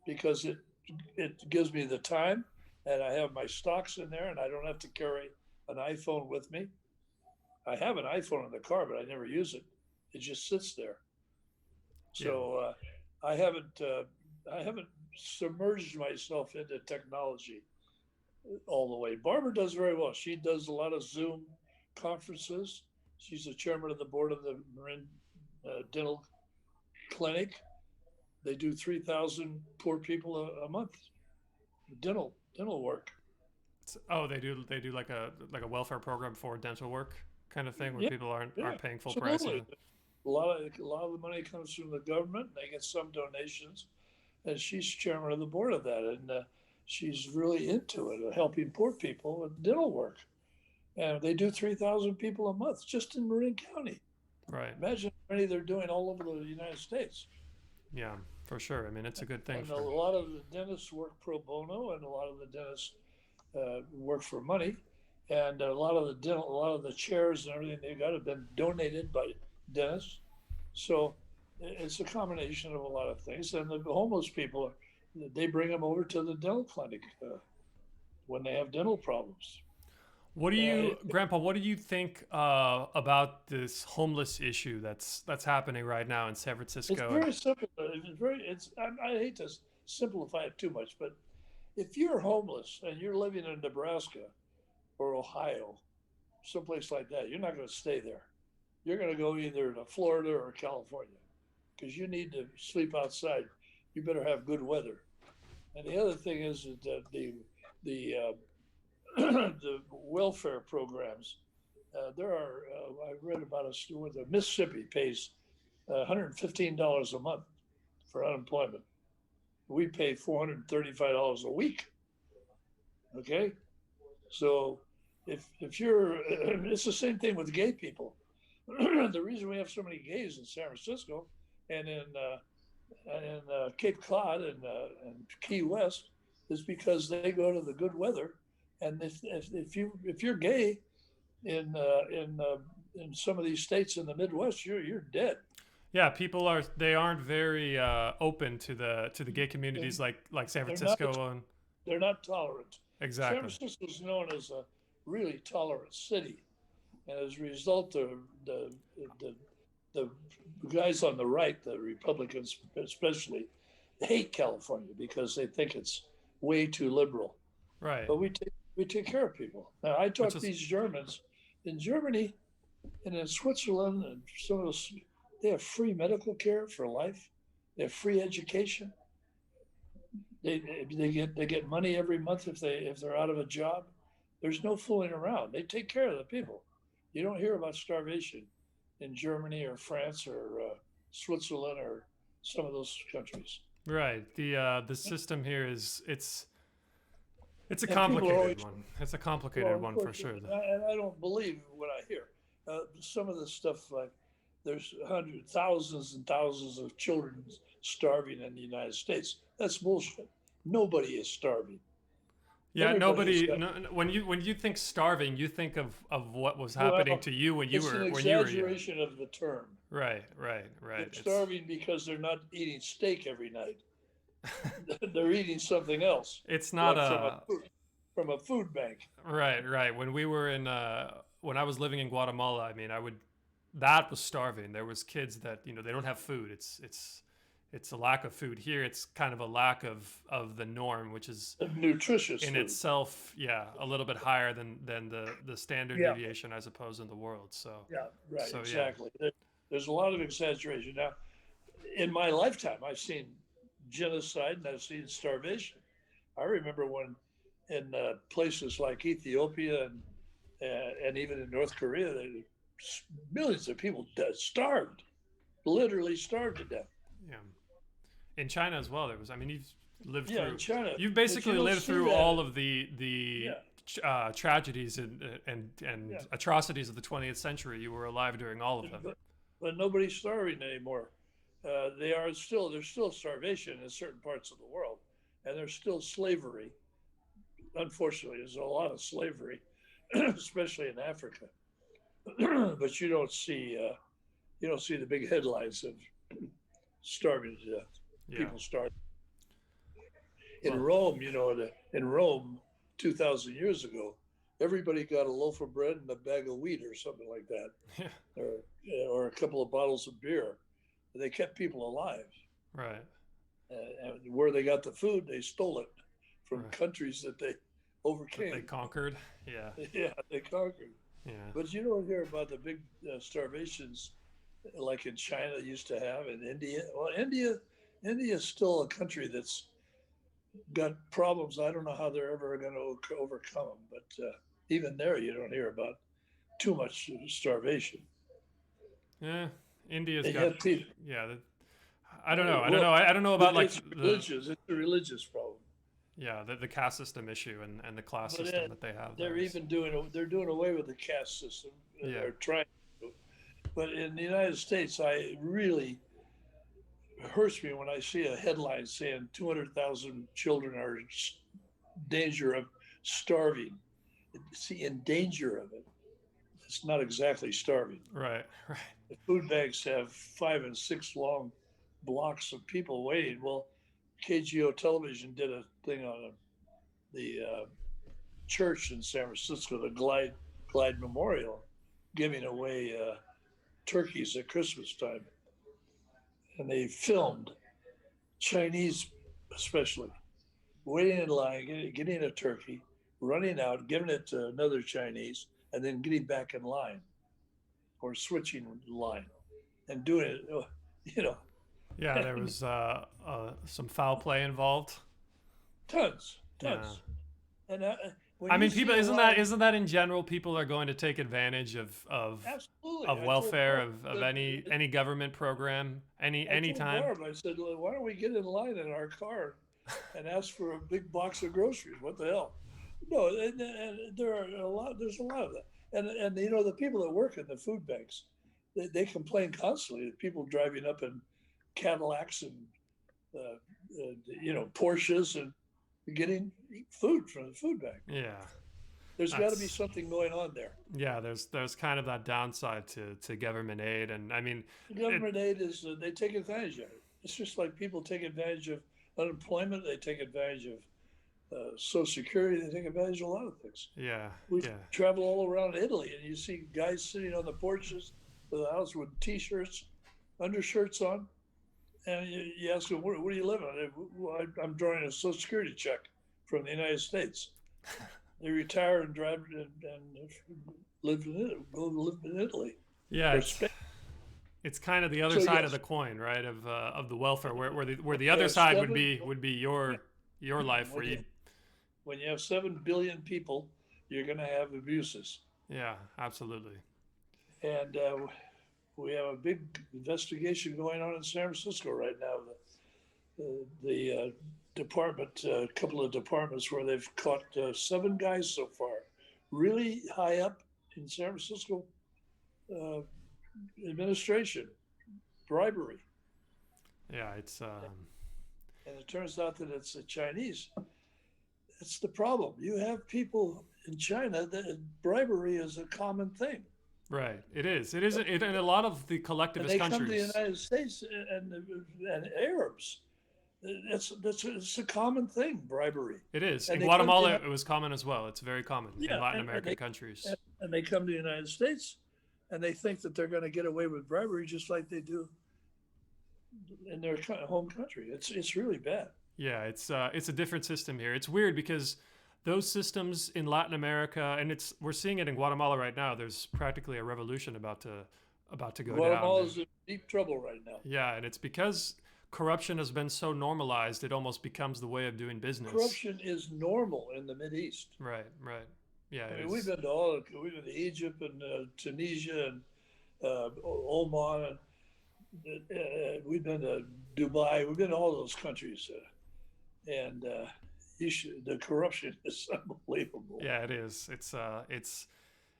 because it gives me the time, and I have my stocks in there, and I don't have to carry an iPhone with me. I have an iPhone in the car, but I never use it. It just sits there. Yeah. So I haven't submerged myself into technology all the way. Barbara does very well. She does a lot of Zoom conferences. She's the chairman of the board of the Marin Dental Clinic. They do 3,000 poor people a month dental work. Oh, they do like a welfare program for dental work kind of thing where Yeah, people aren't yeah, paying full price. absolutely. A lot of the money comes from the government. They get some donations, and she's chairman of the board of that, and she's really into it, helping poor people with dental work. And they do 3,000 people a month just in Marin County. Right. Imagine how many they're doing all over the United States. Yeah, for sure. I mean, it's a good thing And a for. lot of the dentists work pro bono, and a lot of the dentists work for money. And a lot of the chairs and everything they got have been donated by dentists. So it's a combination of a lot of things. And the homeless people, they bring them over to the dental clinic when they have dental problems. What do Uh, you, Grandpa? What do you think about this homeless issue that's happening right now in San it's Francisco? And very simple. It's very. It's. I hate to simplify it too much, but if you're homeless and you're living in Nebraska or Ohio, someplace like that, you're not going to stay there. You're going to go either to Florida or California because you need to sleep outside. You better have good weather. And the other thing is that the the welfare programs. There are. I read about a story that Mississippi pays $115 a month for unemployment. We pay $435 a week. Okay, so if you're, it's the same thing with gay people. The reason we have so many gays in San Francisco and in Cape Cod and Key West is because they go to the good weather. And if you're gay in some of these states in the Midwest, you're dead. yeah, people aren't very open to the gay communities like San They're not Francisco and they're not tolerant. San exactly. Francisco is known as a really tolerant city, and as a result, the the guys on the right, the Republicans especially, hate California because they think it's way too liberal. Right. But we take care of people. Now I Which talk to is these Germans in Germany and in Switzerland and some of those. They have free medical care for life. They have free education. They get money every month if they're out of a job. There's no fooling around. They take care of the people. You don't hear about starvation in Germany or France or Switzerland or some of those countries. right. The system here is it's a And people are complicated always one. It's a complicated well, of one for course, sure. and I don't believe what I hear. Some of the stuff like there's hundreds, thousands, and thousands of children starving in the United States. That's bullshit. Nobody is starving. Yeah, Everybody has nobody. got. When you think starving, you think of what was happening Well, to you it's an when you were young. exaggeration of the term. Right, right, right. They're starving because they're not eating steak every night. They're eating something else, It's not like a from a food bank. right, right. When we were in when I was living in Guatemala, I mean, I would that was starving. There was kids that they don't have food. It's a lack of food here. It's kind of a lack of the norm, which is Nutritious in food. itself, yeah, a little bit higher than the standard Yeah, deviation, I suppose, in the world. yeah, right, So yeah, exactly. There's a lot of exaggeration. Now, in my lifetime, I've seen genocide and I've seen starvation. I remember when in places like Ethiopia and even in North Korea, millions of people starved, literally starved to death. yeah. In China as well, there was. I mean, Yeah, in China, you've but you basically don't lived see through that. all of the Yeah, tragedies and yeah. atrocities of the 20th century. You were alive during all of them. But nobody's starving anymore. There's still starvation in certain parts of the world, and there's still slavery. Unfortunately, there's a lot of slavery, especially in Africa. But you don't see the big headlines of starving to death, Yeah. people starving. In Well, Rome, in Rome, 2,000 years ago, everybody got a loaf of bread and a bag of wheat or something like that, Yeah. or a couple of bottles of beer. They kept people alive. Right. And where they got the food, they stole it from Right. countries that they That they overcame. conquered. Yeah. Yeah, they conquered. Yeah. But you don't hear about the big starvations like in China used to have in India. Well, India is still a country that's got problems. I don't know how they're ever going to overcome them, but even there, you don't hear about too much starvation. Yeah. India's And got. yet, people, Yeah. I don't know. I don't well, know. I don't know about like it's religious. It's a religious problem. yeah the caste system issue and the class But system that they have they're there is even they're doing away with the caste system. yeah. They're trying to. But in the United States, I really hurts me when I see a headline saying 200,000 children are in danger of starving. See, in danger of it. It's not exactly starving. Right. Right. The food banks have 5 and 6 long blocks of people waiting. Well, KGO television did a thing on the church in San Francisco, the Glide Memorial, giving away turkeys at Christmas time, and they filmed Chinese, especially, waiting in line, getting a turkey, running out, giving it to another Chinese, and then getting back in line or switching line and doing it. You know, Yeah, there was some foul play involved. tons, Yeah. tons. And when I you mean, see people a line, isn't that in general people are going to take advantage absolutely. of I told welfare Barb, of any government program I told anytime. Barb, I said, why don't we get in line in our car and ask for a big box of groceries? What the hell? No, and there are a lot. There's a lot of that, and you know the people that work in the food banks, they complain constantly that people driving up in Cadillacs and Porsches and getting food from the food bank. Yeah. There's got to be That's something going on there. yeah, there's kind of that downside to government aid and I mean it Government aid is they take advantage of it. It's just like people take advantage of unemployment. They take advantage of Social Security. They take advantage of a lot of things. yeah, We yeah. travel all around Italy, and you see guys sitting on the porches of the house with T-shirts, undershirts on, and you ask them, "Where do you live?" Well, I'm drawing a Social Security check from the United States. They retire and drive and live in Italy, go live in Italy Yeah, or Spain. it's kind of the other So side of yes, the coin, right? Of the welfare where the you other have side seven. would be Yeah, your life where when you you when you have 7 billion people, you're going to have abuses, yeah, absolutely. and we have a big investigation going on in San Francisco right now. The department, a couple of departments where they've caught 7 guys so far, really high up in San Francisco uh, administration, bribery. Yeah, it's And it turns out that it's the Chinese. That's the problem. You have people in China that bribery is a common thing. right. It is. It is in a lot of the And collectivist they come to the countries. United States and Arabs. That's it's a common thing, bribery. It is. And In they come to Guatemala, the it was common as well. It's very common in yeah, Latin and American countries. they come to the United States and they think that they're going to get away with bribery just like they do in their home country. It's really bad. Yeah, it's a different system here. It's weird because those systems in Latin America, and it's we're seeing it in Guatemala right now. There's practically a revolution about to go down. Guatemala And is in deep trouble right now. yeah, and it's because corruption has been so normalized, it almost becomes the way of doing business. Corruption is normal in the Mid East. Right, right. Yeah, I it mean, we've is. been to all. We've been to Egypt and Tunisia and Oman, and we've been to Dubai. We've been to all those countries, and the corruption is unbelievable. Yeah, it is. It's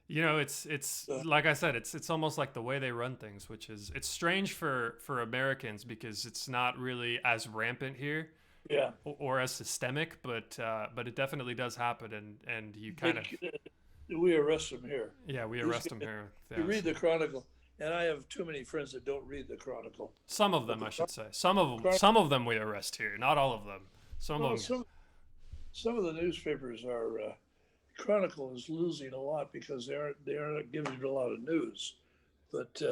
you know, it's Uh, like I said, it's almost like the way they run things, which is it's strange for Americans because it's not really as rampant here yeah, or as systemic, but it definitely does happen, and you they, kind of we arrest them here. yeah, we These arrest them guys, here. you Yeah, read the Chronicle, and I have too many friends that don't read the Chronicle. some of But them, the I Chron- should say, Chron- some of them we arrest here, not all of them. Some well, of them, some of the newspapers are Chronicle is losing a lot because they aren't giving a lot of news. But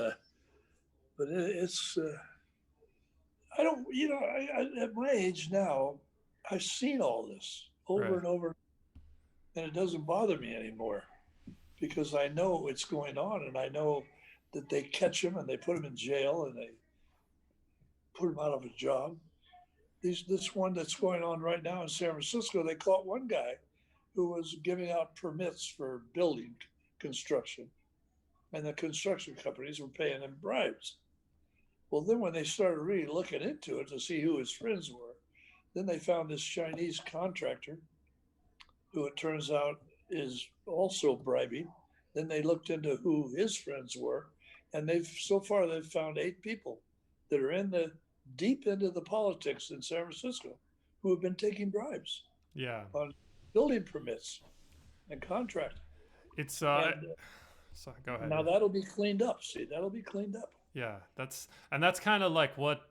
it's I don't at my age now, I've seen all this over Right. and over, and it doesn't bother me anymore because I know what's going on, and I know that they catch him and they put him in jail and they put him out of a job. This one that's going on right now in San Francisco, they caught one guy who was giving out permits for building construction, and the construction companies were paying him bribes. Well, then when they started really looking into it to see who his friends were, then they found this Chinese contractor who it turns out is also bribing. Then they looked into who his friends were, and they've found 8 people that are in the deep into the politics in San Francisco who have been taking bribes Yeah. on building permits and contract. It's And so go ahead. now that'll be cleaned up. See, that'll be cleaned up. Yeah, that's kind of like what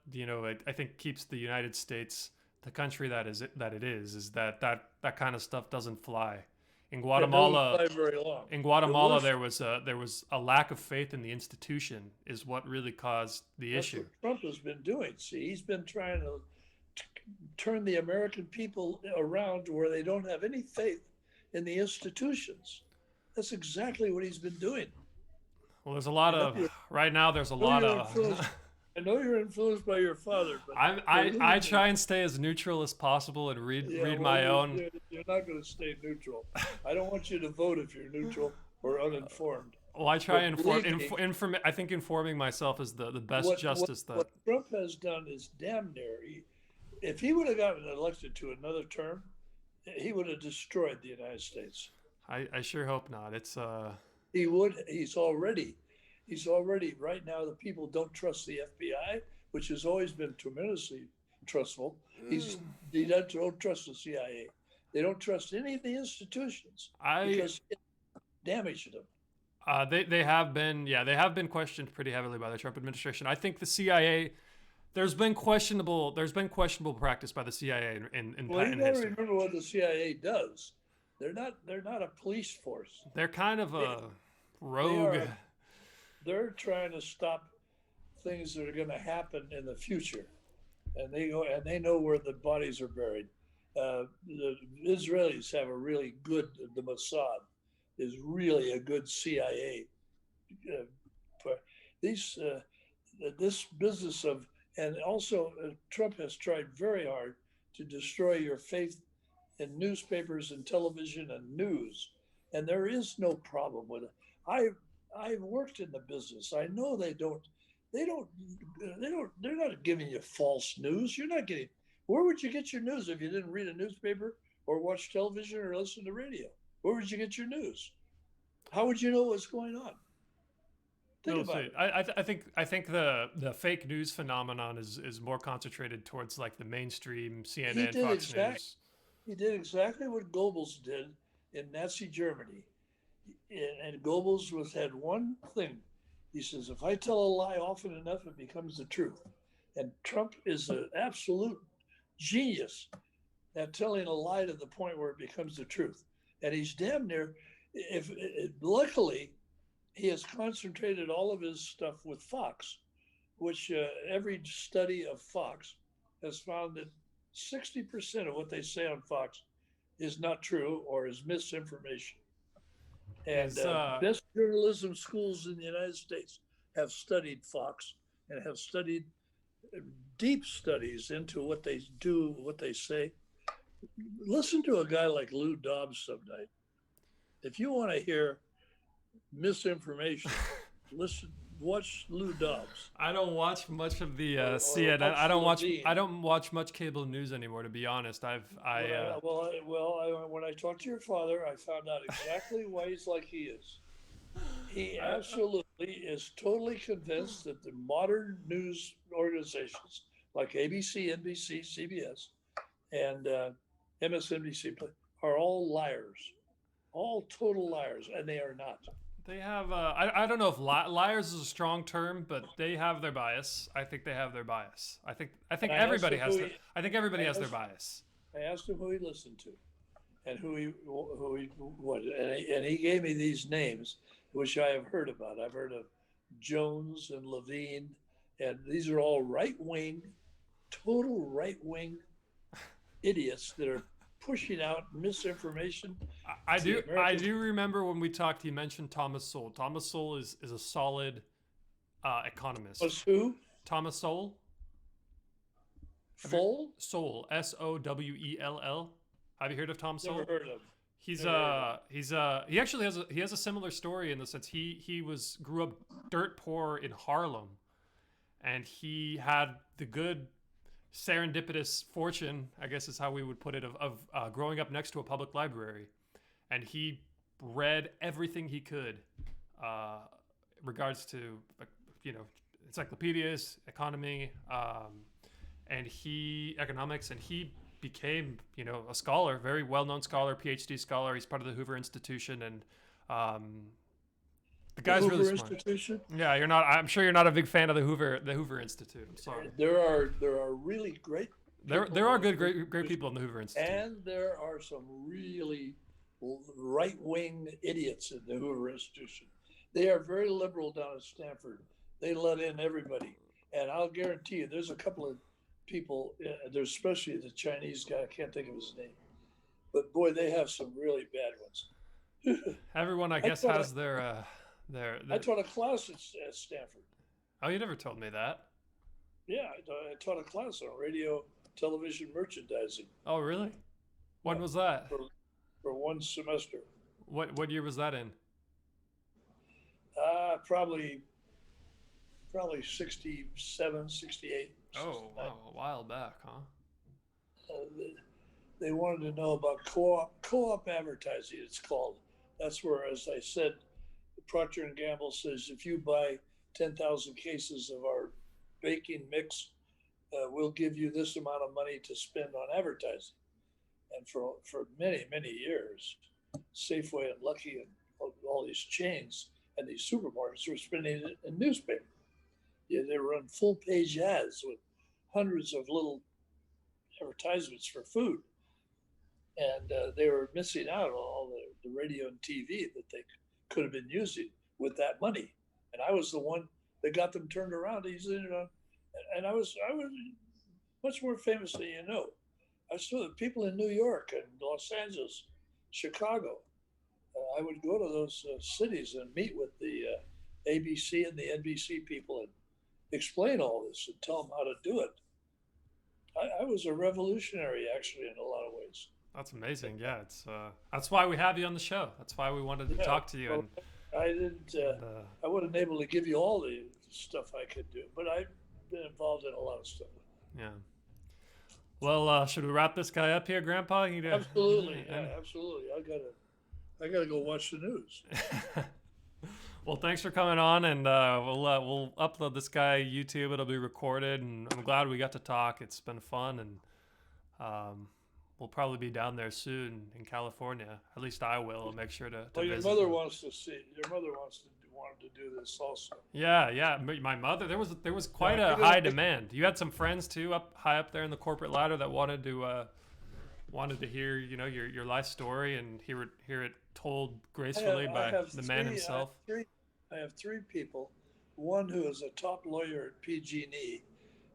I think keeps the United States the country that it is that kind of stuff doesn't fly. In It doesn't Guatemala, fly very long. in The Guatemala worst, there was a lack of faith in the institution is what really caused the that's issue. what Trump has been doing. See, he's been trying to turn the American people around to where they don't have any faith in the institutions. That's exactly what he's been doing. Well, there's a lot I know of you're, right now. There's a I know lot you're influenced. of. I know you're influenced by your father, but I believe me, try and stay as neutral as possible and yeah. read Well, my own. you're not going to stay neutral. I don't want you to vote if you're neutral or uninformed. Well, I try But and believe me, I think informing myself is the best what what justice that what Trump has done is damn near. If he would have gotten elected to another term, he would have destroyed the United States. I sure hope not. It's He would. He's already right now. The people don't trust the FBI, which has always been tremendously trustful. They don't trust the CIA. They don't trust any of the institutions I because it damaged them. they have been questioned pretty heavily by the Trump administration. I think the CIA there's been questionable practice by the CIA Well, you in got to history. remember what the CIA does. They're not a police force. They're kind of They, a they rogue. are. They're trying to stop things that are going to happen in the future, and they know where the bodies are buried. The Israelis have a really good. The Mossad is really a good CIA. Uh, for these this business of and also Trump has tried very hard to destroy your faith in newspapers and television and news, and there is no problem with it. I I've worked in the business. I know they don't, they're not giving you false news. You're not getting, where would you get your news if you didn't read a newspaper or watch television or listen to radio? Where would you get your news? How would you know what's going on? Think We'll about see. it. I think the fake news phenomenon is more concentrated towards like the mainstream He CNN, did Fox exact, News. he did exactly what Goebbels did in Nazi Germany. And Goebbels had one thing. He says, if I tell a lie often enough, it becomes the truth. And Trump is an absolute genius at telling a lie to the point where it becomes the truth. And he's damn near, if luckily, he has concentrated all of his stuff with Fox, which every study of Fox has found that 60% of what they say on Fox is not true or is misinformation. And Is best journalism schools in the United States have studied Fox and have studied deep studies into what they do, what they say. Listen to a guy like Lou Dobbs some night. If you want to hear misinformation, watch Lou Dobbs I don't watch much of the or CNN. watch I Levine. don't watch much cable news anymore, to be honest. When I talked to your father, I found out exactly why he's like he is. He absolutely is totally convinced that the modern news organizations like ABC, NBC, CBS, and MSNBC are all liars, all total liars, and they are not. they have I don't know if liars is a strong term, but they have their bias. I think they have their bias. I think And everybody has their I think everybody I has their asked, bias. I asked him who he listened to. and what, and he gave me these names, which I have heard about. I've heard of Jones and Levine, and these are all right wing, total right wing idiots that are pushing out misinformation I to the do I American. do remember when we talked, you mentioned Thomas Sowell. Thomas Sowell is a solid economist. Was who? Thomas Sowell. Have you Full? Sowell, Sowell? Have you heard of Tom Never Sowell? heard of. He's Never heard of. he actually has a similar story in the sense he was grew up dirt poor in Harlem, and he had the good serendipitous fortune, I guess is how we would put it, of growing up next to a public library, and he read everything he could, uh, regards to you know encyclopedias, economy, and he economics, and he became a scholar, very well known scholar, PhD scholar. He's part of the Hoover Institution, and um, the The guy's really Hoover smart. Institution. Yeah, you're not. I'm sure you're not a big fan of the Hoover Institute. I'm sorry. There are really great There people are in the good, Hoover great Institution, people in the Hoover Institute. and there are some really right wing idiots in the Hoover Institution. They are very liberal down at Stanford. They let in everybody, and I'll guarantee you, there's a couple of people. There's especially the Chinese guy. I can't think of his name, but boy, they have some really bad ones. Everyone, I I guess, taught a, has I their. taught a class at Stanford. Oh, you never told me that. Yeah, I taught a class on radio, television merchandising. Oh, really? Yeah, When was that? for one semester. What year was that in? Probably 67, 68, Oh, 69. wow, a while back, huh? They wanted to know about co-op advertising. It's called. That's where, as I said, Procter and Gamble says if you buy 10,000 cases of our baking mix, we'll give you this amount of money to spend on advertising. And for many years, Safeway and Lucky and all these chains and these supermarkets were spending it in newspaper. Yeah, they run full page ads with hundreds of little advertisements for food, and they were missing out on all the radio and TV that they could have been using with that money. And I was the one that got them turned around to using it on, and I was much more famous than you know. I saw the people in New York and Los Angeles, Chicago. I would go to those cities and meet with the ABC and the NBC people and explain all this and tell them how to do it. I was a revolutionary, actually, in a lot of ways. That's amazing. Yeah, it's that's why we have you on the show. That's why we wanted to Yeah, talk to you. well, I didn't. And I wasn't able to give you all the stuff I could do, but I've been involved in a lot of stuff. yeah. Well, should we wrap this guy up here, Grandpa? Absolutely, yeah, absolutely. I gotta go watch the news. Well, thanks for coming on, and we'll upload this guy YouTube. It'll be recorded, and I'm glad we got to talk. It's been fun, and we'll probably be down there soon in California. At least I will. I'll make sure to Well, your visit. mother wants to see. Your mother wanted to do this also. Yeah, yeah. My mother. There was quite Yeah, a high demand. You had some friends too, up high up there in the corporate ladder, that wanted to hear your life story and hear it told gracefully by the man himself. I have three people. One who is a top lawyer at PG&E,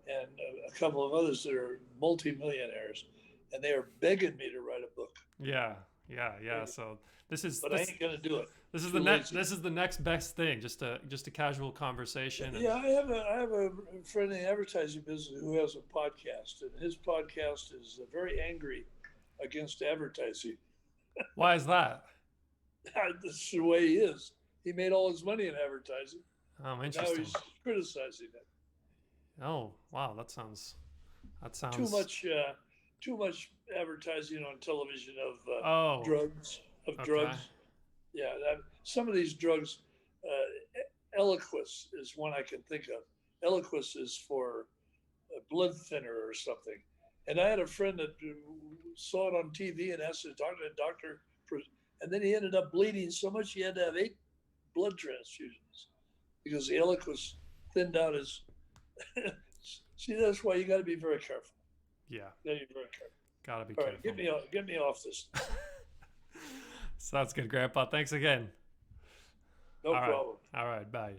and a couple of others that are multimillionaires, and they are begging me to write a book. Yeah, yeah, yeah. So But I ain't gonna do it. this is Too the next lazy. this is the next best thing. Just a casual conversation. And, Yeah, I have a friend in the advertising business who has a podcast, and his podcast is very angry against advertising. why is that? That's the way he is. He made all his money in advertising. Oh, Now interesting. he's criticizing it. Oh, wow. That sounds. Too much advertising on television of Oh, drugs okay. drugs. Yeah, some of these drugs. Eliquis is one I can think of. Eliquis is for a blood thinner or something. And I had a friend that saw it on TV and asked the doctor, and then he ended up bleeding so much he had to have 8 blood transfusions because the Eliquis thinned out his. See, that's why you got to be very careful. Yeah, You got to be very careful. gotta be All careful. right, get me off this. Sounds good, Grandpa. Thanks again. No All right. problem. All right. Bye.